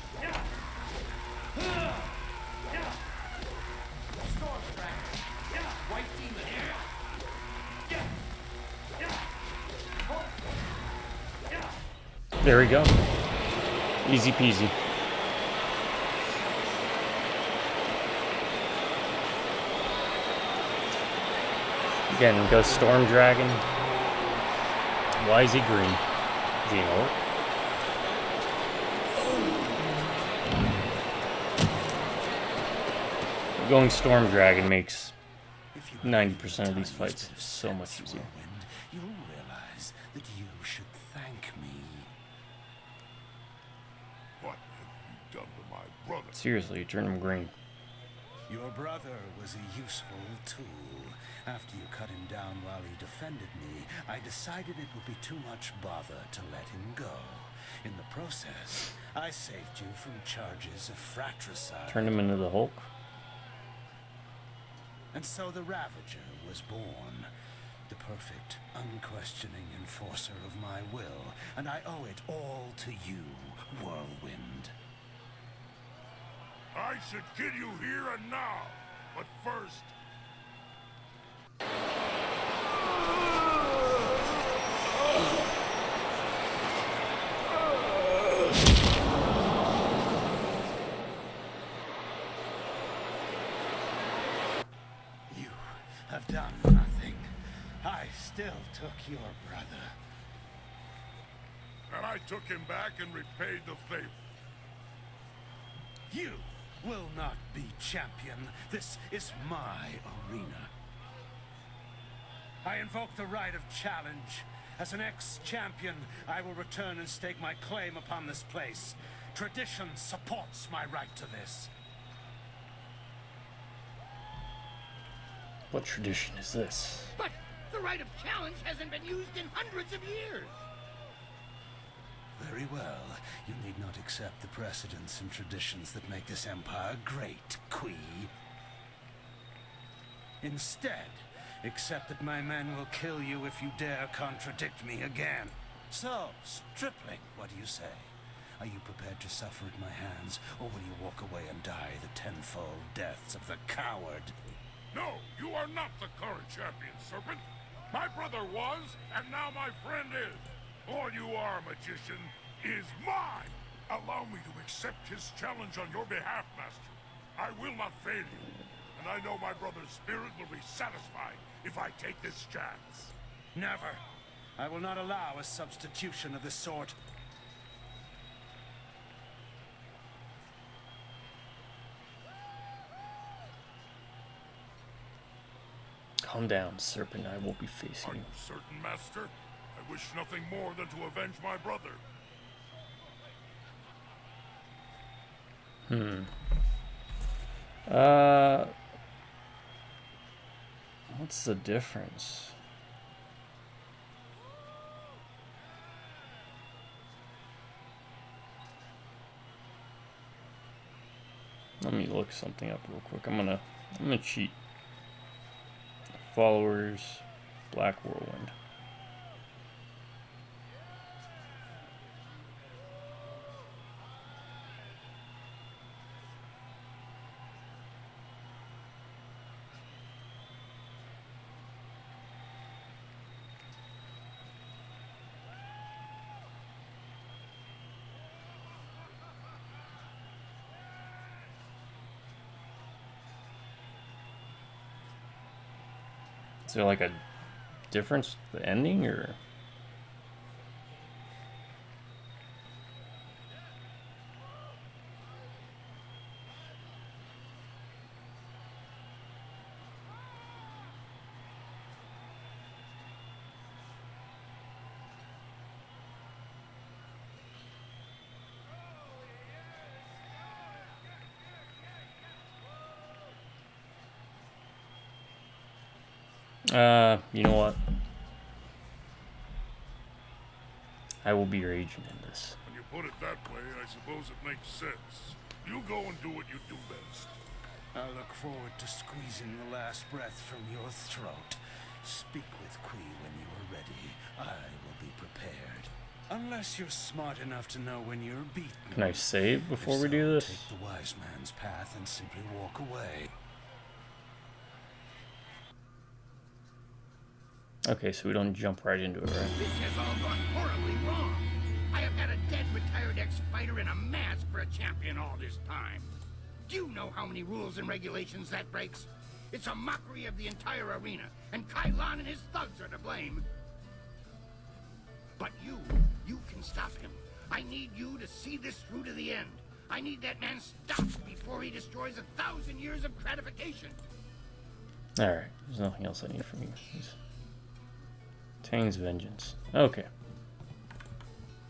Storm Dragon, White Demon. There we go. Easy peasy. Again, go Storm Dragon. Why is he green? Is he an orc? Going Storm Dragon makes 90% of these fights so much easier. You'll realize that you should thank me. What have you done to my brother? Seriously, you turn him green. Your brother was a useful tool. After you cut him down while he defended me, I decided it would be too much bother to let him go. In the process, I saved you from charges of fratricide. Turned him into the Hulk. And so the Ravager was born. The perfect, unquestioning enforcer of my will. And I owe it all to you, Whirlwind. I should kill you here and now. But first... You have done nothing. I still took your brother. and I took him back and repaid the favor. You will not be champion. This is my arena. I invoke the right of challenge. As an ex-champion, I will return and stake my claim upon this place. Tradition supports my right to this. What tradition is this? But the right of challenge hasn't been used in hundreds of years. Very well. You need not accept the precedents and traditions that make this empire great, Kui. Instead, accept that my men will kill you if you dare contradict me again. So, stripling, what do you say? Are you prepared to suffer at my hands, or will you walk away and die the tenfold deaths of the coward? No, you are not the current champion, Serpent. My brother was, and now my friend is. All you are, magician, is mine. Allow me to accept his challenge on your behalf, Master. I will not fail you, and I know my brother's spirit will be satisfied if I take this chance. Never. I will not allow a substitution of this sort. Calm down, Serpent. I will be facing Are you. you certain, Master? I wish nothing more than to avenge my brother. What's the difference? Let me look something up real quick. I'm gonna cheat. Followers, Black Whirlwind. Is there like a difference, the ending, or? You know what? I will be your agent in this. When you put it that way, I suppose it makes sense. You go and do what you do best. I look forward to squeezing the last breath from your throat. Speak with Kui when you are ready. I will be prepared. Unless you're smart enough to know when you're beaten. Can I save before If we so, do this? Take the wise man's path and simply walk away. Okay, so we don't jump right into it, right? This has all gone horribly wrong. I have had a dead retired ex-fighter in a mask for a champion all this time. Do you know how many rules and regulations that breaks? It's a mockery of the entire arena, and Kai Lan and his thugs are to blame. But you can stop him. I need you to see this through to the end. I need that man stopped before he destroys 1,000 years of gratification. Alright, there's nothing else I need from you. Tang's Vengeance. Okay.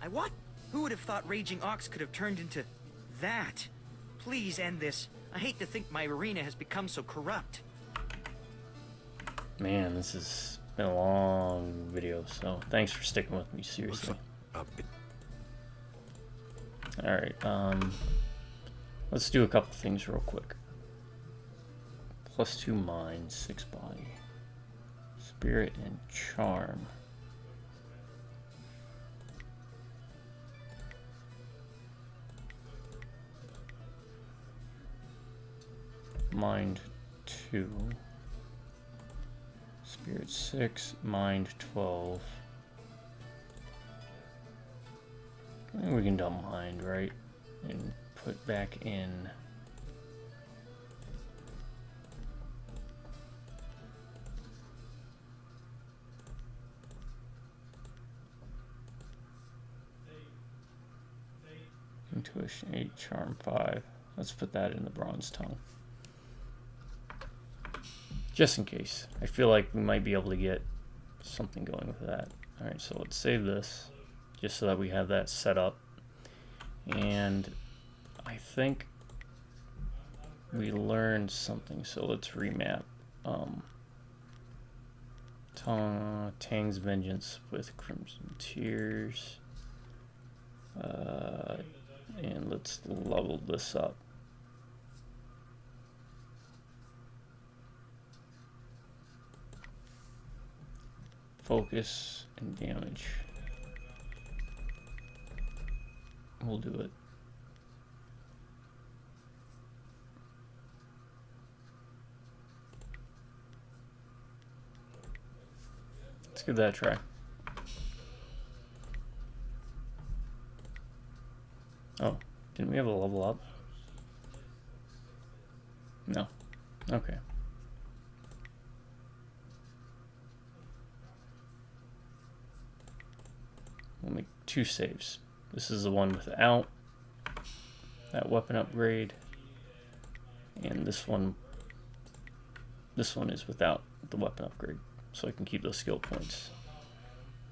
What? Who would have thought Raging Ox could have turned into that? Please end this. I hate to think my arena has become so corrupt. Man, this has been a long video, so thanks for sticking with me, seriously. Alright, let's do a couple things real quick. +2 mind, 6 body. Spirit and Charm. Mind 2. Spirit 6, Mind 12. I think we can dump Mind, right? And put back in Tuition 8, Charm 5. Let's put that in the Bronze Tongue. Just in case. I feel like we might be able to get something going with that. Alright, so let's save this, just so that we have that set up. And I think we learned something, so let's remap. Tang's Vengeance with Crimson Tears. And let's level this up. Focus and damage. We'll do it. Let's give that a try. Oh, didn't we have a level up? No. Okay. We'll make 2 saves. This is the one without that weapon upgrade, and this one is without the weapon upgrade, so I can keep those skill points.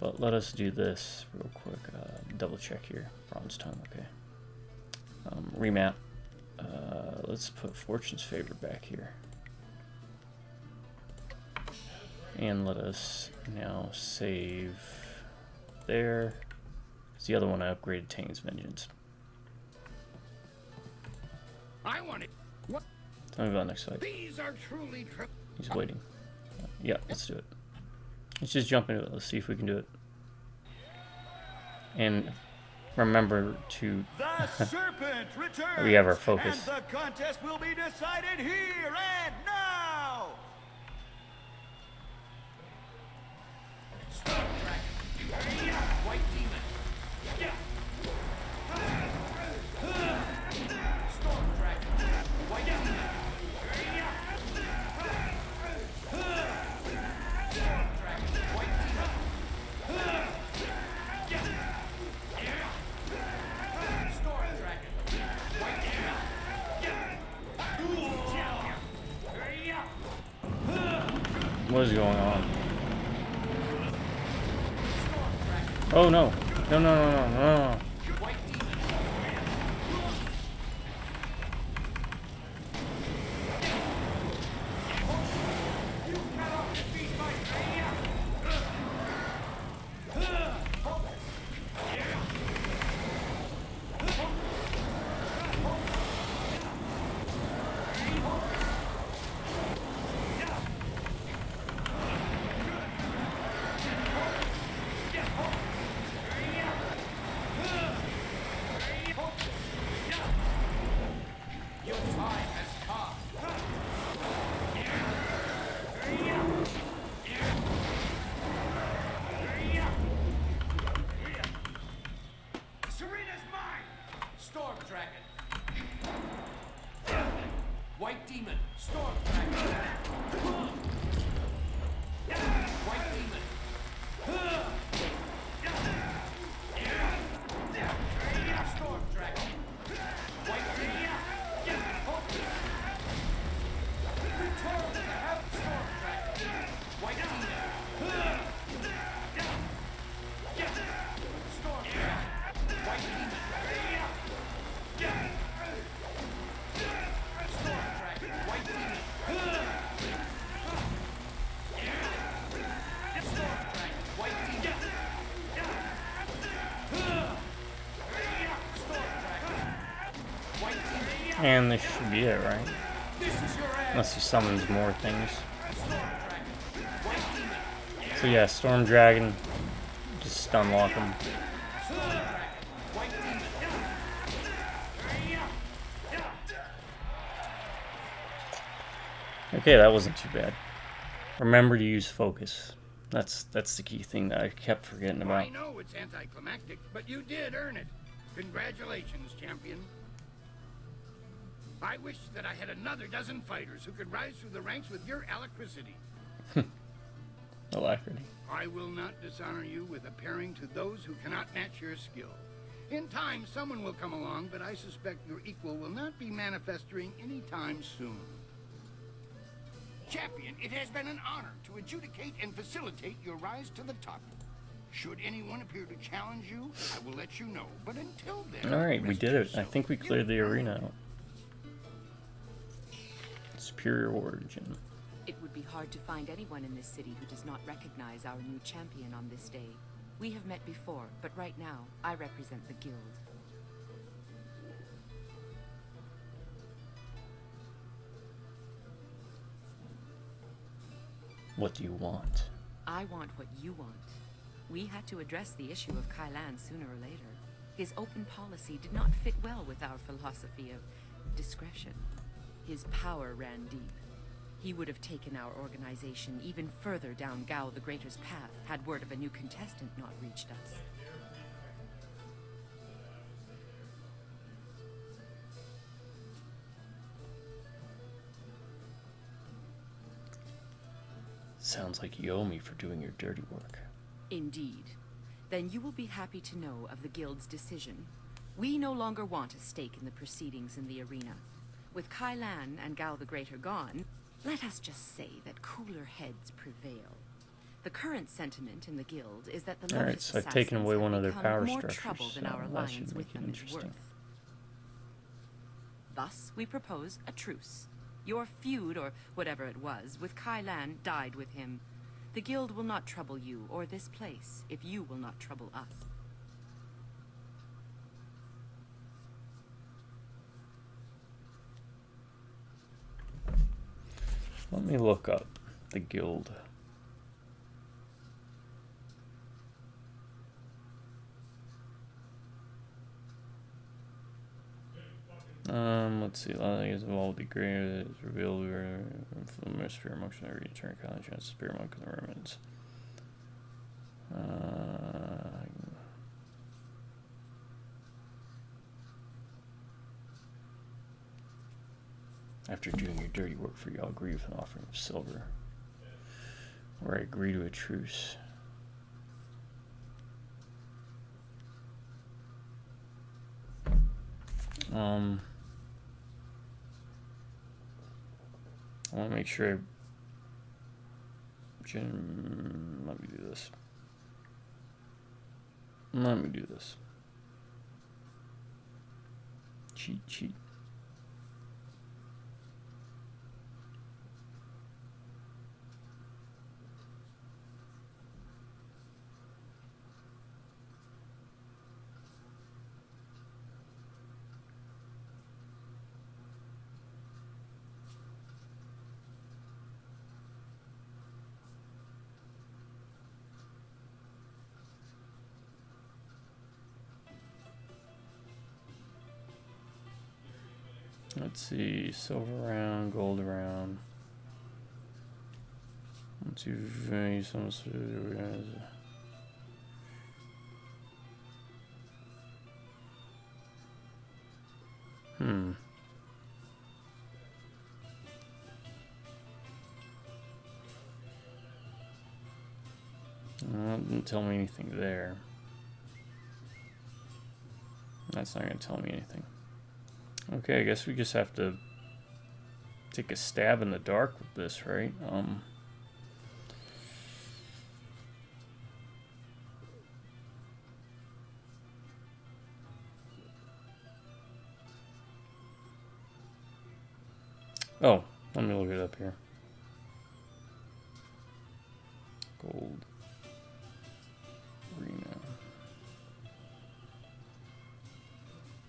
But let us do this real quick. Double check here. Bronze Tongue, okay. Remap. Let's put Fortune's Favor back here. And let us now save there. It's the other one I upgraded, Tang's Vengeance. I want it. What? Tell me about next fight. These are truly He's waiting. Yeah, let's do it. Let's just jump into it. Let's see if we can do it. And remember to The serpent returns. we have our focus. And the contest will be decided here and now. Storm Dragon. White Demon. Storm Dragon. White Demon. Storm Dragon. White Demon. Storm Dragon. White Demon. What is going on? Oh no. No, no, no, no, no. Storm Dragon. White Demon. Storm Dragon. White Demon. Storm Dragon. White Demon. Return to the heaven. Storm Dragon. White Demon. Storm Dragon. White Demon. And this should be it, right? Unless he summons more things. So yeah, Storm Dragon. Just stun lock him. Okay, that wasn't too bad. Remember to use focus. That's the key thing that I kept forgetting about. I know it's anticlimactic, but you did earn it. Congratulations, champion. I wish that I had another dozen fighters who could rise through the ranks with your alacrity. Alacrity. I will not dishonor you with appearing to those who cannot match your skill. In time, someone will come along, but I suspect your equal will not be manifesting anytime soon. Champion, it has been an honor to adjudicate and facilitate your rise to the top. Should anyone appear to challenge you, I will let you know. But until then... Alright, we did it. I think we cleared the arena out. Superior Origin. It would be hard to find anyone in this city who does not recognize our new champion on this day. We have met before, but right now, I represent the guild. What do you want? I want what you want. We had to address the issue of Kailan sooner or later. His open policy did not fit well with our philosophy of discretion. His power ran deep. He would have taken our organization even further down Gao the Greater's path had word of a new contestant not reached us. Sounds like you owe me for doing your dirty work. Indeed. Then you will be happy to know of the guild's decision. We no longer want a stake in the proceedings in the arena. With Kailan and Gao the Greater gone, let us just say that cooler heads prevail. The current sentiment in the guild is that the Alright, so I've taken away one of their power more structures, trouble than so our that alliance should with make it them is interesting. worth. Thus, we propose a truce. Your feud, or whatever it was, with Kailan died with him. The guild will not trouble you or this place if you will not trouble us. Let me look up the guild. Let's see. A lot of things will be great. It's revealed from the sphere amongst the return college chance spirit among the remnants. After doing your dirty work for you, I'll agree with an offering of silver. Or I agree to a truce. I want to make sure let me do this. Let me do this. Cheat. Let's see, silver round, gold round. Let's see, some. Didn't tell me anything there. That's not going to tell me anything. Okay, I guess we just have to take a stab in the dark with this, right? Oh, let me look it up here. Gold arena.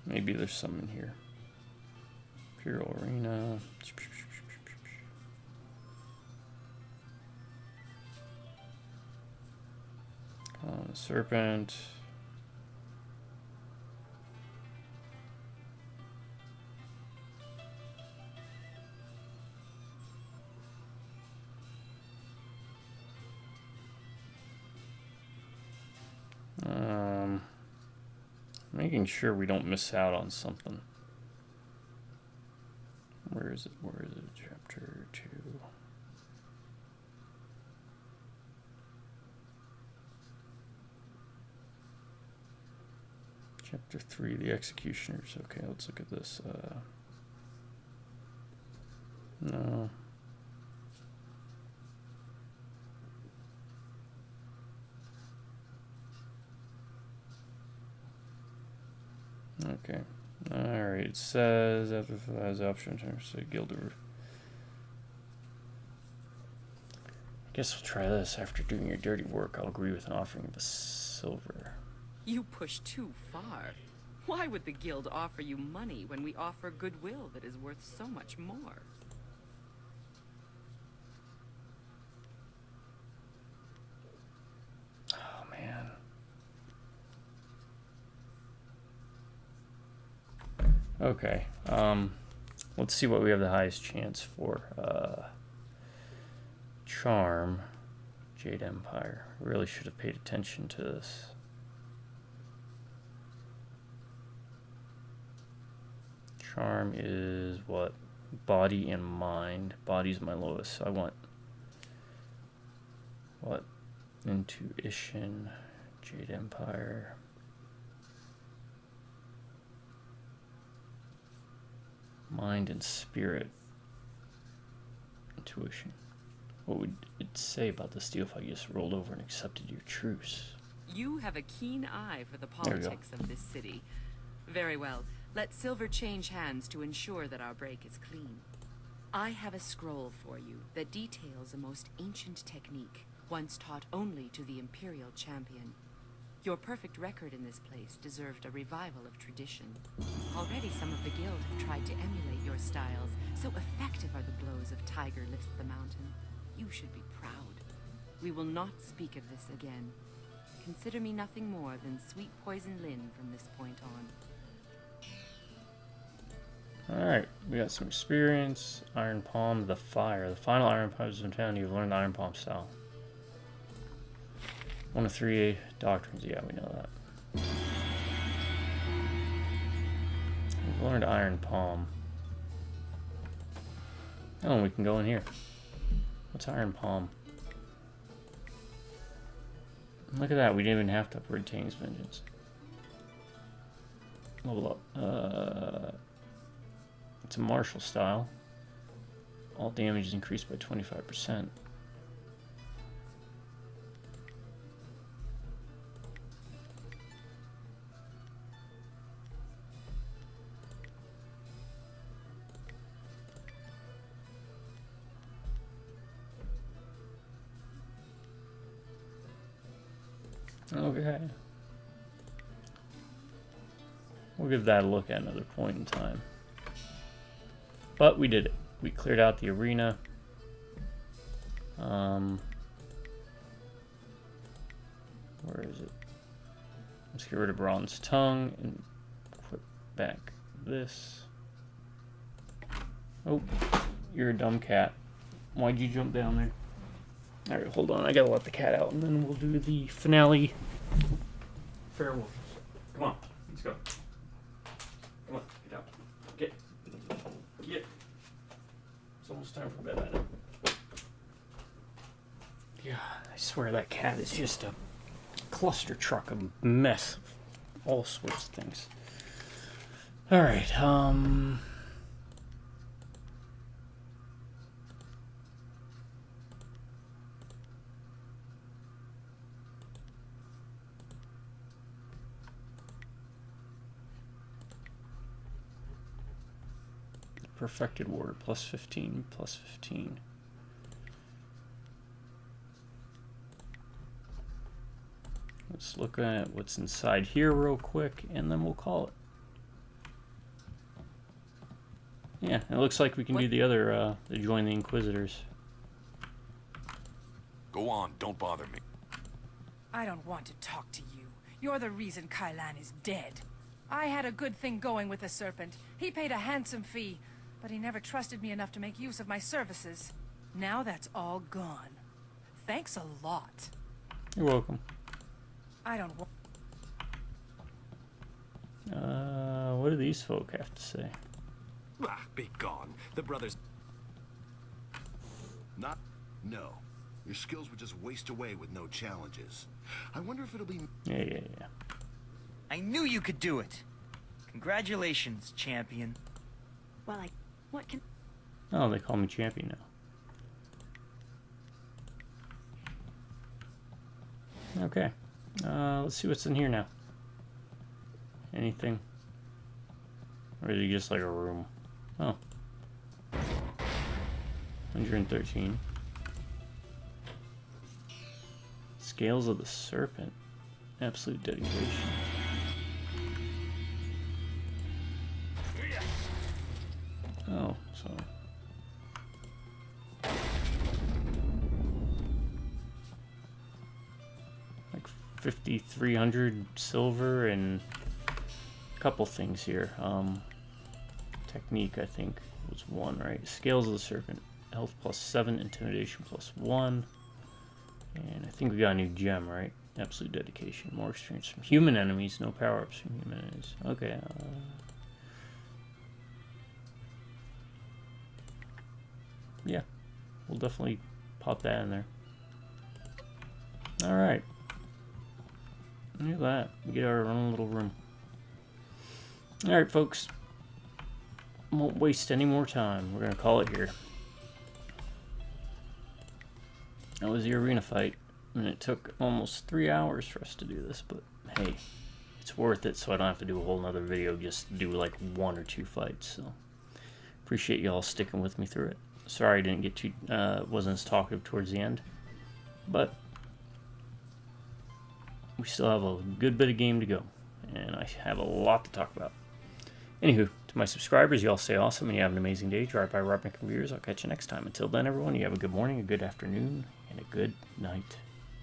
Maybe there's some in here. Imperial Arena. Serpent. Making sure we don't miss out on something. Where is it? Chapter 2. Chapter 3, the Executioners. Okay, let's look at this. No. Okay. Alright, it says after has option to say Gilder. I guess we'll try this. After doing your dirty work, I'll agree with an offering of a silver. You push too far. Why would the guild offer you money when we offer goodwill that is worth so much more? Oh, man. Okay. Let's see what we have the highest chance for. Charm. Jade Empire. Really should have paid attention to this. Charm is what? Body and mind. Body's my lowest, so I want what? Intuition. Jade Empire. Mind and spirit. Intuition. What would it say about this deal if I just rolled over and accepted your truce? You have a keen eye for the politics of this city. Very well. Let silver change hands to ensure that our break is clean. I have a scroll for you that details a most ancient technique, once taught only to the Imperial champion. Your perfect record in this place deserved a revival of tradition. Already some of the guild have tried to emulate your styles, so effective are the blows of Tiger lifts the mountain. You should be proud. We will not speak of this again. Consider me nothing more than sweet poison Lynn from this point on. Alright, we got some experience. Iron Palm, the Fire. The final Iron Palm is in town. You've learned the Iron Palm style. 1 of 3 doctrines. Yeah, we know that. We've learned Iron Palm. Oh, we can go in here. What's Iron Palm? Look at that. We didn't even have to upgrade Tane's Vengeance. Level up. It's a martial style. All damage is increased by 25%. Okay. We'll give that a look at another point in time. But we did it. We cleared out the arena. Where is it? Let's get rid of Bronze Tongue and put back this. Oh, you're a dumb cat. Why'd you jump down there? Alright, hold on. I gotta let the cat out and then we'll do the finale. Farewell. Come on, let's go. Come on, get out. Get. It's almost time for bed, I know. Yeah, I swear that cat is just a cluster truck, a mess of all sorts of things. Alright, Perfected Ward, plus 15, plus 15. Let's look at what's inside here real quick, and then we'll call it. Yeah, it looks like we can do the other, the Join the Inquisitors. Go on, don't bother me. I don't want to talk to you. You're the reason Kailan is dead. I had a good thing going with the Serpent. He paid a handsome fee, but he never trusted me enough to make use of my services. Now that's all gone. Thanks a lot. You're welcome. I don't want... What do these folk have to say? Ah, be gone. The brothers... Not... No. Your skills would just waste away with no challenges. I wonder if it'll be... Yeah. I knew you could do it. Congratulations, champion. Well, what can... Oh, they call me champion now. Okay. Let's see what's in here now. Anything? Or is it just like a room? Oh. 113. Scales of the Serpent. Absolute dedication. Oh, so... like 5,300 silver and a couple things here. Technique, I think, was 1, right? Scales of the Serpent. Health +7, Intimidation +1. And I think we got a new gem, right? Absolute dedication. More experience from human enemies. No power-ups from human enemies. Okay. Yeah. We'll definitely pop that in there. Alright. Look at that. We get our own little room. Alright, folks. Won't waste any more time. We're going to call it here. That was the arena fight. And it took almost 3 hours for us to do this, but hey, it's worth it so I don't have to do a whole nother video, just do like 1 or 2 fights. So appreciate y'all sticking with me through it. Sorry I didn't get too, wasn't as talkative towards the end, but we still have a good bit of game to go, and I have a lot to talk about. Anywho, to my subscribers, y'all stay awesome and you have an amazing day. Drive by Rob Making Viewers. I'll catch you next time. Until then, everyone, you have a good morning, a good afternoon, and a good night.